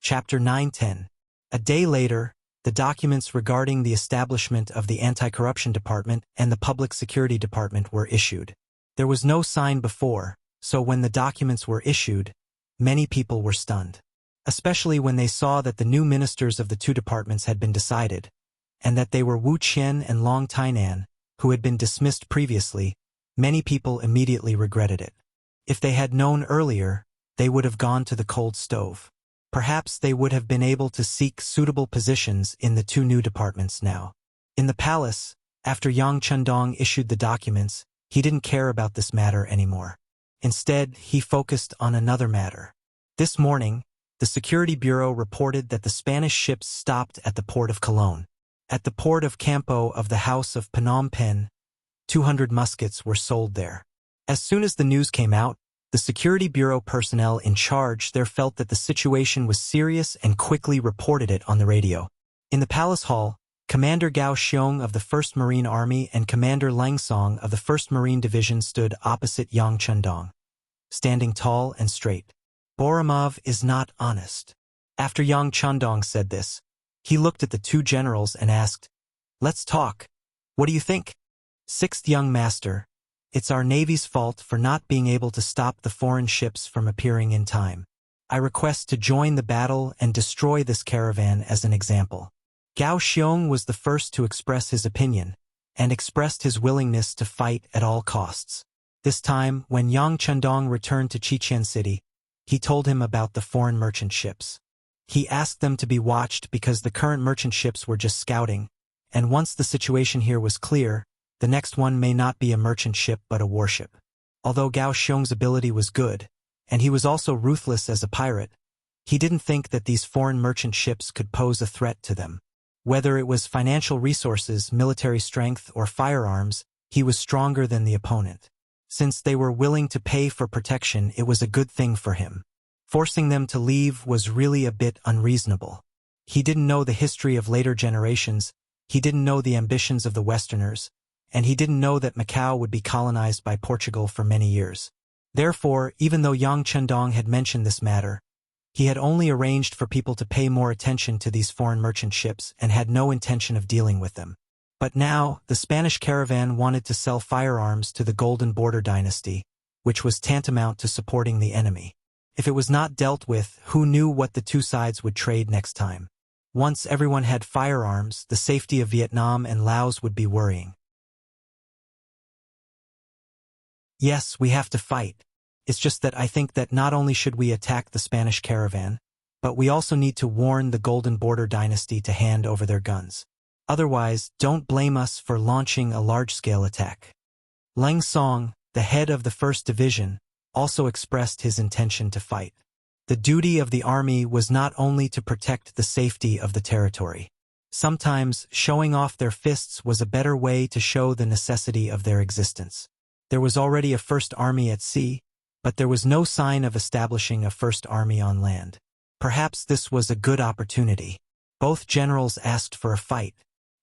Chapter 9-10. A day later, the documents regarding the establishment of the Anti-Corruption Department and the Public Security Department were issued. There was no sign before, so when the documents were issued, many people were stunned. Especially when they saw that the new ministers of the two departments had been decided, and that they were Wu Qian and Long Tainan, who had been dismissed previously. Many people immediately regretted it. If they had known earlier, they would have gone to the cold stove. Perhaps they would have been able to seek suitable positions in the two new departments now. In the palace, after Yang Chundong issued the documents, he didn't care about this matter anymore. Instead, he focused on another matter. This morning, the Security Bureau reported that the Spanish ships stopped at the port of Cologne. At the port of Campo of the House of Phnom Penh, 200 muskets were sold there. As soon as the news came out, the Security Bureau personnel in charge there felt that the situation was serious and quickly reported it on the radio. In the palace hall, Commander Gao Xiong of the 1st Marine Army and Commander Lang Song of the 1st Marine Division stood opposite Yang Chundong, standing tall and straight. Borimov is not honest. After Yang Chundong said this, he looked at the two generals and asked, "Let's talk. What do you think?" Sixth young master, it's our Navy's fault for not being able to stop the foreign ships from appearing in time. I request to join the battle and destroy this caravan as an example. Gao Xiong was the first to express his opinion, and expressed his willingness to fight at all costs. This time, when Yang Chundong returned to Chichen City, he told him about the foreign merchant ships. He asked them to be watched because the current merchant ships were just scouting, and once the situation here was clear, the next one may not be a merchant ship but a warship. Although Gao Xiong's ability was good, and he was also ruthless as a pirate, he didn't think that these foreign merchant ships could pose a threat to them. Whether it was financial resources, military strength, or firearms, he was stronger than the opponent. Since they were willing to pay for protection, it was a good thing for him. Forcing them to leave was really a bit unreasonable. He didn't know the history of later generations, he didn't know the ambitions of the Westerners, and he didn't know that Macau would be colonized by Portugal for many years. Therefore, even though Yang Chundong had mentioned this matter, he had only arranged for people to pay more attention to these foreign merchant ships and had no intention of dealing with them. But now, the Spanish caravan wanted to sell firearms to the Golden Border dynasty, which was tantamount to supporting the enemy. If it was not dealt with, who knew what the two sides would trade next time? Once everyone had firearms, the safety of Vietnam and Laos would be worrying. Yes, we have to fight. It's just that I think that not only should we attack the Spanish caravan, but we also need to warn the Golden Border dynasty to hand over their guns. Otherwise, don't blame us for launching a large-scale attack. Lang Song, the head of the 1st Division, also expressed his intention to fight. The duty of the army was not only to protect the safety of the territory. Sometimes, showing off their fists was a better way to show the necessity of their existence. There was already a 1st Army at sea, but there was no sign of establishing a 1st Army on land. Perhaps this was a good opportunity. Both generals asked for a fight.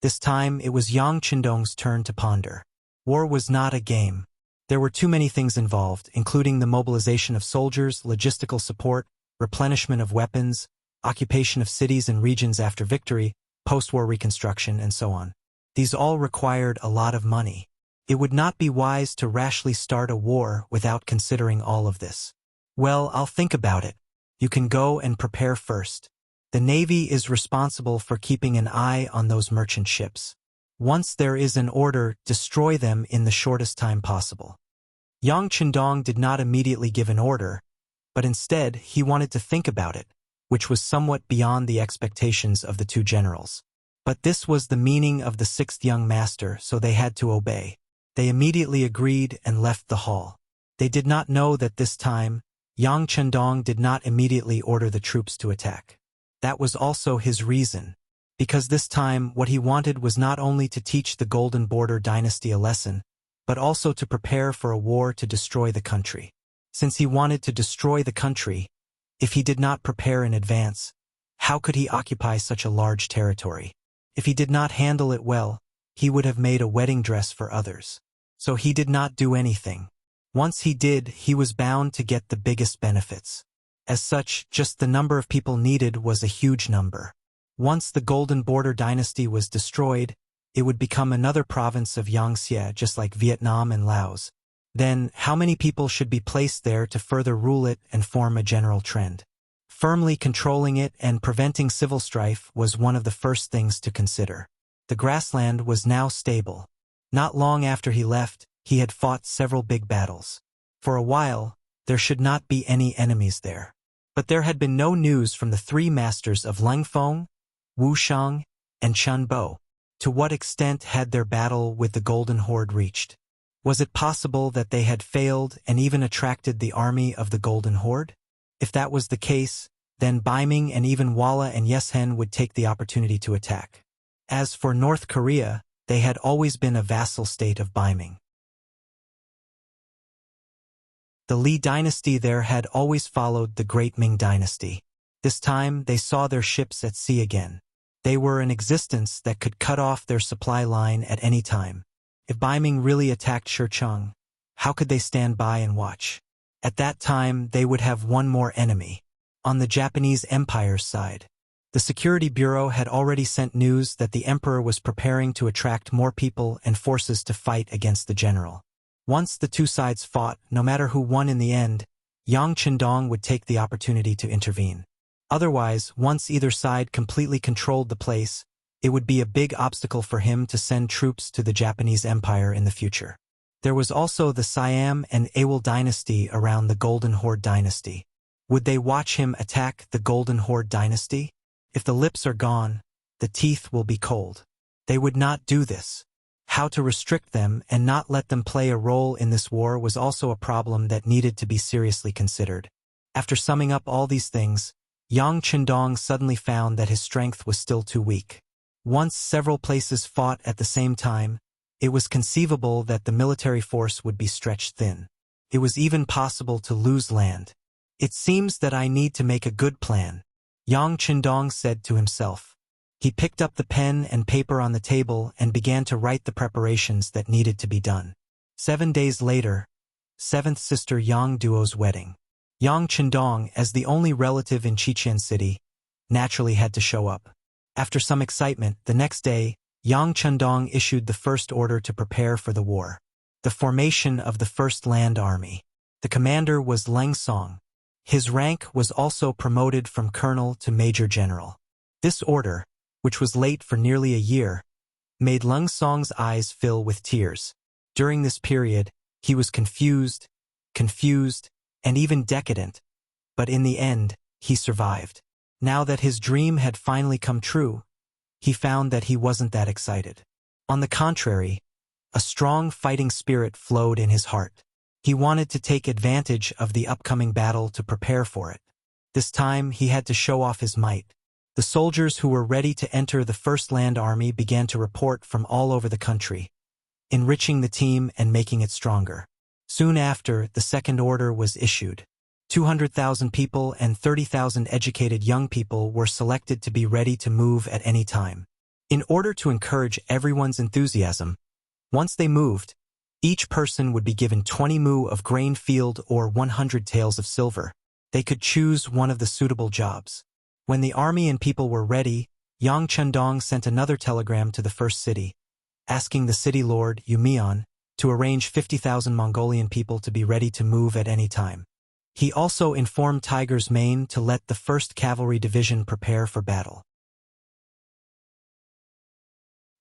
This time, it was Yang Chundong's turn to ponder. War was not a game. There were too many things involved, including the mobilization of soldiers, logistical support, replenishment of weapons, occupation of cities and regions after victory, post-war reconstruction, and so on. These all required a lot of money. It would not be wise to rashly start a war without considering all of this. Well, I'll think about it. You can go and prepare first. The Navy is responsible for keeping an eye on those merchant ships. Once there is an order, destroy them in the shortest time possible. Yang Chundong did not immediately give an order, but instead he wanted to think about it, which was somewhat beyond the expectations of the two generals. But this was the meaning of the sixth young master, so they had to obey. They immediately agreed and left the hall. They did not know that this time, Yang Chendong did not immediately order the troops to attack. That was also his reason, because this time what he wanted was not only to teach the Golden Border dynasty a lesson, but also to prepare for a war to destroy the country. Since he wanted to destroy the country, if he did not prepare in advance, how could he occupy such a large territory? If he did not handle it well, he would have made a wedding dress for others. So he did not do anything. Once he did, he was bound to get the biggest benefits. As such, just the number of people needed was a huge number. Once the Golden Border dynasty was destroyed, it would become another province of Yangtze, just like Vietnam and Laos. Then, how many people should be placed there to further rule it and form a general trend? Firmly controlling it and preventing civil strife was one of the first things to consider. The grassland was now stable. Not long after he left, he had fought several big battles. For a while, there should not be any enemies there. But there had been no news from the three masters of Lengfeng, Wuxiang, and Chunbo. To what extent had their battle with the Golden Horde reached? Was it possible that they had failed and even attracted the army of the Golden Horde? If that was the case, then Baiming and even Walla and Yeshen would take the opportunity to attack. As for North Korea, they had always been a vassal state of Baiming. The Li dynasty there had always followed the Great Ming dynasty. This time, they saw their ships at sea again. They were an existence that could cut off their supply line at any time. If Baiming really attacked Shecheng, how could they stand by and watch? At that time, they would have one more enemy. On the Japanese Empire's side, the Security Bureau had already sent news that the Emperor was preparing to attract more people and forces to fight against the general. Once the two sides fought, no matter who won in the end, Yang Chendong would take the opportunity to intervene. Otherwise, once either side completely controlled the place, it would be a big obstacle for him to send troops to the Japanese Empire in the future. There was also the Siam and Awol dynasty around the Golden Horde dynasty. Would they watch him attack the Golden Horde dynasty? If the lips are gone, the teeth will be cold. They would not do this. How to restrict them and not let them play a role in this war was also a problem that needed to be seriously considered. After summing up all these things, Yang Chendong suddenly found that his strength was still too weak. Once several places fought at the same time, it was conceivable that the military force would be stretched thin. It was even possible to lose land. It seems that I need to make a good plan, Yang Chendong said to himself. He picked up the pen and paper on the table and began to write the preparations that needed to be done. 7 days later, seventh sister Yang Duo's wedding. Yang Chendong, as the only relative in Chichen City, naturally had to show up. After some excitement, the next day, Yang Chendong issued the first order to prepare for the war. The formation of the First Land Army. The commander was Leng Song. His rank was also promoted from colonel to major general. This order, which was late for nearly a year, made Leng Song's eyes fill with tears. During this period, he was confused, and even decadent, but in the end, he survived. Now that his dream had finally come true, he found that he wasn't that excited. On the contrary, a strong fighting spirit flowed in his heart. He wanted to take advantage of the upcoming battle to prepare for it. This time, he had to show off his might. The soldiers who were ready to enter the First Land Army began to report from all over the country, enriching the team and making it stronger. Soon after, the second order was issued. 200,000 people and 30,000 educated young people were selected to be ready to move at any time. In order to encourage everyone's enthusiasm, once they moved, each person would be given 20 mu of grain field or 100 taels of silver. They could choose one of the suitable jobs. When the army and people were ready, Yang Chendong sent another telegram to the first city, asking the city lord, Yumian, to arrange 50,000 Mongolian people to be ready to move at any time. He also informed Tiger's Mane to let the 1st Cavalry Division prepare for battle.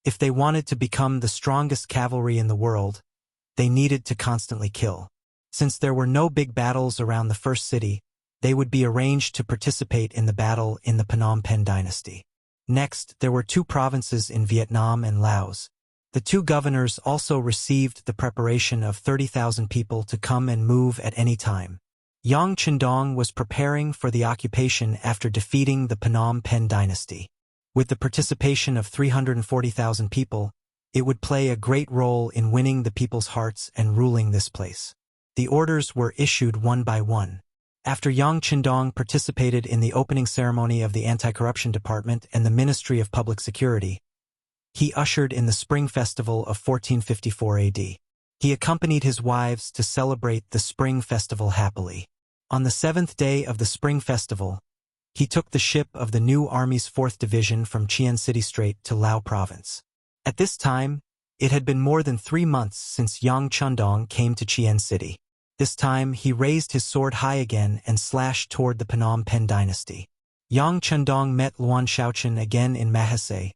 If they wanted to become the strongest cavalry in the world, they needed to constantly kill. Since there were no big battles around the first city, they would be arranged to participate in the battle in the Phnom Penh dynasty. Next, there were 2 provinces in Vietnam and Laos. The 2 governors also received the preparation of 30,000 people to come and move at any time. Yang Chendong was preparing for the occupation after defeating the Phnom Penh dynasty. With the participation of 340,000 people, it would play a great role in winning the people's hearts and ruling this place. The orders were issued one by one. After Yang Chendong participated in the opening ceremony of the Anti-Corruption Department and the Ministry of Public Security, he ushered in the Spring Festival of 1454 AD. He accompanied his wives to celebrate the Spring Festival happily. On the 7th day of the Spring Festival, he took the ship of the new Army's 4th Division from Chian City Strait to Lao Province. At this time, it had been more than 3 months since Yang Chendong came to Chian City. This time, he raised his sword high again and slashed toward the Phnom Penh dynasty. Yang Chendong met Luan Shaochen again in Mahase,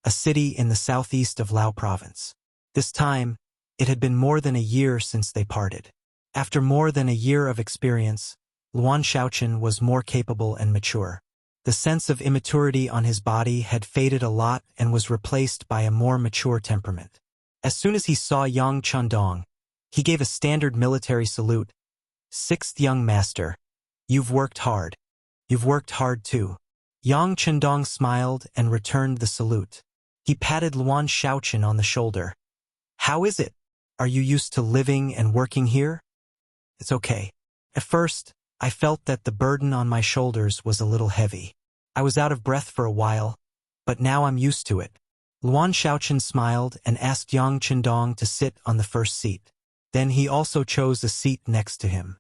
a city in the southeast of Lao Province. This time, it had been more than a year since they parted. After more than a year of experience, Luan Shaochen was more capable and mature. The sense of immaturity on his body had faded a lot and was replaced by a more mature temperament. As soon as he saw Yang Chendong, he gave a standard military salute. "Sixth young master, you've worked hard. You've worked hard too." Yang Chendong smiled and returned the salute. He patted Luan Shaochen on the shoulder. "How is it? Are you used to living and working here?" "It's okay. At first, I felt that the burden on my shoulders was a little heavy. I was out of breath for a while, but now I'm used to it." Luan Shaochen smiled and asked Yang Chendong to sit on the first seat. Then he also chose a seat next to him.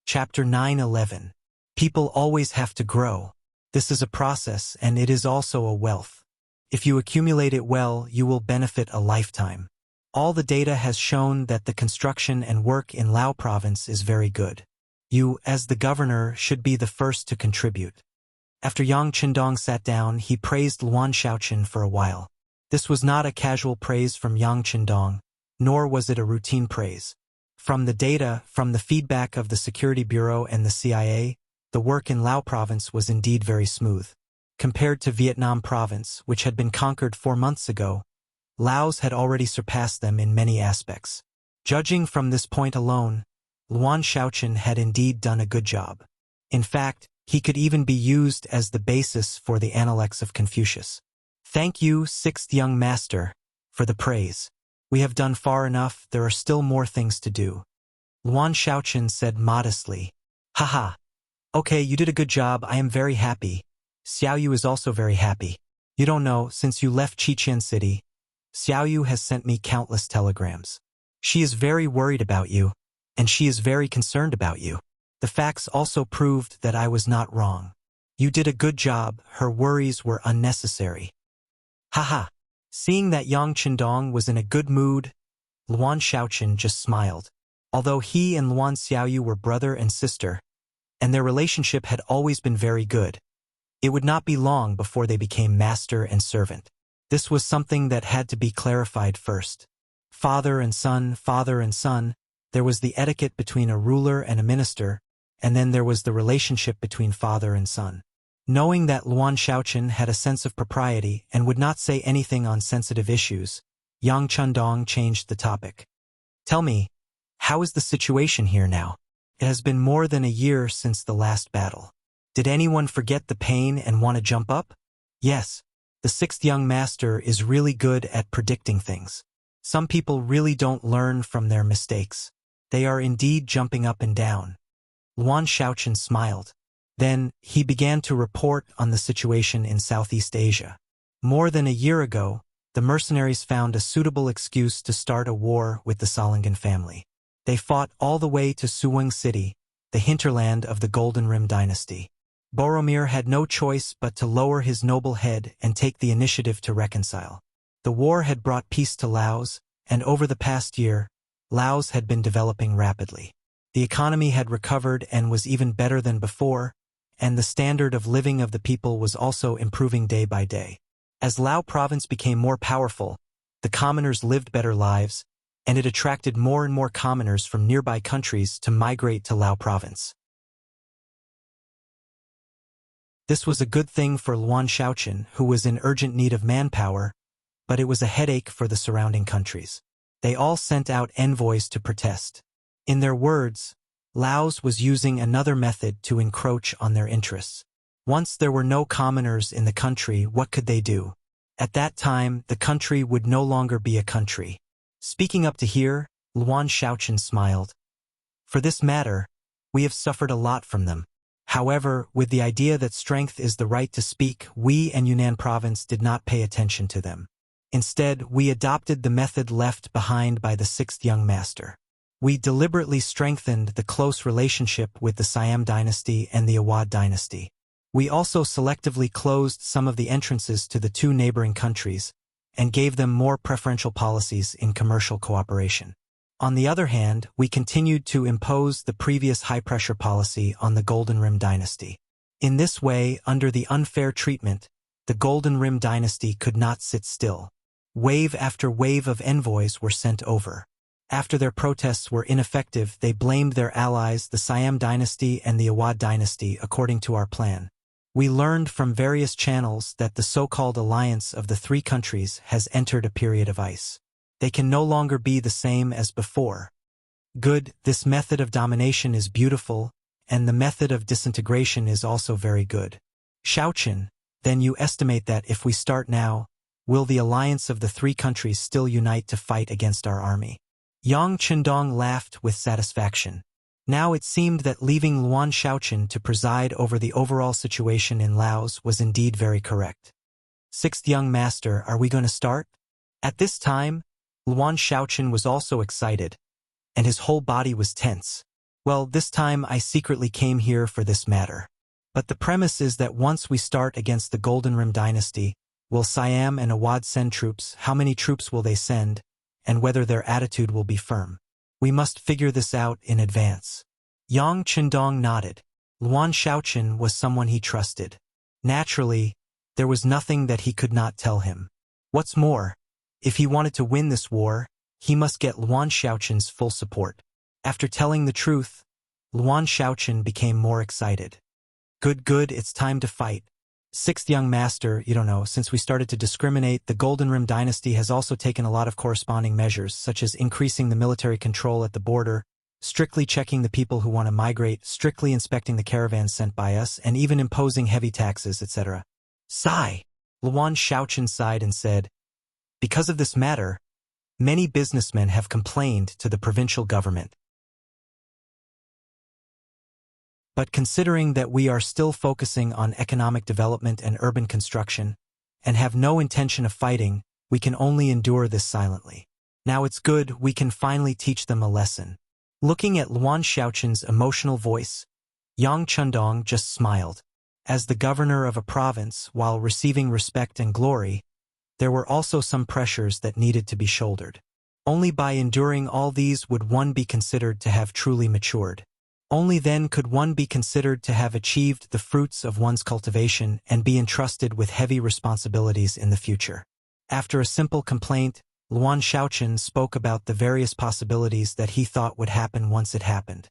Chapter 9:11. People always have to grow. This is a process and it is also a wealth. If you accumulate it well, you will benefit a lifetime. All the data has shown that the construction and work in Lao Province is very good. You, as the governor, should be the first to contribute. After Yang Chendong sat down, he praised Luan Shaochen for a while. This was not a casual praise from Yang Chendong, nor was it a routine praise. From the data, from the feedback of the Security Bureau and the CIA, the work in Lao Province was indeed very smooth. Compared to Vietnam Province, which had been conquered 4 months ago, Laos had already surpassed them in many aspects. Judging from this point alone, Luan Shaochen had indeed done a good job. In fact, he could even be used as the basis for the Analects of Confucius. "Thank you, sixth young master, for the praise. We have done far enough, there are still more things to do." Luan Shaochen said modestly. "Haha. Okay, you did a good job, I am very happy. Xiaoyu is also very happy. You don't know, since you left Chichen City, Xiaoyu has sent me countless telegrams. She is very worried about you, and she is very concerned about you. The facts also proved that I was not wrong. You did a good job, her worries were unnecessary." Haha. Seeing that Yang Chendong was in a good mood, Luan Shaochen just smiled. Although he and Luan Xiaoyu were brother and sister, and their relationship had always been very good, it would not be long before they became master and servant. This was something that had to be clarified first. Father and son, there was the etiquette between a ruler and a minister, and then there was the relationship between father and son. Knowing that Luan Shaochen had a sense of propriety and would not say anything on sensitive issues, Yang Chendong changed the topic. "Tell me, how is the situation here now? It has been more than a year since the last battle. Did anyone forget the pain and want to jump up?" "Yes. The sixth young master is really good at predicting things. Some people really don't learn from their mistakes. They are indeed jumping up and down." Luan Shaochen smiled. Then, he began to report on the situation in Southeast Asia. More than a year ago, the mercenaries found a suitable excuse to start a war with the Salangan family. They fought all the way to Suwang City, the hinterland of the Golden Rim dynasty. Boromir had no choice but to lower his noble head and take the initiative to reconcile. The war had brought peace to Laos, and over the past year, Laos had been developing rapidly. The economy had recovered and was even better than before, and the standard of living of the people was also improving day by day. As Lao Province became more powerful, the commoners lived better lives, and it attracted more and more commoners from nearby countries to migrate to Lao province. This was a good thing for Luan Shaoqin, who was in urgent need of manpower, but it was a headache for the surrounding countries. They all sent out envoys to protest. In their words, Laos was using another method to encroach on their interests. Once there were no commoners in the country, what could they do? At that time, the country would no longer be a country. Speaking up to here, Luan Shaoqin smiled. For this matter, we have suffered a lot from them. However, with the idea that strength is the right to speak, we and Yunnan province did not pay attention to them. Instead, we adopted the method left behind by the sixth young master. We deliberately strengthened the close relationship with the Siam dynasty and the Awad dynasty. We also selectively closed some of the entrances to the two neighboring countries and gave them more preferential policies in commercial cooperation. On the other hand, we continued to impose the previous high-pressure policy on the Golden Rim dynasty. In this way, under the unfair treatment, the Golden Rim dynasty could not sit still. Wave after wave of envoys were sent over. After their protests were ineffective, they blamed their allies, the Siam dynasty and the Awad dynasty, according to our plan. We learned from various channels that the so-called alliance of the three countries has entered a period of ice. They can no longer be the same as before. Good, this method of domination is beautiful, and the method of disintegration is also very good. Shaoqin, then you estimate that if we start now, will the alliance of the three countries still unite to fight against our army? Yang Qindong laughed with satisfaction. Now it seemed that leaving Luan Shaoqin to preside over the overall situation in Laos was indeed very correct. Sixth young master, are we going to start? At this time, Luan Shaoqin was also excited, and his whole body was tense. Well, this time I secretly came here for this matter. But the premise is that once we start against the Golden Rim dynasty, will Siam and Awad send troops? How many troops will they send? And whether their attitude will be firm. We must figure this out in advance. Yang Qindong nodded. Luan Shaoqin was someone he trusted. Naturally, there was nothing that he could not tell him. What's more, if he wanted to win this war, he must get Luan Shaoqin's full support. After telling the truth, Luan Shaoqin became more excited. Good, it's time to fight. Sixth young master, since we started to discriminate, the Golden Rim dynasty has also taken a lot of corresponding measures, such as increasing the military control at the border, strictly checking the people who want to migrate, strictly inspecting the caravans sent by us, and even imposing heavy taxes, etc. Sigh. Luan Shaoqin sighed and said, because of this matter, many businessmen have complained to the provincial government. But considering that we are still focusing on economic development and urban construction, and have no intention of fighting, we can only endure this silently. Now it's good, we can finally teach them a lesson. Looking at Luan Shaoqin's emotional voice, Yang Qindong just smiled. As the governor of a province, while receiving respect and glory, there were also some pressures that needed to be shouldered. Only by enduring all these would one be considered to have truly matured. Only then could one be considered to have achieved the fruits of one's cultivation and be entrusted with heavy responsibilities in the future. After a simple complaint, Luan Shaoqin spoke about the various possibilities that he thought would happen once it happened.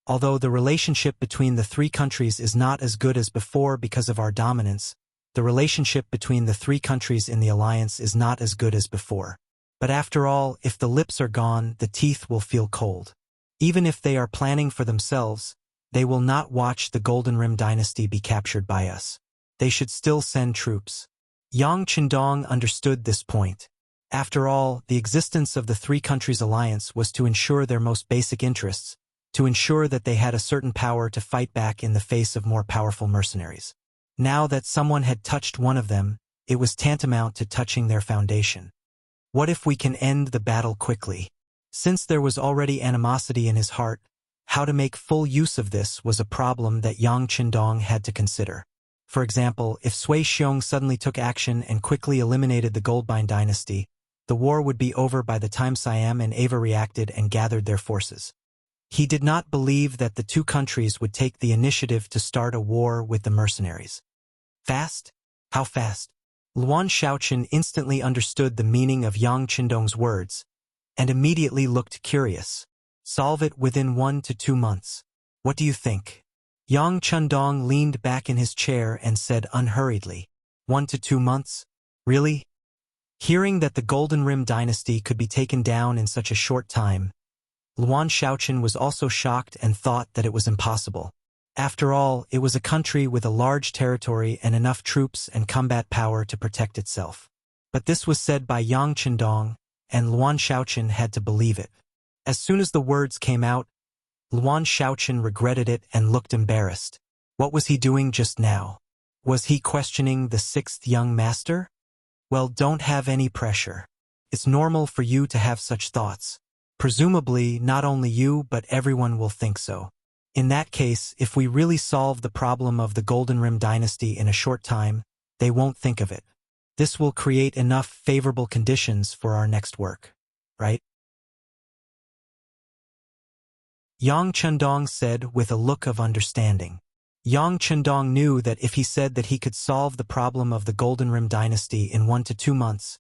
Although the relationship between the three countries is not as good as before because of our dominance, the relationship between the three countries in the alliance is not as good as before. But after all, if the lips are gone, the teeth will feel cold. Even if they are planning for themselves, they will not watch the Golden Rim dynasty be captured by us. They should still send troops. Yang Qindong understood this point. After all, the existence of the three countries' alliance was to ensure their most basic interests, to ensure that they had a certain power to fight back in the face of more powerful mercenaries. Now that someone had touched one of them, it was tantamount to touching their foundation. What if we can end the battle quickly? Since there was already animosity in his heart, how to make full use of this was a problem that Yang Qindong had to consider. For example, if Sui Xiong suddenly took action and quickly eliminated the Goldbine dynasty, the war would be over by the time Siam and Ava reacted and gathered their forces. He did not believe that the two countries would take the initiative to start a war with the mercenaries. Fast? How fast? Luan Shaoqin instantly understood the meaning of Yang Qindong's words, and immediately looked curious. Solve it within 1 to 2 months. What do you think? Yang Chundong leaned back in his chair and said unhurriedly, 1 to 2 months? Really? Hearing that the Golden Rim dynasty could be taken down in such a short time, Luan Shaochen was also shocked and thought that it was impossible. After all, it was a country with a large territory and enough troops and combat power to protect itself. But this was said by Yang Chundong, and Luan Shaochen had to believe it. As soon as the words came out, Luan Shaochen regretted it and looked embarrassed. What was he doing just now? Was he questioning the sixth young master? Well, don't have any pressure. It's normal for you to have such thoughts. Presumably, not only you but everyone will think so. In that case, if we really solve the problem of the Golden Rim dynasty in a short time, they won't think of it. This will create enough favorable conditions for our next work, right? Yang Chundong said with a look of understanding. Yang Chundong knew that if he said that he could solve the problem of the Golden Rim dynasty in 1 to 2 months,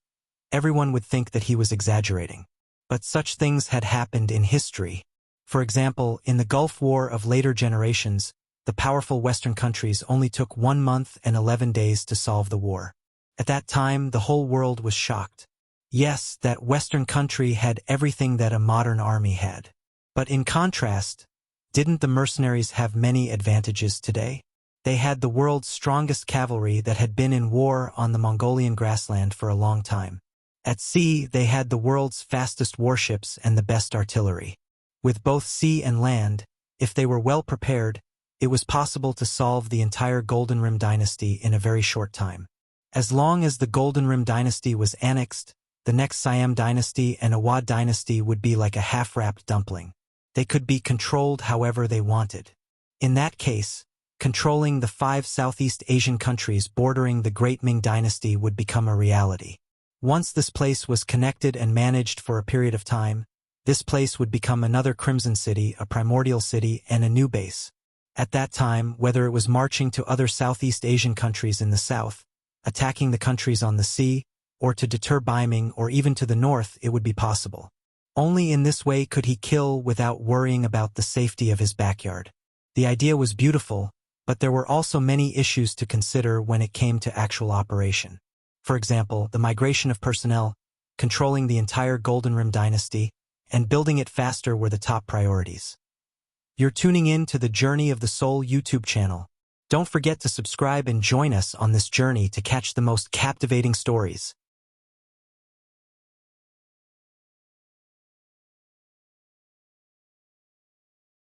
everyone would think that he was exaggerating. But such things had happened in history. For example, in the Gulf War of later generations, the powerful Western countries only took 1 month and 11 days to solve the war. At that time, the whole world was shocked. Yes, that Western country had everything that a modern army had. But in contrast, didn't the mercenaries have many advantages today? They had the world's strongest cavalry that had been in war on the Mongolian grassland for a long time. At sea, they had the world's fastest warships and the best artillery. With both sea and land, if they were well prepared, it was possible to solve the entire Golden Rim dynasty in a very short time. As long as the Golden Rim dynasty was annexed, the next Siam dynasty and Awad dynasty would be like a half-wrapped dumpling. They could be controlled however they wanted. In that case, controlling the 5 Southeast Asian countries bordering the Great Ming dynasty would become a reality. Once this place was connected and managed for a period of time, this place would become another Crimson City, a primordial city, and a new base. At that time, whether it was marching to other Southeast Asian countries in the south, attacking the countries on the sea, or to deter Beiming or even to the north, it would be possible. Only in this way could he kill without worrying about the safety of his backyard. The idea was beautiful, but there were also many issues to consider when it came to actual operation. For example, the migration of personnel, controlling the entire Golden Rim dynasty, and building it faster were the top priorities. You're tuning in to the Journey of the Soul YouTube channel. Don't forget to subscribe and join us on this journey to catch the most captivating stories.